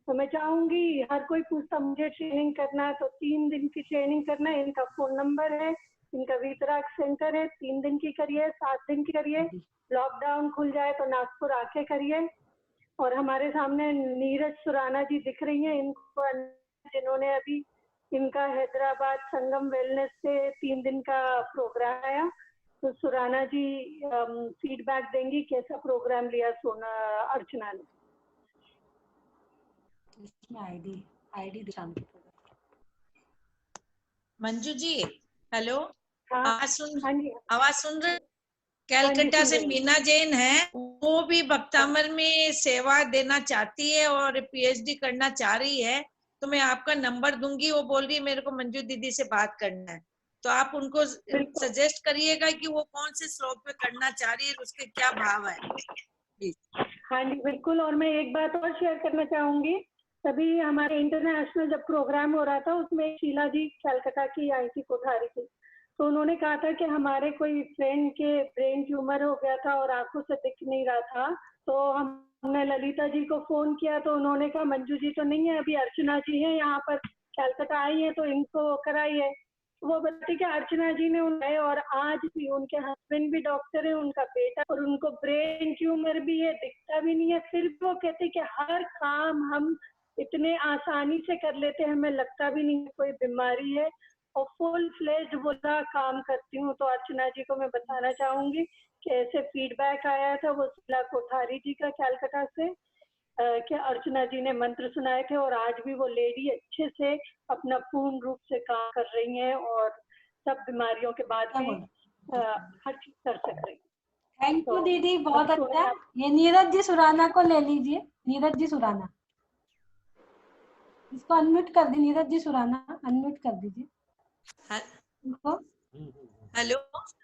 तो मैं चाहूंगी, हर कोई पूछता मुझे ट्रेनिंग करना है, तो 3 दिन की ट्रेनिंग करना है। इनका फोन नंबर है, इनका वीतराग सेंटर है, 3 दिन की करिए, 7 दिन की करिए, लॉकडाउन खुल जाए तो नागपुर आके करिए। और हमारे सामने नीरज सुराना जी दिख रही हैं, इनको जिन्होंने अभी इनका हैदराबाद संगम वेलनेस से 3 दिन का प्रोग्राम आया। तो सुराना जी फीडबैक देंगी कैसा प्रोग्राम लिया अर्चना ने। आईडी मंजू जी हेलो, हाँ आवाज सुन रहे? कैलकाटा से मीना जैन है, वो भी भक्तामर में सेवा देना चाहती है और पीएचडी करना चाह रही है। तो मैं आपका नंबर दूंगी। वो बोल रही है मेरे को मंजू दीदी से बात करना है, तो आप उनको सजेस्ट करिएगा कि वो कौन से श्लोक पे करना चाह रही है, उसके क्या भाव है। हाँ जी बिल्कुल। और मैं एक बात और शेयर करना चाहूंगी, तभी हमारे इंटरनेशनल जब प्रोग्राम हो रहा था उसमें शीला जी कलकत्ता की आई थी, कोठारी की, तो उन्होंने कहा था कि हमारे कोई फ्रेंड के ब्रेन ट्यूमर हो गया था और आंखों से दिख नहीं रहा था, तो हमने ललिता जी को फोन किया तो उन्होंने कहा मंजू जी तो नहीं है, अभी अर्चना जी है यहाँ पर, कलकत्ता आई है तो इनको कराइए। वो बताती कि अर्चना जी ने उन्हें, और आज भी उनके हस्बैंड भी डॉक्टर है, उनका बेटा, और उनको ब्रेन ट्यूमर भी है, दिखता भी नहीं है, फिर भी वो कहते कि हर काम हम इतने आसानी से कर लेते हैं, हमें लगता भी नहीं है कोई बीमारी है, और फुल फ्लेज बोला काम करती हूँ। तो अर्चना जी को मैं बताना चाहूंगी कि ऐसे फीडबैक आया था वो शीला कोठारी जी का कलकत्ता से, कि अर्चना जी ने मंत्र सुनाए थे, और आज भी वो लेडी अच्छे से अपना पूर्ण रूप से काम कर रही हैं और सब बीमारियों के बाद भी हर चीज कर सक रही हैं। थैंक यू दीदी, बहुत अच्छा। ये नीरज जी सुराना को ले लीजिए, नीरज जी सुराना, इसको अनम्यूट कर दी, नीरज जी सुराना अनम्यूट कर दीजिए इनको। हेलो,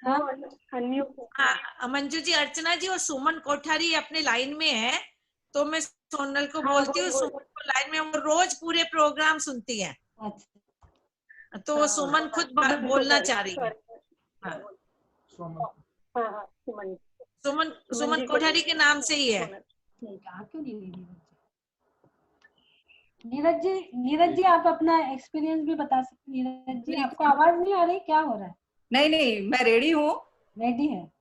हाँ मंजू जी, अर्चना जी और सुमन कोठारी अपने लाइन में है, तो मैं सोनल को बोलती हूँ, सुमन को लाइन में, वो रोज पूरे प्रोग्राम सुनती है, तो वो सुमन खुद बोलना चाह रही है। सुमन कोठारी के नाम से ही है। नीरज जी आप अपना एक्सपीरियंस भी बता सकते हैं। नीरज जी आपको आवाज नहीं आ रही, क्या हो रहा है? नहीं मैं रेडी हूँ। रेडी है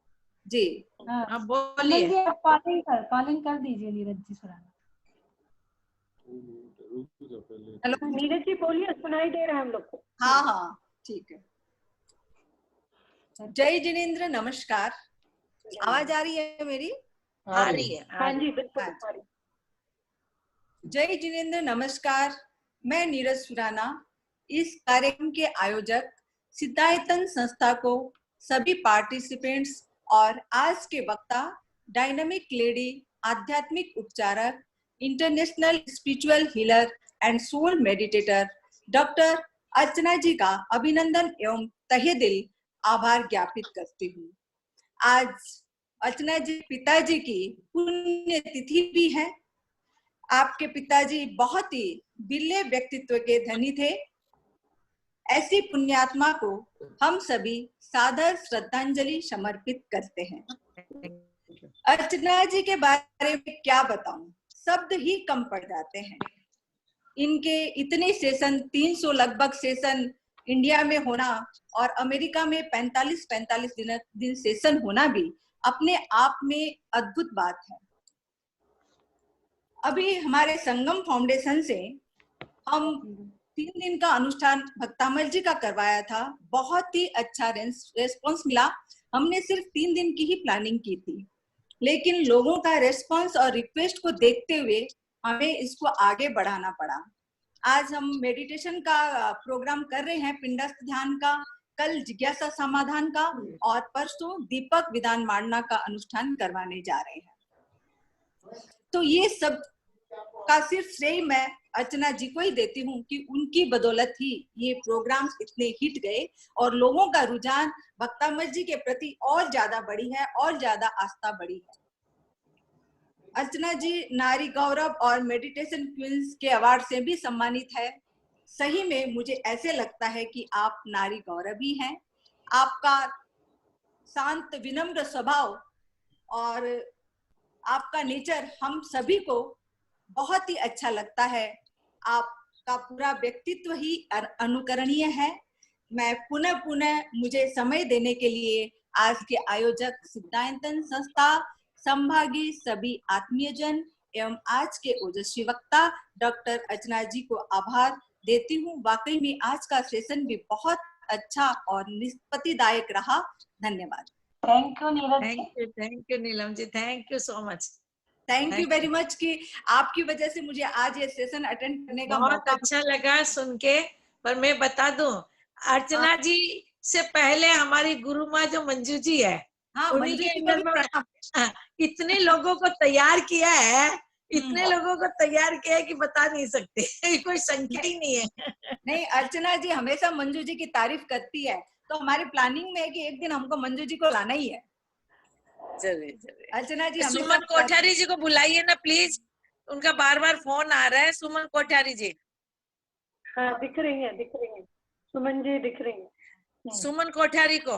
जी। हाँ बोलिए जी, आप कॉलिंग कर दीजिए नीरज जी सुराना। हेलो नीरज जी बोलिए, सुनाई दे रहा है हम लोग को। हाँ ठीक है। जय जिनेंद्र, नमस्कार। आवाज आ रही है मेरी? आ रही है। हाँ जी बिल्कुल। जय जिनेंद्र, नमस्कार। मैं नीरज सुराना, इस कार्यक्रम के आयोजक, सिद्धायतन संस्था को, सभी पार्टिसिपेंट्स और आज के वक्ता, डायनामिक लेडी, आध्यात्मिक उपचारक, international spiritual healer and soul meditator doctor Archana ji का अभिनंदन एवं तहे दिल आभार ज्ञापित करती हूँ। आज अर्चना जी पिताजी की पुण्य तिथि भी है। आपके पिताजी बहुत ही बिरले व्यक्तित्व के धनी थे। ऐसी पुण्यात्मा को हम सभी सादर श्रद्धांजलि समर्पित करते हैं। अर्चना जी के बारे में क्या बताऊं, शब्द ही कम पड़ जाते हैं। इनके इतने सेशन, 300 लगभग सेशन इंडिया में होना और अमेरिका में 45 दिन सेशन होना भी अपने आप में अद्भुत बात है। अभी हमारे संगम फाउंडेशन से हम 3 दिन का अनुष्ठान भक्तामल जी का करवाया था। बहुत ही अच्छा रेस्पॉन्स मिला। हमने सिर्फ 3 दिन की ही प्लानिंग की थी, लेकिन लोगों का रेस्पॉन्स और रिक्वेस्ट को देखते हुए हमें इसको आगे बढ़ाना पड़ा। आज हम मेडिटेशन का प्रोग्राम कर रहे हैं, पिंडस्थ ध्यान का, कल जिज्ञासा समाधान का और परसों दीपक विधान मांडना का अनुष्ठान करवाने जा रहे हैं। तो ये सब का सिर्फ श्रेय मैं अर्चना जी को ही देती हूँ कि उनकी बदौलत ही ये प्रोग्राम्स इतने हिट गए और लोगों का रुझान भक्तामल जी के प्रति और ज्यादा बढ़ी है और ज्यादा आस्था बढ़ी है। अर्चना जी नारी गौरव और मेडिटेशन क्वींस के अवार्ड से भी सम्मानित है। सही में मुझे ऐसे लगता है कि आप नारी गौरव ही हैं। आपका शांत विनम्र स्वभाव और आपका नेचर हम सभी को बहुत ही अच्छा लगता है। आपका पूरा व्यक्तित्व ही अनुकरणीय है। मैं पुनः मुझे समय देने के लिए आज के आयोजक, सिद्धायतन संस्था, संभागी सभी आत्मीयजन एवं आज के ओजस्वी वक्ता डॉक्टर अर्चना जी को आभार देती हूँ। वाकई में आज का सेशन भी बहुत अच्छा और निष्पत्तिदायक रहा। धन्यवाद। Thank you Neeraj ji. Thank you Neelam ji, thank you so much. Thank you very much कि आपकी वजह से मुझे आज ये सेशन अटेंड करने का बहुत मौका अच्छा लगा सुन के। पर मैं बता दूं, अर्चना जी से पहले हमारी गुरु माँ जो मंजू जी है, उन्हीं के अंदर में इतने लोगों को तैयार किया है इतने लोगों को तैयार किया है कि बता नहीं सकते कोई संख्या ही नहीं है। नहीं, अर्चना जी हमेशा मंजू जी की तारीफ करती है, तो हमारी प्लानिंग में है कि एक दिन हमको मंजू जी को लाना ही है। चलिए चलिए, अर्चना जी हमेशा सुमन कोठारी जी को बुलाइए ना प्लीज, उनका बार बार फोन आ रहा है। सुमन कोठारी जी, हाँ दिख रही है सुमन जी दिख रही है। सुमन कोठारी को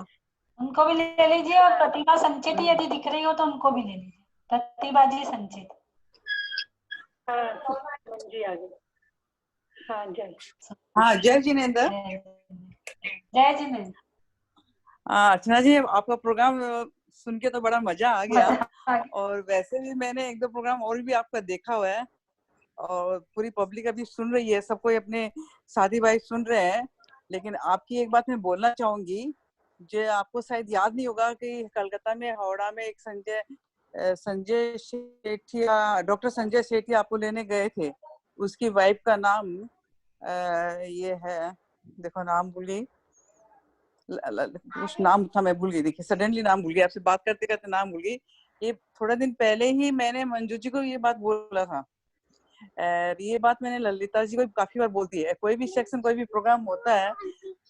उनको भी ले लीजिए, और प्रतिभा संचित यदि दिख रही हो तो उनको भी ले लीजिए, प्रतिभा जी संचित। हाँ सुमन जी आ गई। हाँ जय। हाँ जय जिनेंद्र। जय जिनेंद्र। अर्चना जी आपका प्रोग्राम सुन के तो बड़ा मजा आ गया, और वैसे भी मैंने एक दो प्रोग्राम और भी आपका देखा हुआ है, और पूरी पब्लिक अभी सुन रही है, सब कोई अपने साथी भाई सुन रहे हैं। लेकिन आपकी एक बात मैं बोलना चाहूंगी, जो आपको शायद याद नहीं होगा कि कलकत्ता में हावड़ा में एक संजय सेठिया, डॉक्टर संजय सेठिया आपको लेने गए थे। उसकी वाइफ का नाम ये है, देखो नाम भूल गई, उस नाम था मैं भूल गई, देखिए सडनली नाम भूल गई, आपसे बात करते करते नाम भूल गई। ये थोड़ा दिन पहले ही मैंने मंजू जी को ये बात बोला था, ये बात मैंने ललिता जी को काफी बार बोलती है। कोई भी सेक्शन कोई भी प्रोग्राम होता है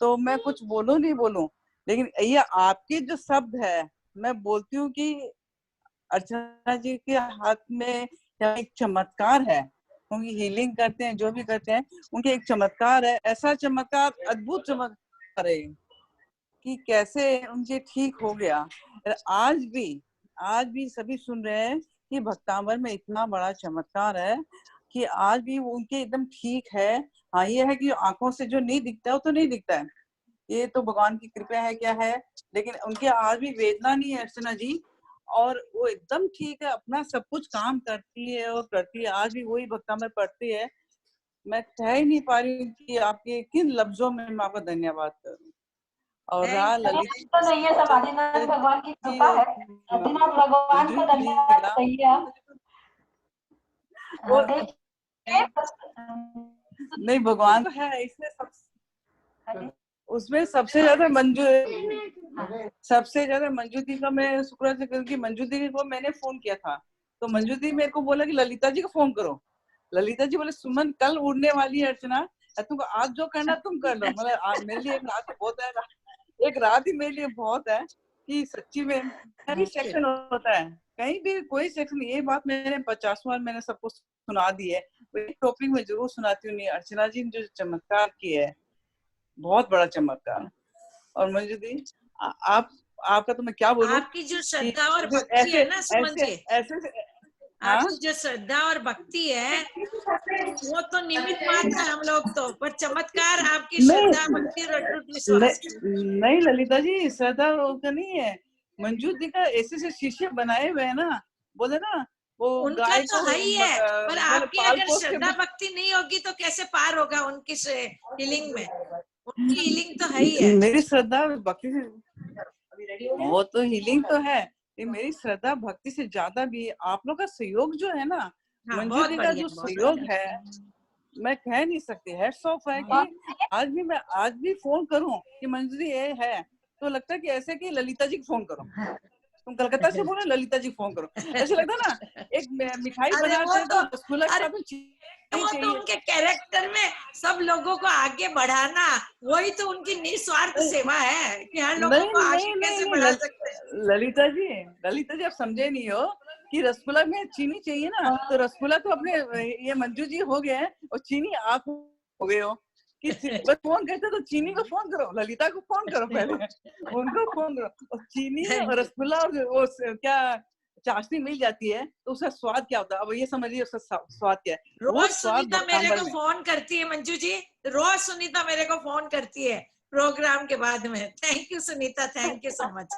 तो मैं कुछ बोलूं नहीं बोलूं, लेकिन ये आपके जो शब्द है मैं बोलती हूँ कि अर्चना जी के हाथ में एक चमत्कार है, उनकी हीलिंग करते हैं, जो भी करते हैं उनके एक चमत्कार है, ऐसा चमत्कार, अद्भुत चमत्कार है कि कैसे उनसे ठीक हो गया। आज भी सभी सुन रहे हैं कि भक्तांबर में इतना बड़ा चमत्कार है कि आज भी उनके एकदम ठीक है। हाँ ये है कि आंखों से जो नहीं दिखता है वो तो नहीं दिखता है, ये तो भगवान की कृपा है क्या है, लेकिन उनके आज भी वेदना नहीं है अर्चना जी, और वो एकदम ठीक है, अपना सब कुछ काम करती है और करती है, आज भी वही भक्तांबर पढ़ती है। मैं कह ही नहीं पा रही हूँ कि आपके किन लफ्जों में मैं आपका धन्यवाद करूँ। और ललित तो नहीं है, सब आदिनाथ भगवान की कृपा है, आदिनाथ भगवान को धन्यवाद कहिए आप। नहीं भगवान है इसमें उसमें सबसे ज्यादा मंजू दी का मैं शुक्र से क्योंकि मंजू दी को मैंने फोन किया था, तो मंजू दी मेरे को बोला कि ललिता जी को फोन करो। ललिता जी बोले सुमन कल उड़ने वाली है अर्चना, तुमको आज जो करना तुम कर लो। मतलब मेरे लिए एक रात बहुत है, एक रात ही मेरे लिए बहुत है कि सच्ची में कहीं सेक्शन होता है, कहीं भी कोई सेक्शन, ये बात मैंने 50 बार मैंने सबको सुना दी है, टॉपिक में जरूर सुनाती हूँ। अर्चना जी ने जो चमत्कार किया है, बहुत बड़ा चमत्कार। और मंजू दी आपका तो मैं क्या बोलूं, आपकी जो श्रद्धा और भक्ति है ना सुमन जी, आपकी जो श्रद्धा और भक्ति है वो तो निमित्त मात्र है, हम लोग तो, पर चमत्कार आपकी श्रद्धा भक्ति और अटूट विश्वास। नहीं ललिता जी श्रद्धा का नहीं है, मंजू दी का ऐसे शिष्य बनाए हुए है ना, बोले ना वो उनका तो है ही है, पर आपकी अगर श्रद्धा भक्ति नहीं होगी तो कैसे पार होगा उनकी हीलिंग में, उनकी हीलिंग तो है ही है। मेरी श्रद्धा भक्ति से वो तो हीलिंग तो है, मेरी श्रद्धा भक्ति से ज्यादा भी आप लोग का सहयोग जो है ना, मंजू दी का जो सहयोग है मैं कह नहीं सकती, हेड्स ऑफ है कि मैं आज भी फोन करूं कि मंजू दी ये है तो लगता है कि ऐसे कि ललिता जी को फोन करो, तुम कलकत्ता से बोलो ललिता जी फोन करो, ऐसे लगता ना एक मिठाई बनाते हैं तो रसगुल्ला के साथ वो तो उनके कैरेक्टर में सब लोगों को आगे बढ़ाना, वही तो उनकी निस्वार्थ सेवा है कि हर लोगों को आगे कैसे बढ़ा सकते हैं। ललिता जी आप समझे नहीं हो कि रसगुल्ला में चीनी चाहिए ना, तो रसगुल्ला तो अपने ये मंजू जी हो गए और चीनी आप हो गए हो कि बस फोन करते तो चीनी को फोन करो, ललिता को फोन करो, पहले उनको फोन करो, और चीनी और रसगुल्ला और वो क्या चाशनी मिल जाती है तो उसका स्वाद क्या होता है, अब ये समझिए उसका स्वाद क्या है। रोज सुनीता मेरे को फोन करती है, मंजू जी रोज सुनीता मेरे को फोन करती है प्रोग्राम के बाद में। Thank you Sunita, thank you so much.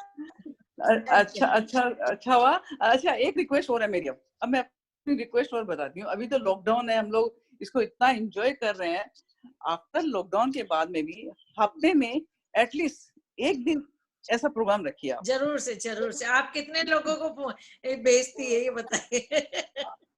अच्छा हुआ। अच्छा एक रिक्वेस्ट हो रहा है मेरी, अब मैं अपनी रिक्वेस्ट और बताती हूँ। अभी तो लॉकडाउन है, हम लोग इसको इतना एंजॉय कर रहे हैं, आफ्टर लॉकडाउन के बाद में भी हफ्ते में एटलीस्ट एक दिन ऐसा प्रोग्राम रखिए आप। जरूर से आप कितने लोगों को भेजती है ये बताइए।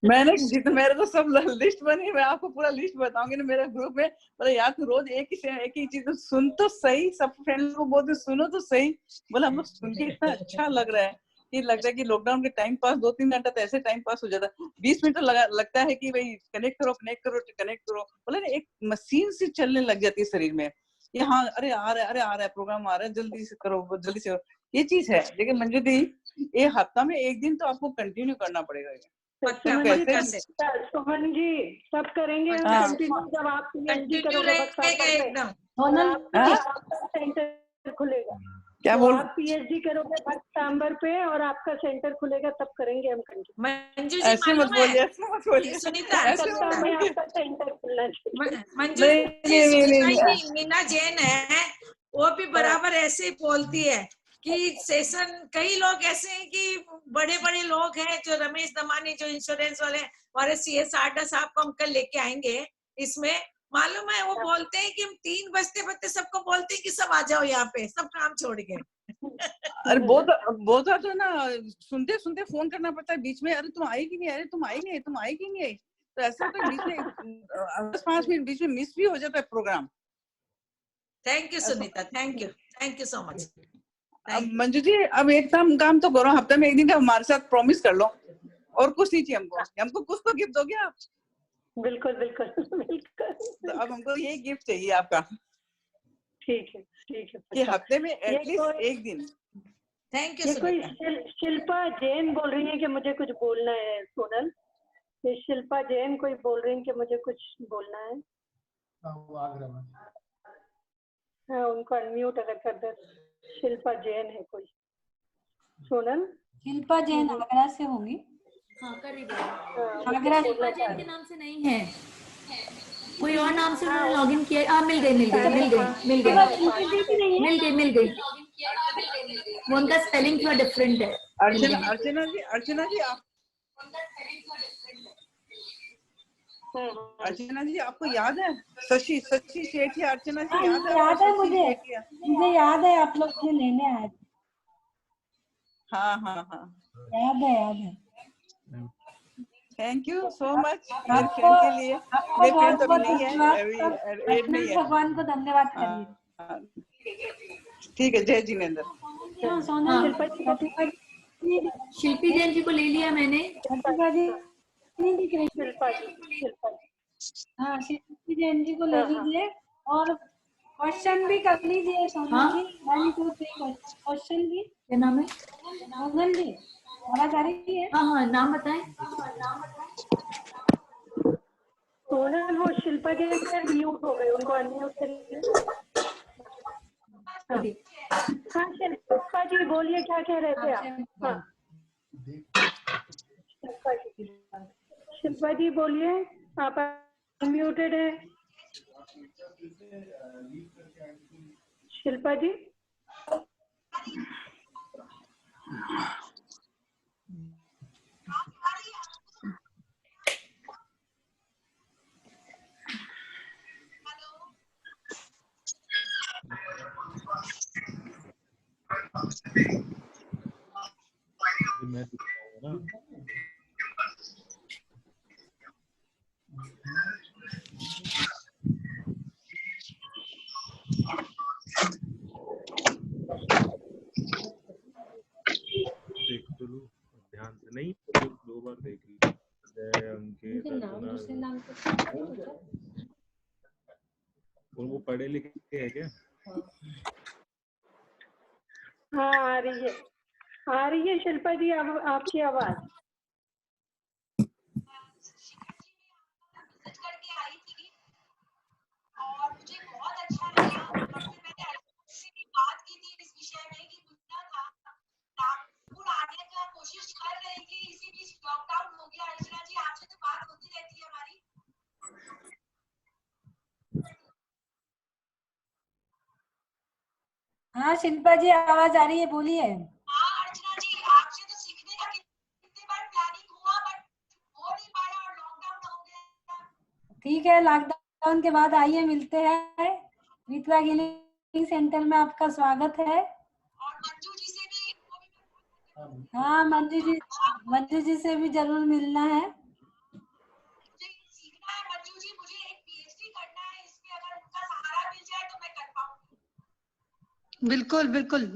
मैंने मेरे तो सब लिस्ट बनी, मैं आपको पूरा लिस्ट बताऊंगी ना मेरे ग्रुप में, बोले यार तू रोज एक ही चीज सुन तो सही, सब फ्रेंड्स को बोलते सुनो तो सही, बोला हम लोग सुन के इतना अच्छा लग रहा है कि लगता है कि लॉकडाउन के टाइम पास 2-3 घंटा तो ऐसे टाइम पास हो जाता है। 20 मिनट तो लगता है कि भाई कनेक्ट करो। बोले ना एक मशीन सी चलने लग जाती है शरीर में। ये हाँ, अरे आ रहा है प्रोग्राम आ रहा है, जल्दी से करो, जल्दी से करो। ये चीज है। लेकिन मंजू दी, ये हफ्ता में एक दिन तो आपको कंटिन्यू करना पड़ेगा। सुमन जी सब करेंगे हम हाँ। कंटिन्यू। जब आप पीएचडी करोगे एकदम सेंटर खुलेगा, क्या बोल, आप पीएचडी करोगे भक्तांबर पे और आपका सेंटर खुलेगा, तब करेंगे हम कंटिन्यू। मंजू जी ऐसे मत बोलिए, सुनीता, कलकत्ता में आपका सेंटर खुलना चाहिए। मंजू जी मीना जैन है, वो भी बराबर ऐसे ही बोलती है कि सेशन, कई लोग ऐसे हैं कि बड़े बड़े लोग हैं, जो रमेश दमानी जो इंश्योरेंस वाले हमारे सीएस आडा साहब को हम कल लेके आएंगे, इसमें मालूम है वो बोलते हैं कि हम 3 बजते सबको बोलते हैं कि सब आ जाओ यहाँ पे, सब काम छोड़ के। अरे बहुत तो ना सुनते सुनते फोन करना पड़ता है बीच में, अरे तुम आई कि नहीं, अरे तुम आई नहीं आई, तो ऐसा होता है बीच में 5 मिनट बीच में मिस भी हो जाता है programme. Thank you Sunita, thank you so much. अब मंजू जी, अब एक काम तो करो, हफ्ते में एक दिन का हमारे साथ प्रॉमिस कर लो, और कुछ नहीं चाहिए हमको कुछ तो गिफ्ट दोगे आप। बिल्कुल। तो अब हमको यही गिफ्ट चाहिए आपका। ठीक है कि हफ्ते में एटलीस्ट एक दिन। Thank you. ये कोई शिल्पा जैन बोल रही है कि मुझे कुछ बोलना है। सोनल, ये शिल्पा जैन कोई बोल रही है कि मुझे कुछ बोलना है। हाँ, उनको अनम्यूट अगर कर दे। शिल्पा जैन है कोई। सोनल, शिल्पा जैन आगरा से होंगी। हाँ कर रही हूँ। आगरा शिल्पा जैन के नाम से नहीं है, कोई और नाम से उन्होंने लॉगिन किया। हाँ मिल गई। वो उनका स्पेलिंग थोड़ा डिफरेंट है। अर्चना जी आपको याद है शशि शेठ या अर्चना जी? याद है मुझे याद है, आप लोग मुझे लेने आए थे। हाँ याद है। थैंक यू सो मच मेरे फ्रेंड के लिए। मेरे फ्रेंड तो नहीं है, भगवान को धन्यवाद करिए। ठीक है, जय जिनेंद्र। शिल्पी जैन जी को ले लिया मैंने। हाँ, शिल्पी जैन जी को ले लीजिए और क्वेश्चन भी कर लीजिए सोनल जी। 1 2 3 क्वेश्चन भी। क्या नाम है? सोनल जी आवाज आ रही है? हाँ नाम बताएं। सोनल, वो शिल्पा जैन म्यूट हो गए, उनको अनम्यूट करिए। हाँ शिल्पा जी बोलिए, क्या कह रहे थे आप? हाँ शिल्पा जी बोलिए, आप अनम्यूटेड है। शिल्पा जी ध्यान से नहीं, 2 बार देख ली। नाम और वो पढ़े लिखे है क्या? हाँ आ रही है शिल्पा जी अब आपकी आवाज। और मुझे बहुत अच्छा लगा। मैंने से भी बात की थी इस विषय में कि दुनिया था नागपुर आने का कोशिश कर रही थी, इसी बीच लॉकडाउन हो गया। अर्चना जी आपसे तो बात होती रहती है हमारी। हाँ शिल्पा जी आवाज आ रही है, बोलिए। हाँ अर्चना जी, आपसे तो सीखने का कितनी बार प्लानिंग हुआ बट हो नहीं पाया और लॉकडाउन हो गया। ठीक है, लॉकडाउन के बाद आइए, मिलते हैं। मिथिला हीलिंग सेंटर में आपका स्वागत है। और मंजू जी से भी। हाँ मंजू जी से भी जरूर मिलना है। मुझे सीखना है मंजू जी, मुझे एक पीएचडी करना है इसमें, अगर उनका सहारा मिल जाए तो मैं कर पाऊंगी।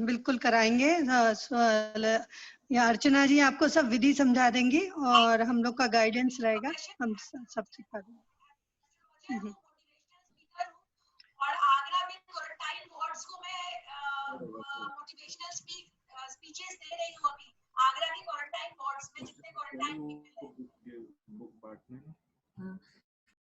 बिल्कुल कराएंगे। या अर्चना जी आपको सब विधि समझा देंगी और हम लोग का गाइडेंस रहेगा, हम सब सिखा देंगे।